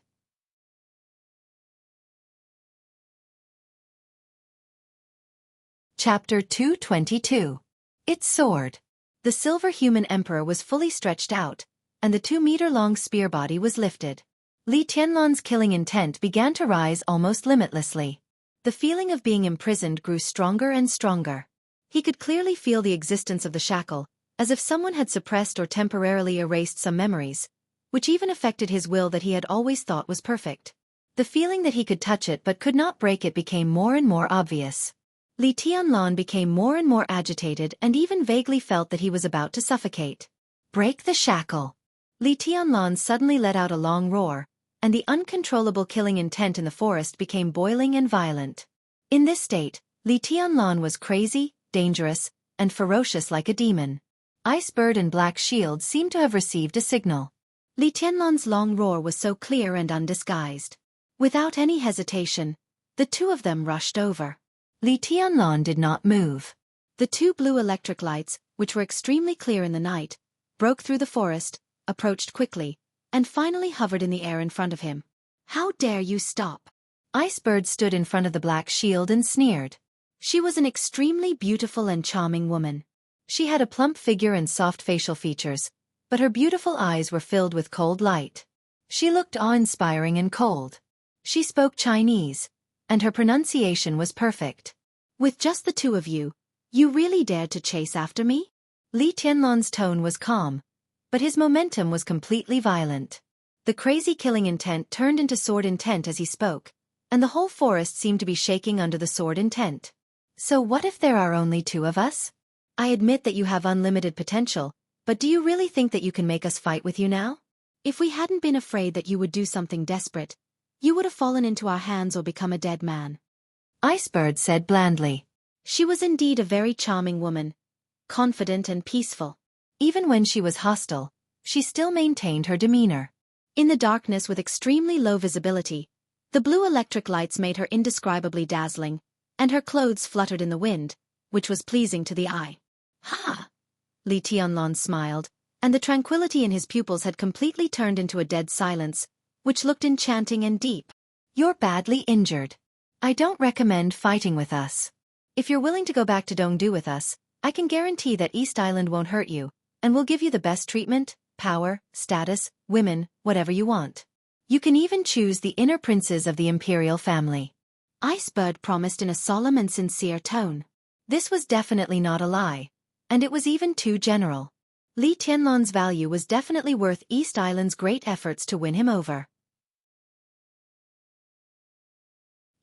Chapter 222. It soared. The silver human emperor was fully stretched out, and the 2-meter-long spear body was lifted. Li Tianlan's killing intent began to rise almost limitlessly. The feeling of being imprisoned grew stronger and stronger. He could clearly feel the existence of the shackle, as if someone had suppressed or temporarily erased some memories, which even affected his will that he had always thought was perfect. The feeling that he could touch it but could not break it became more and more obvious. Li Tianlan became more and more agitated and even vaguely felt that he was about to suffocate. Break the shackle. Li Tianlan suddenly let out a long roar, and the uncontrollable killing intent in the forest became boiling and violent. In this state, Li Tianlan was crazy, dangerous, and ferocious like a demon. Icebird and Black Shield seemed to have received a signal. Li Tianlan's long roar was so clear and undisguised. Without any hesitation, the two of them rushed over. Li Tianlan did not move. The two blue electric lights, which were extremely clear in the night, broke through the forest, approached quickly, and finally hovered in the air in front of him. How dare you stop? Icebird stood in front of the Black Shield and sneered. She was an extremely beautiful and charming woman. She had a plump figure and soft facial features, but her beautiful eyes were filled with cold light. She looked awe-inspiring and cold. She spoke Chinese, and her pronunciation was perfect. With just the two of you, you really dared to chase after me? Li Tianlan's tone was calm, but his momentum was completely violent. The crazy killing intent turned into sword intent as he spoke, and the whole forest seemed to be shaking under the sword intent. So what if there are only two of us? I admit that you have unlimited potential, but do you really think that you can make us fight with you now? If we hadn't been afraid that you would do something desperate, you would have fallen into our hands or become a dead man. Icebird said blandly. She was indeed a very charming woman, confident and peaceful. Even when she was hostile, she still maintained her demeanor. In the darkness with extremely low visibility, the blue electric lights made her indescribably dazzling, and her clothes fluttered in the wind, which was pleasing to the eye. Ha! Li Tianlan smiled, and the tranquility in his pupils had completely turned into a dead silence, which looked enchanting and deep. You're badly injured. I don't recommend fighting with us. If you're willing to go back to Dongdu with us, I can guarantee that East Island won't hurt you, and we'll give you the best treatment, power, status, women, whatever you want. You can even choose the inner princes of the imperial family. Icebird promised in a solemn and sincere tone. This was definitely not a lie, and it was even too general. Li Tianlan's value was definitely worth East Island's great efforts to win him over.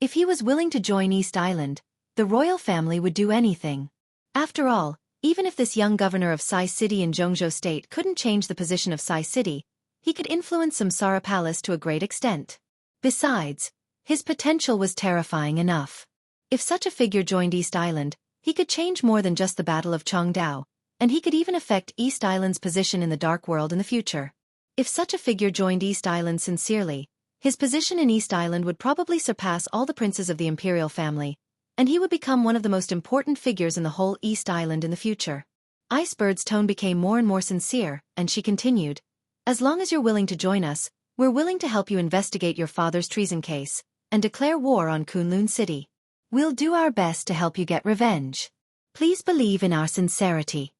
If he was willing to join East Island, the royal family would do anything. After all, even if this young governor of Sai City in Jianghu State couldn't change the position of Sai City, he could influence Samsara Palace to a great extent. Besides, his potential was terrifying enough. If such a figure joined East Island, he could change more than just the Battle of Changdao, and he could even affect East Island's position in the Dark World in the future. If such a figure joined East Island sincerely, his position in East Island would probably surpass all the princes of the imperial family, and he would become one of the most important figures in the whole East Island in the future. Icebird's tone became more and more sincere, and she continued, As long as you're willing to join us, we're willing to help you investigate your father's treason case, and declare war on Kunlun City. We'll do our best to help you get revenge. Please believe in our sincerity.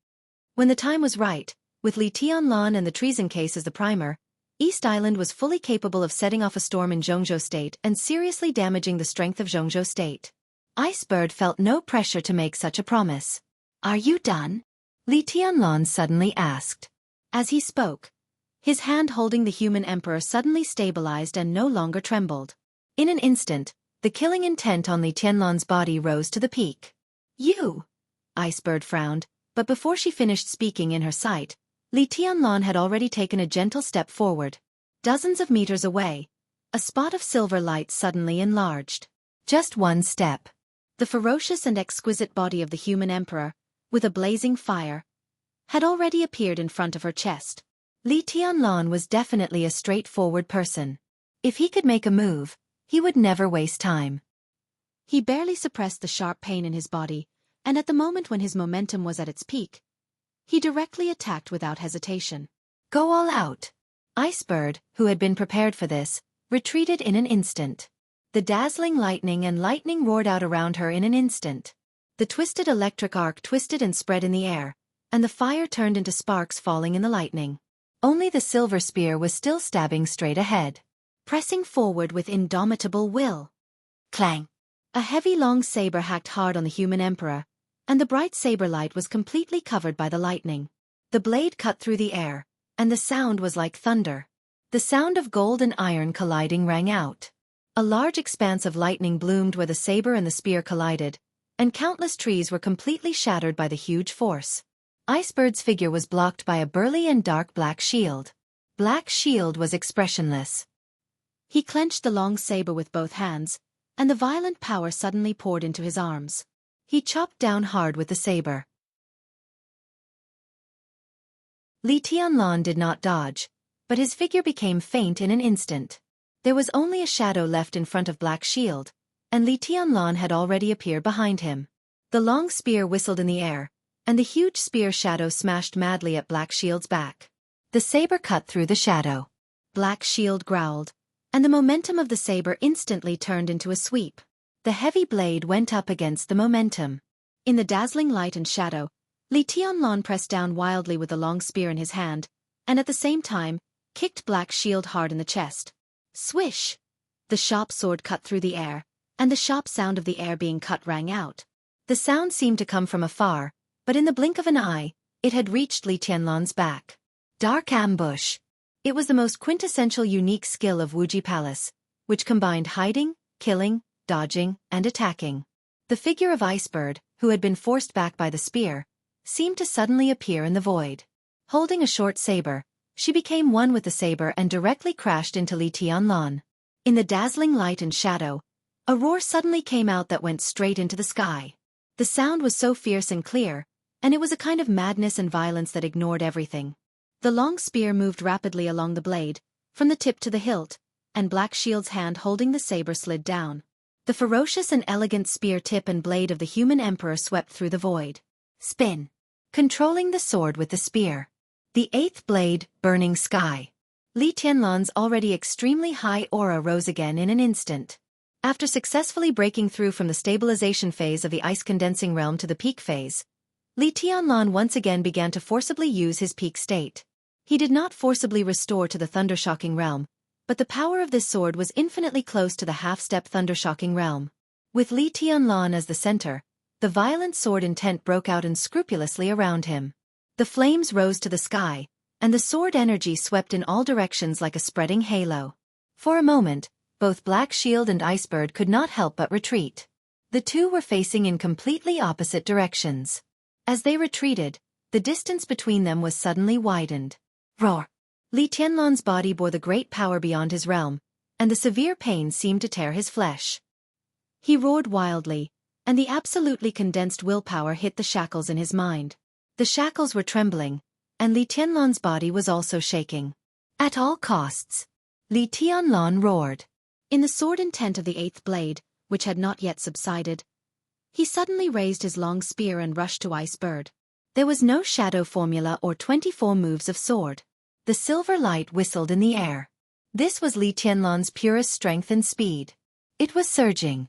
When the time was right, with Li Tianlan and the treason case as the primer, East Island was fully capable of setting off a storm in Jianghu State and seriously damaging the strength of Jianghu State. Icebird felt no pressure to make such a promise. Are you done? Li Tianlan suddenly asked. As he spoke, his hand holding the human emperor suddenly stabilized and no longer trembled. In an instant, the killing intent on Li Tianlan's body rose to the peak. You! Icebird frowned, but before she finished speaking in her sight, Li Tianlan had already taken a gentle step forward. Dozens of meters away, a spot of silver light suddenly enlarged. Just one step. The ferocious and exquisite body of the human emperor, with a blazing fire, had already appeared in front of her chest. Li Tianlan was definitely a straightforward person. If he could make a move, he would never waste time. He barely suppressed the sharp pain in his body, and at the moment when his momentum was at its peak, he directly attacked without hesitation. Go all out. Icebird, who had been prepared for this, retreated in an instant. The dazzling lightning roared out around her in an instant. The twisted electric arc twisted and spread in the air, and the fire turned into sparks falling in the lightning. Only the silver spear was still stabbing straight ahead. Pressing forward with indomitable will. Clang! A heavy long saber hacked hard on the human emperor, and the bright saber light was completely covered by the lightning. The blade cut through the air, and the sound was like thunder. The sound of gold and iron colliding rang out. A large expanse of lightning bloomed where the saber and the spear collided, and countless trees were completely shattered by the huge force. Icebird's figure was blocked by a burly and dark Black Shield. Black Shield was expressionless. He clenched the long saber with both hands, and the violent power suddenly poured into his arms. He chopped down hard with the saber. Li Tianlan did not dodge, but his figure became faint in an instant. There was only a shadow left in front of Black Shield, and Li Tianlan had already appeared behind him. The long spear whistled in the air, and the huge spear shadow smashed madly at Black Shield's back. The saber cut through the shadow. Black Shield growled, and the momentum of the saber instantly turned into a sweep. The heavy blade went up against the momentum. In the dazzling light and shadow, Li Tianlan pressed down wildly with the long spear in his hand, and at the same time, kicked Black Shield hard in the chest. Swish! The sharp sword cut through the air, and the sharp sound of the air being cut rang out. The sound seemed to come from afar, but in the blink of an eye, it had reached Li Tianlan's back. Dark Ambush. It was the most quintessential unique skill of Wuji Palace, which combined hiding, killing, dodging, and attacking. The figure of Icebird, who had been forced back by the spear, seemed to suddenly appear in the void. Holding a short saber, she became one with the saber and directly crashed into Li Tianlan. In the dazzling light and shadow, a roar suddenly came out that went straight into the sky. The sound was so fierce and clear, and it was a kind of madness and violence that ignored everything. The long spear moved rapidly along the blade, from the tip to the hilt, and Black Shield's hand holding the saber slid down. The ferocious and elegant spear tip and blade of the human emperor swept through the void. Spin. Controlling the sword with the spear. The eighth blade, Burning Sky. Li Tianlan's already extremely high aura rose again in an instant. After successfully breaking through from the stabilization phase of the ice-condensing realm to the peak phase, Li Tianlan once again began to forcibly use his peak state. He did not forcibly restore to the thundershocking realm, but the power of this sword was infinitely close to the half-step thundershocking realm. With Li Tianlan as the center, the violent sword intent broke out unscrupulously around him. The flames rose to the sky, and the sword energy swept in all directions like a spreading halo. For a moment, both Black Shield and Icebird could not help but retreat. The two were facing in completely opposite directions. As they retreated, the distance between them was suddenly widened. Roar! Li Tianlan's body bore the great power beyond his realm, and the severe pain seemed to tear his flesh. He roared wildly, and the absolutely condensed willpower hit the shackles in his mind. The shackles were trembling, and Li Tianlan's body was also shaking. At all costs! Li Tianlan roared. In the sword intent of the eighth blade, which had not yet subsided, he suddenly raised his long spear and rushed to Icebird. There was no shadow formula or 24 moves of sword. The silver light whistled in the air. This was Li Tianlan's purest strength and speed. It was surging.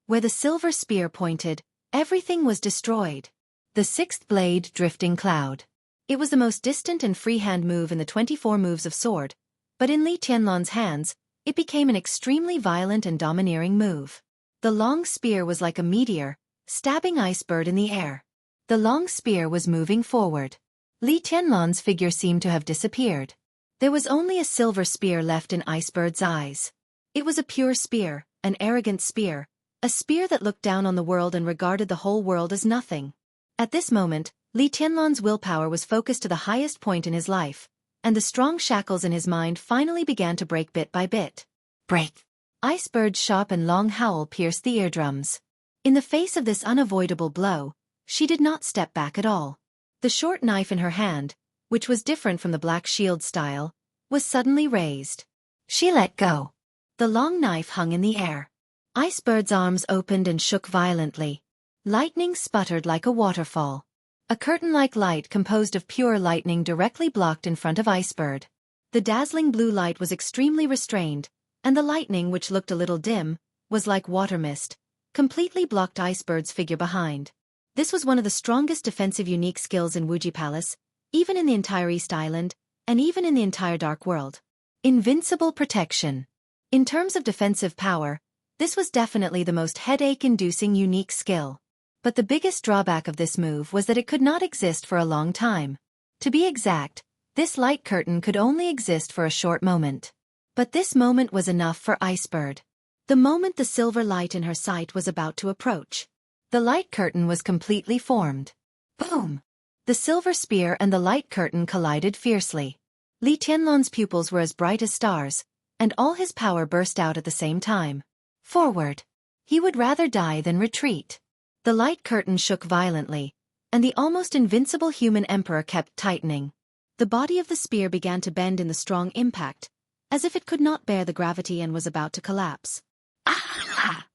Where the silver spear pointed, everything was destroyed. The sixth blade, Drifting Cloud. It was the most distant and freehand move in the 24 moves of sword, but in Li Tianlan's hands, it became an extremely violent and domineering move. The long spear was like a meteor, stabbing Icebird in the air. The long spear was moving forward. Li Tianlan's figure seemed to have disappeared. There was only a silver spear left in Icebird's eyes. It was a pure spear, an arrogant spear, a spear that looked down on the world and regarded the whole world as nothing. At this moment, Li Tianlan's willpower was focused to the highest point in his life, and the strong shackles in his mind finally began to break bit by bit. Break! Icebird's sharp and long howl pierced the eardrums. In the face of this unavoidable blow, she did not step back at all. The short knife in her hand, which was different from the Black Shield style, was suddenly raised. She let go. The long knife hung in the air. Icebird's arms opened and shook violently. Lightning sputtered like a waterfall. A curtain-like light composed of pure lightning directly blocked in front of Icebird. The dazzling blue light was extremely restrained, and the lightning, which looked a little dim, was like water mist, completely blocked Icebird's figure behind. This was one of the strongest defensive unique skills in Wuji Palace, even in the entire East Island, and even in the entire Dark World. Invincible protection. In terms of defensive power, this was definitely the most headache-inducing unique skill. But the biggest drawback of this move was that it could not exist for a long time. To be exact, this light curtain could only exist for a short moment. But this moment was enough for Icebird. The moment the silver light in her sight was about to approach, the light curtain was completely formed. Boom! The silver spear and the light curtain collided fiercely. Li Tianlan's pupils were as bright as stars, and all his power burst out at the same time. Forward! He would rather die than retreat. The light curtain shook violently, and the almost invincible human emperor kept tightening. The body of the spear began to bend in the strong impact, as if it could not bear the gravity and was about to collapse. Ah!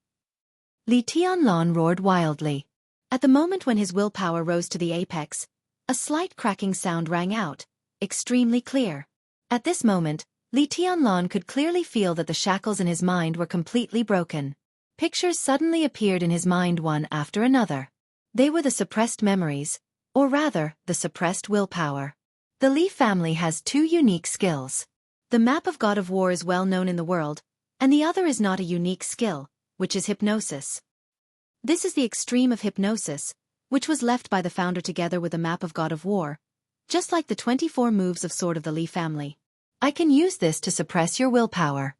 Li Tianlan roared wildly. At the moment when his willpower rose to the apex, a slight cracking sound rang out, extremely clear. At this moment, Li Tianlan could clearly feel that the shackles in his mind were completely broken. Pictures suddenly appeared in his mind one after another. They were the suppressed memories, or rather, the suppressed willpower. The Li family has two unique skills. The map of God of War is well known in the world, and the other is not a unique skill, which is hypnosis. This is the extreme of hypnosis, which was left by the founder together with the map of God of War, just like the 24 moves of sword of the Li family. I can use this to suppress your willpower.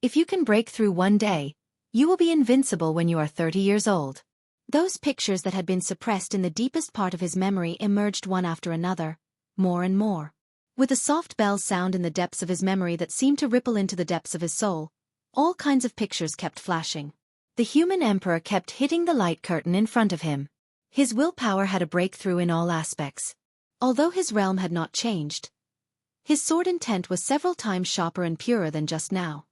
If you can break through one day, you will be invincible when you are 30 years old. Those pictures that had been suppressed in the deepest part of his memory emerged one after another, more and more. With a soft bell sound in the depths of his memory that seemed to ripple into the depths of his soul, all kinds of pictures kept flashing. The human emperor kept hitting the light curtain in front of him. His willpower had a breakthrough in all aspects. Although his realm had not changed, his sword intent was several times sharper and purer than just now.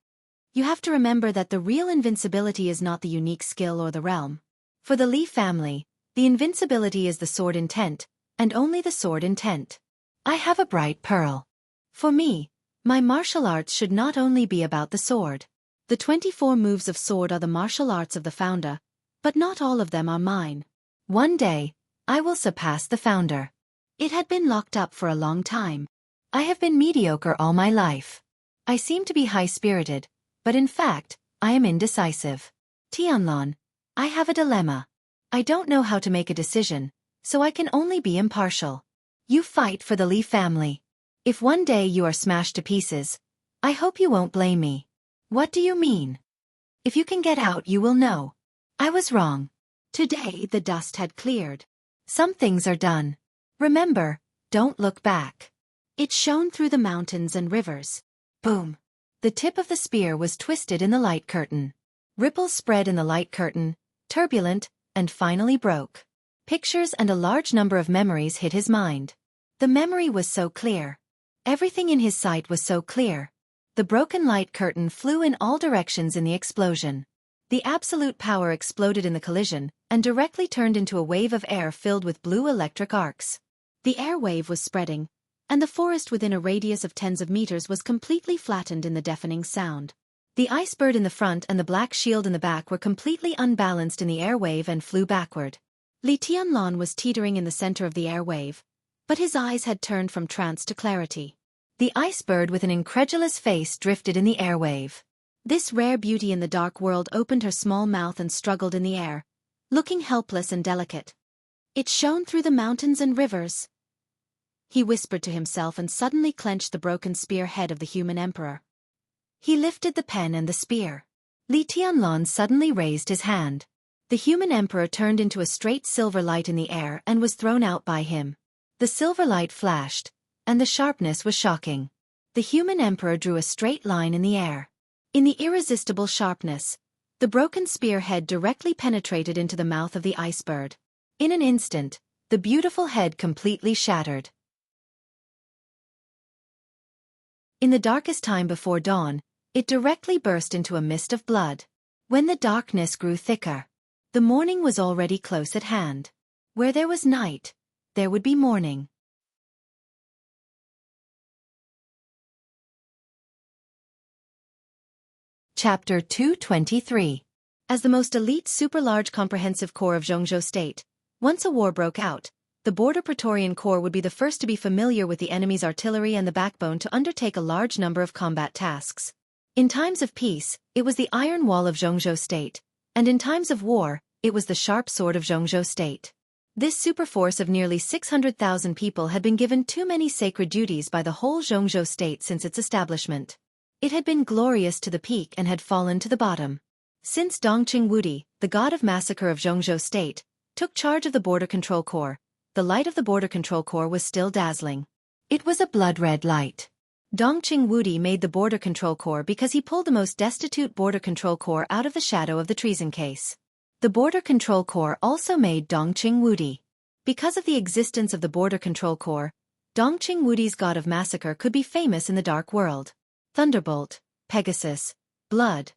You have to remember that the real invincibility is not the unique skill or the realm. For the Li family, the invincibility is the sword intent, and only the sword intent. I have a bright pearl. For me, my martial arts should not only be about the sword. The 24 moves of sword are the martial arts of the founder, but not all of them are mine. One day, I will surpass the founder. It had been locked up for a long time. I have been mediocre all my life. I seem to be high-spirited, but in fact, I am indecisive. Tianlan, I have a dilemma. I don't know how to make a decision, so I can only be impartial. You fight for the Li family. If one day you are smashed to pieces, I hope you won't blame me. What do you mean? If you can get out, you will know. I was wrong. Today the dust had cleared. Some things are done. Remember, don't look back. It shone through the mountains and rivers. Boom. The tip of the spear was twisted in the light curtain. Ripples spread in the light curtain, turbulent, and finally broke. Pictures and a large number of memories hit his mind. The memory was so clear. Everything in his sight was so clear. The broken light curtain flew in all directions in the explosion. The absolute power exploded in the collision, and directly turned into a wave of air filled with blue electric arcs. The air wave was spreading, and the forest within a radius of tens of meters was completely flattened in the deafening sound. The ice bird in the front and the black shield in the back were completely unbalanced in the air wave and flew backward. Li Tianlan was teetering in the center of the air wave, but his eyes had turned from trance to clarity. The ice bird with an incredulous face drifted in the airwave. This rare beauty in the dark world opened her small mouth and struggled in the air, looking helpless and delicate. It shone through the mountains and rivers. He whispered to himself and suddenly clenched the broken spear head of the human emperor. He lifted the pen and the spear. Li Tianlan suddenly raised his hand. The human emperor turned into a straight silver light in the air and was thrown out by him. The silver light flashed, and the sharpness was shocking. The human emperor drew a straight line in the air. In the irresistible sharpness, the broken spear head directly penetrated into the mouth of the ice bird. In an instant, the beautiful head completely shattered. In the darkest time before dawn, it directly burst into a mist of blood. When the darkness grew thicker, the morning was already close at hand. Where there was night, there would be morning. Chapter 223. As the most elite super-large comprehensive corps of Jianghu state, once a war broke out, the Border Praetorian Corps would be the first to be familiar with the enemy's artillery and the backbone to undertake a large number of combat tasks. In times of peace, it was the iron wall of Jianghu state, and in times of war, it was the sharp sword of Jianghu state. This superforce of nearly 600,000 people had been given too many sacred duties by the whole Jianghu state since its establishment. It had been glorious to the peak and had fallen to the bottom. Since Dongqing Wudi, the god of massacre of Jianghu state, took charge of the Border Control Corps, the light of the Border Control Corps was still dazzling. It was a blood-red light. Dongqing Wudi made the Border Control Corps because he pulled the most destitute Border Control Corps out of the shadow of the treason case. The Border Control Corps also made Dongqing Wudi. Because of the existence of the Border Control Corps, Dongqing Wudi's god of massacre could be famous in the dark world. Thunderbolt, Pegasus, Blood,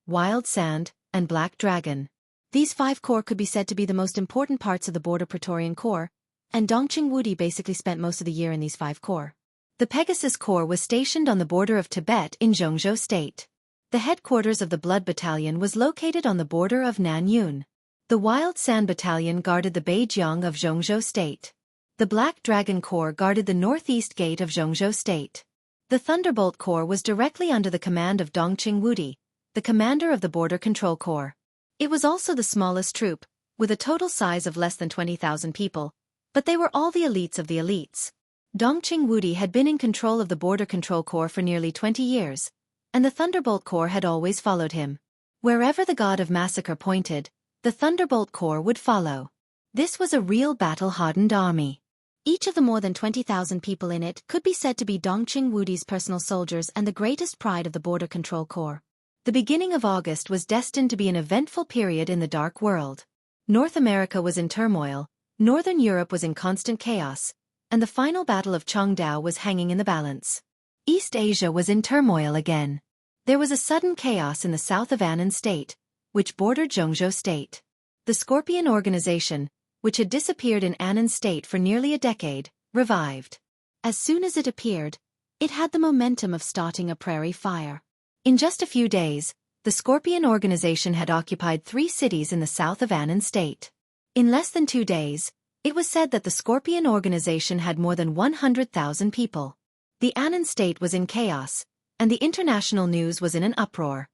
Wild Sand, and Black Dragon. These 5 corps could be said to be the most important parts of the Border Praetorian Corps, and Dongqing Wudi basically spent most of the year in these 5 corps. The Pegasus Corps was stationed on the border of Tibet in Jianghu state. The headquarters of the Blood Battalion was located on the border of Nanyun. The Wild Sand Battalion guarded the Beijiang of Jianghu state. The Black Dragon Corps guarded the northeast gate of Jianghu state. The Thunderbolt Corps was directly under the command of Dongqing Wudi, the commander of the Border Control Corps. It was also the smallest troop, with a total size of less than 20,000 people, but they were all the elites of the elites. Dongqing Wudi had been in control of the Border Control Corps for nearly 20 years, and the Thunderbolt Corps had always followed him. Wherever the god of massacre pointed, the Thunderbolt Corps would follow. This was a real battle-hardened army. Each of the more than 20,000 people in it could be said to be Dongqing Wudi's personal soldiers and the greatest pride of the Border Control Corps. The beginning of August was destined to be an eventful period in the dark world. North America was in turmoil, Northern Europe was in constant chaos, and the final battle of Chongdao was hanging in the balance. East Asia was in turmoil again. There was a sudden chaos in the south of Annan State, which bordered Jianghu State. The Scorpion Organization, which had disappeared in Annan State for nearly a decade, revived. As soon as it appeared, it had the momentum of starting a prairie fire. In just a few days, the Scorpion Organization had occupied 3 cities in the south of Annan State. In less than 2 days, it was said that the Scorpion Organization had more than 100,000 people. The Annan State was in chaos, and the international news was in an uproar.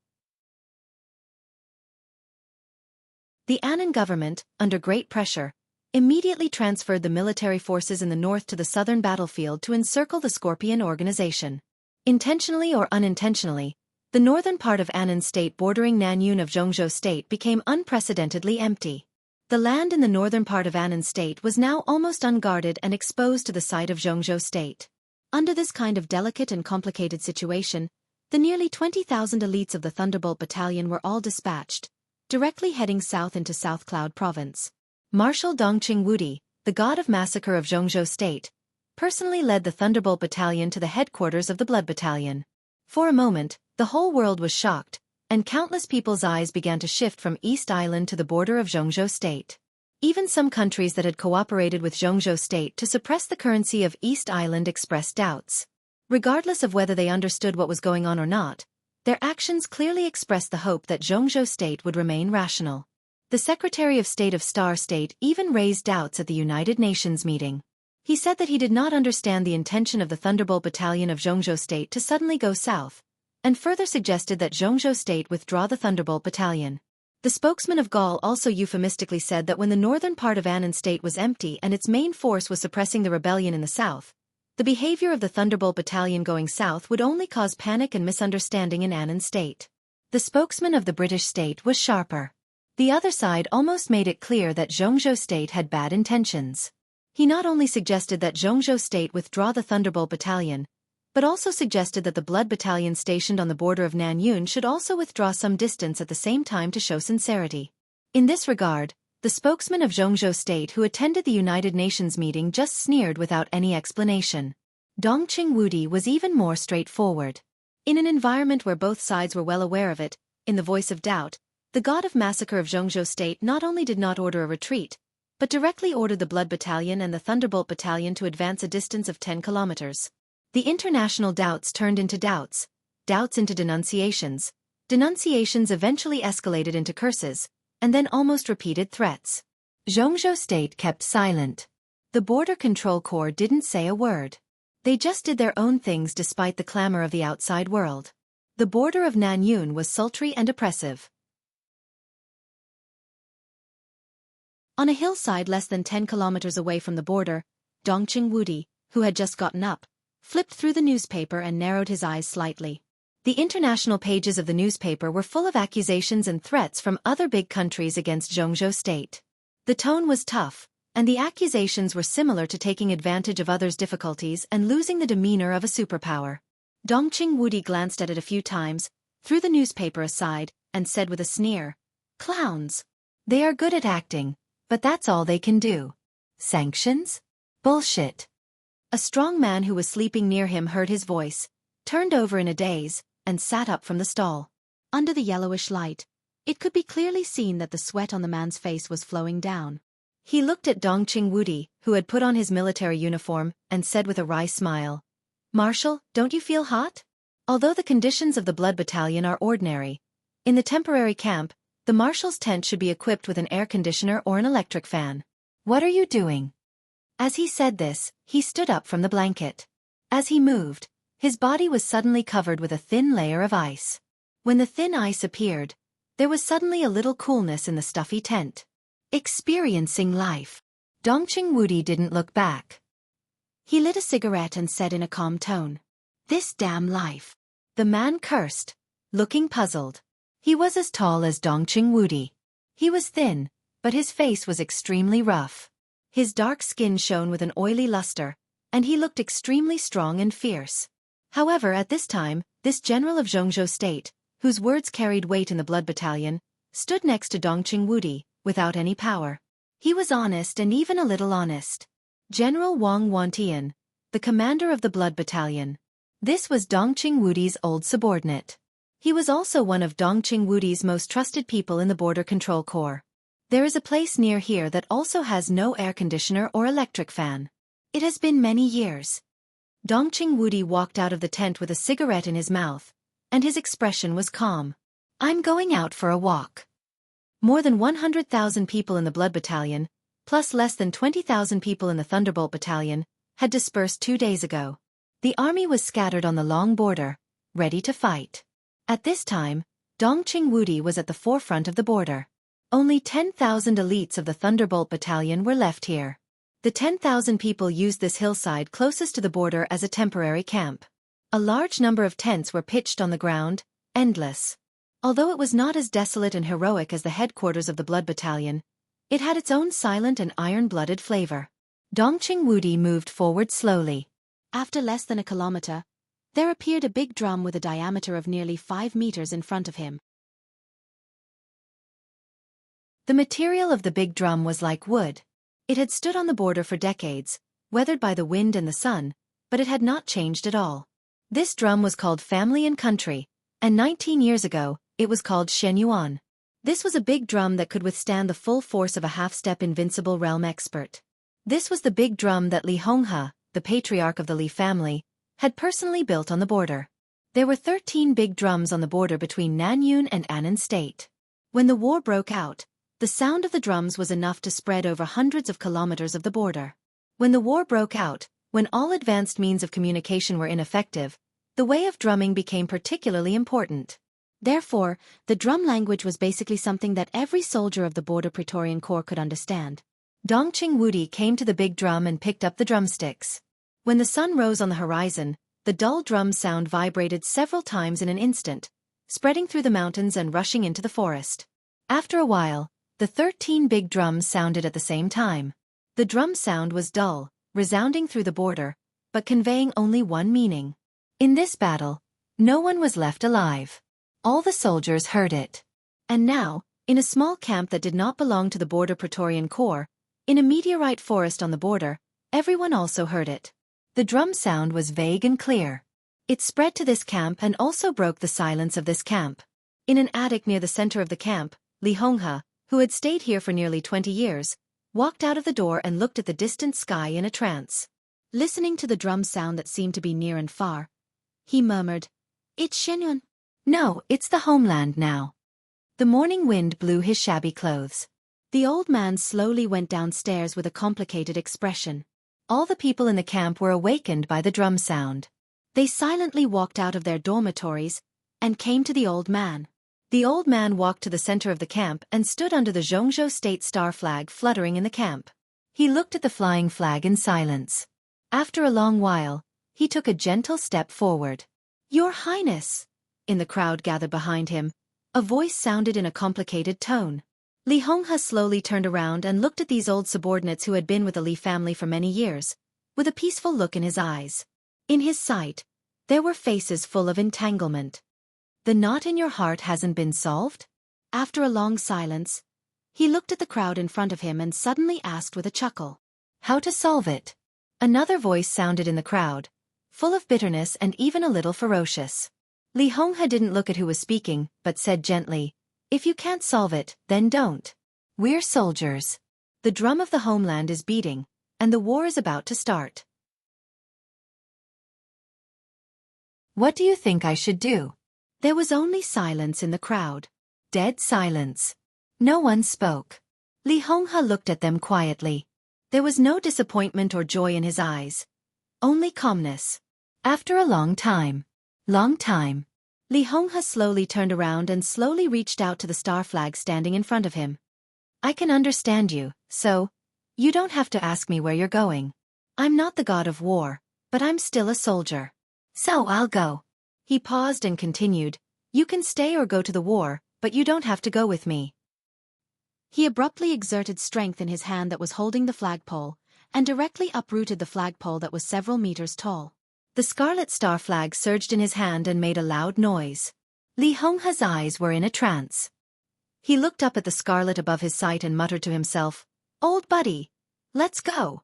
The Annan government, under great pressure, immediately transferred the military forces in the north to the southern battlefield to encircle the Scorpion Organization. Intentionally or unintentionally, the northern part of Annan State bordering Nanyun of Jianghu State became unprecedentedly empty. The land in the northern part of Annan State was now almost unguarded and exposed to the sight of Jianghu State. Under this kind of delicate and complicated situation, the nearly 20,000 elites of the Thunderbolt Battalion were all dispatched, directly heading south into South Cloud Province. Marshal Dongqing Wudi, the god of massacre of Jianghu State, personally led the Thunderbolt Battalion to the headquarters of the Blood Battalion. For a moment, the whole world was shocked, and countless people's eyes began to shift from East Island to the border of Jianghu State. Even some countries that had cooperated with Jianghu State to suppress the currency of East Island expressed doubts. Regardless of whether they understood what was going on or not, their actions clearly expressed the hope that Jianghu State would remain rational. The Secretary of State of Star State even raised doubts at the United Nations meeting. He said that he did not understand the intention of the Thunderbolt Battalion of Jianghu State to suddenly go south, and further suggested that Jianghu State withdraw the Thunderbolt Battalion. The spokesman of Gaul also euphemistically said that when the northern part of Annan State was empty and its main force was suppressing the rebellion in the south, the behavior of the Thunderbolt Battalion going south would only cause panic and misunderstanding in Annan State. The spokesman of the British state was sharper. The other side almost made it clear that Jianghu State had bad intentions. He not only suggested that Jianghu State withdraw the Thunderbolt Battalion, but also suggested that the Blood Battalion stationed on the border of Nanyun should also withdraw some distance at the same time to show sincerity. In this regard, the spokesman of Jianghu State who attended the United Nations meeting just sneered without any explanation. Dongqing Wudi was even more straightforward. In an environment where both sides were well aware of it, in the voice of doubt, the god of massacre of Jianghu State not only did not order a retreat, but directly ordered the Blood Battalion and the Thunderbolt Battalion to advance a distance of 10 kilometers. The international doubts turned into doubts, doubts into denunciations. Denunciations eventually escalated into curses, and then almost repeated threats. Jianghu State kept silent. The Border Control Corps didn't say a word. They just did their own things despite the clamor of the outside world. The border of Nanyun was sultry and oppressive. On a hillside less than 10 kilometers away from the border, Dongqing Wudi, who had just gotten up, flipped through the newspaper and narrowed his eyes slightly. The international pages of the newspaper were full of accusations and threats from other big countries against Jianghu state. The tone was tough, and the accusations were similar to taking advantage of others' difficulties and losing the demeanor of a superpower. Dongqing Wudi glanced at it a few times, threw the newspaper aside, and said with a sneer, "Clowns. They are good at acting, but that's all they can do. Sanctions? Bullshit." A strong man who was sleeping near him heard his voice, turned over in a daze, and sat up from the stall. Under the yellowish light, it could be clearly seen that the sweat on the man's face was flowing down. He looked at Dongqing Wudi, who had put on his military uniform, and said with a wry smile, "Marshal, don't you feel hot?" Although the conditions of the Blood Battalion are ordinary, in the temporary camp, the marshal's tent should be equipped with an air conditioner or an electric fan. "What are you doing?" As he said this, he stood up from the blanket. As he moved, his body was suddenly covered with a thin layer of ice. When the thin ice appeared, there was suddenly a little coolness in the stuffy tent. Experiencing life. Dongqing Wudi didn't look back. He lit a cigarette and said in a calm tone, "This damn life." The man cursed, looking puzzled. He was as tall as Dongqing Wudi. He was thin, but his face was extremely rough. His dark skin shone with an oily luster, and he looked extremely strong and fierce. However, at this time, this general of Jianghu state, whose words carried weight in the Blood Battalion, stood next to Dongqing Wudi, without any power. He was honest and even a little honest. General Wang Wantian, the commander of the Blood Battalion. This was Dongqing Wudi's old subordinate. He was also one of Dongqing Wudi's most trusted people in the Border Control Corps. There is a place near here that also has no air conditioner or electric fan. It has been many years. Dongqing Wudi walked out of the tent with a cigarette in his mouth, and his expression was calm. "I'm going out for a walk." More than 100,000 people in the Blood Battalion, plus less than 20,000 people in the Thunderbolt Battalion, had dispersed 2 days ago. The army was scattered on the long border, ready to fight. At this time, Dongqing Wudi was at the forefront of the border. Only 10,000 elites of the Thunderbolt Battalion were left here. The 10,000 people used this hillside closest to the border as a temporary camp. A large number of tents were pitched on the ground, endless. Although it was not as desolate and heroic as the headquarters of the Blood Battalion, it had its own silent and iron-blooded flavor. Dongqing Wudi moved forward slowly. After less than a kilometer, there appeared a big drum with a diameter of nearly 5 meters in front of him. The material of the big drum was like wood. It had stood on the border for decades, weathered by the wind and the sun, but it had not changed at all. This drum was called Family and Country, and 19 years ago, it was called Shenyuan. This was a big drum that could withstand the full force of a half-step invincible realm expert. This was the big drum that Li Honghe, the patriarch of the Li family, had personally built on the border. There were 13 big drums on the border between Nanyun and Annan state. When the war broke out, the sound of the drums was enough to spread over hundreds of kilometers of the border. When the war broke out, when all advanced means of communication were ineffective, the way of drumming became particularly important. Therefore, the drum language was basically something that every soldier of the Border Praetorian Corps could understand. Dongqing Wudi came to the big drum and picked up the drumsticks. When the sun rose on the horizon, the dull drum sound vibrated several times in an instant, spreading through the mountains and rushing into the forest. After a while, the 13 big drums sounded at the same time. The drum sound was dull, resounding through the border, but conveying only one meaning. In this battle, no one was left alive. All the soldiers heard it. And now, in a small camp that did not belong to the Border Praetorian Corps, in a meteorite forest on the border, everyone also heard it. The drum sound was vague and clear. It spread to this camp and also broke the silence of this camp. In an attic near the center of the camp, Li Honghe, who had stayed here for nearly 20 years, walked out of the door and looked at the distant sky in a trance. Listening to the drum sound that seemed to be near and far, he murmured, "It's Shenyuan." "No, it's the homeland now." The morning wind blew his shabby clothes. The old man slowly went downstairs with a complicated expression. All the people in the camp were awakened by the drum sound. They silently walked out of their dormitories and came to the old man. The old man walked to the center of the camp and stood under the Jianghu state star flag fluttering in the camp. He looked at the flying flag in silence. After a long while, he took a gentle step forward. "Your Highness, In the crowd gathered behind him, a voice sounded in a complicated tone. Li Honghe slowly turned around and looked at these old subordinates who had been with the Li family for many years, with a peaceful look in his eyes. In his sight, there were faces full of entanglement. The knot in your heart hasn't been solved? After a long silence, he looked at the crowd in front of him and suddenly asked with a chuckle, "How to solve it?" Another voice sounded in the crowd, full of bitterness and even a little ferocious. Li Honghe didn't look at who was speaking, but said gently, "If you can't solve it, then don't. We're soldiers. The drum of the homeland is beating, and the war is about to start. What do you think I should do?" There was only silence in the crowd. Dead silence. No one spoke. Li Honghe looked at them quietly. There was no disappointment or joy in his eyes. Only calmness. After a long time, Li Honghe slowly turned around and slowly reached out to the star flag standing in front of him. "I can understand you, so you don't have to ask me where you're going. I'm not the god of war, but I'm still a soldier. So I'll go." He paused and continued, "You can stay or go to the war, but you don't have to go with me." He abruptly exerted strength in his hand that was holding the flagpole, and directly uprooted the flagpole that was several meters tall. The scarlet star flag surged in his hand and made a loud noise. Li Honghe's eyes were in a trance. He looked up at the scarlet above his sight and muttered to himself, "Old buddy, let's go."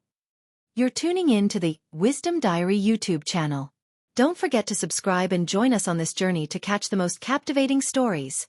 You're tuning in to the Wisdom Diary YouTube channel. Don't forget to subscribe and join us on this journey to catch the most captivating stories.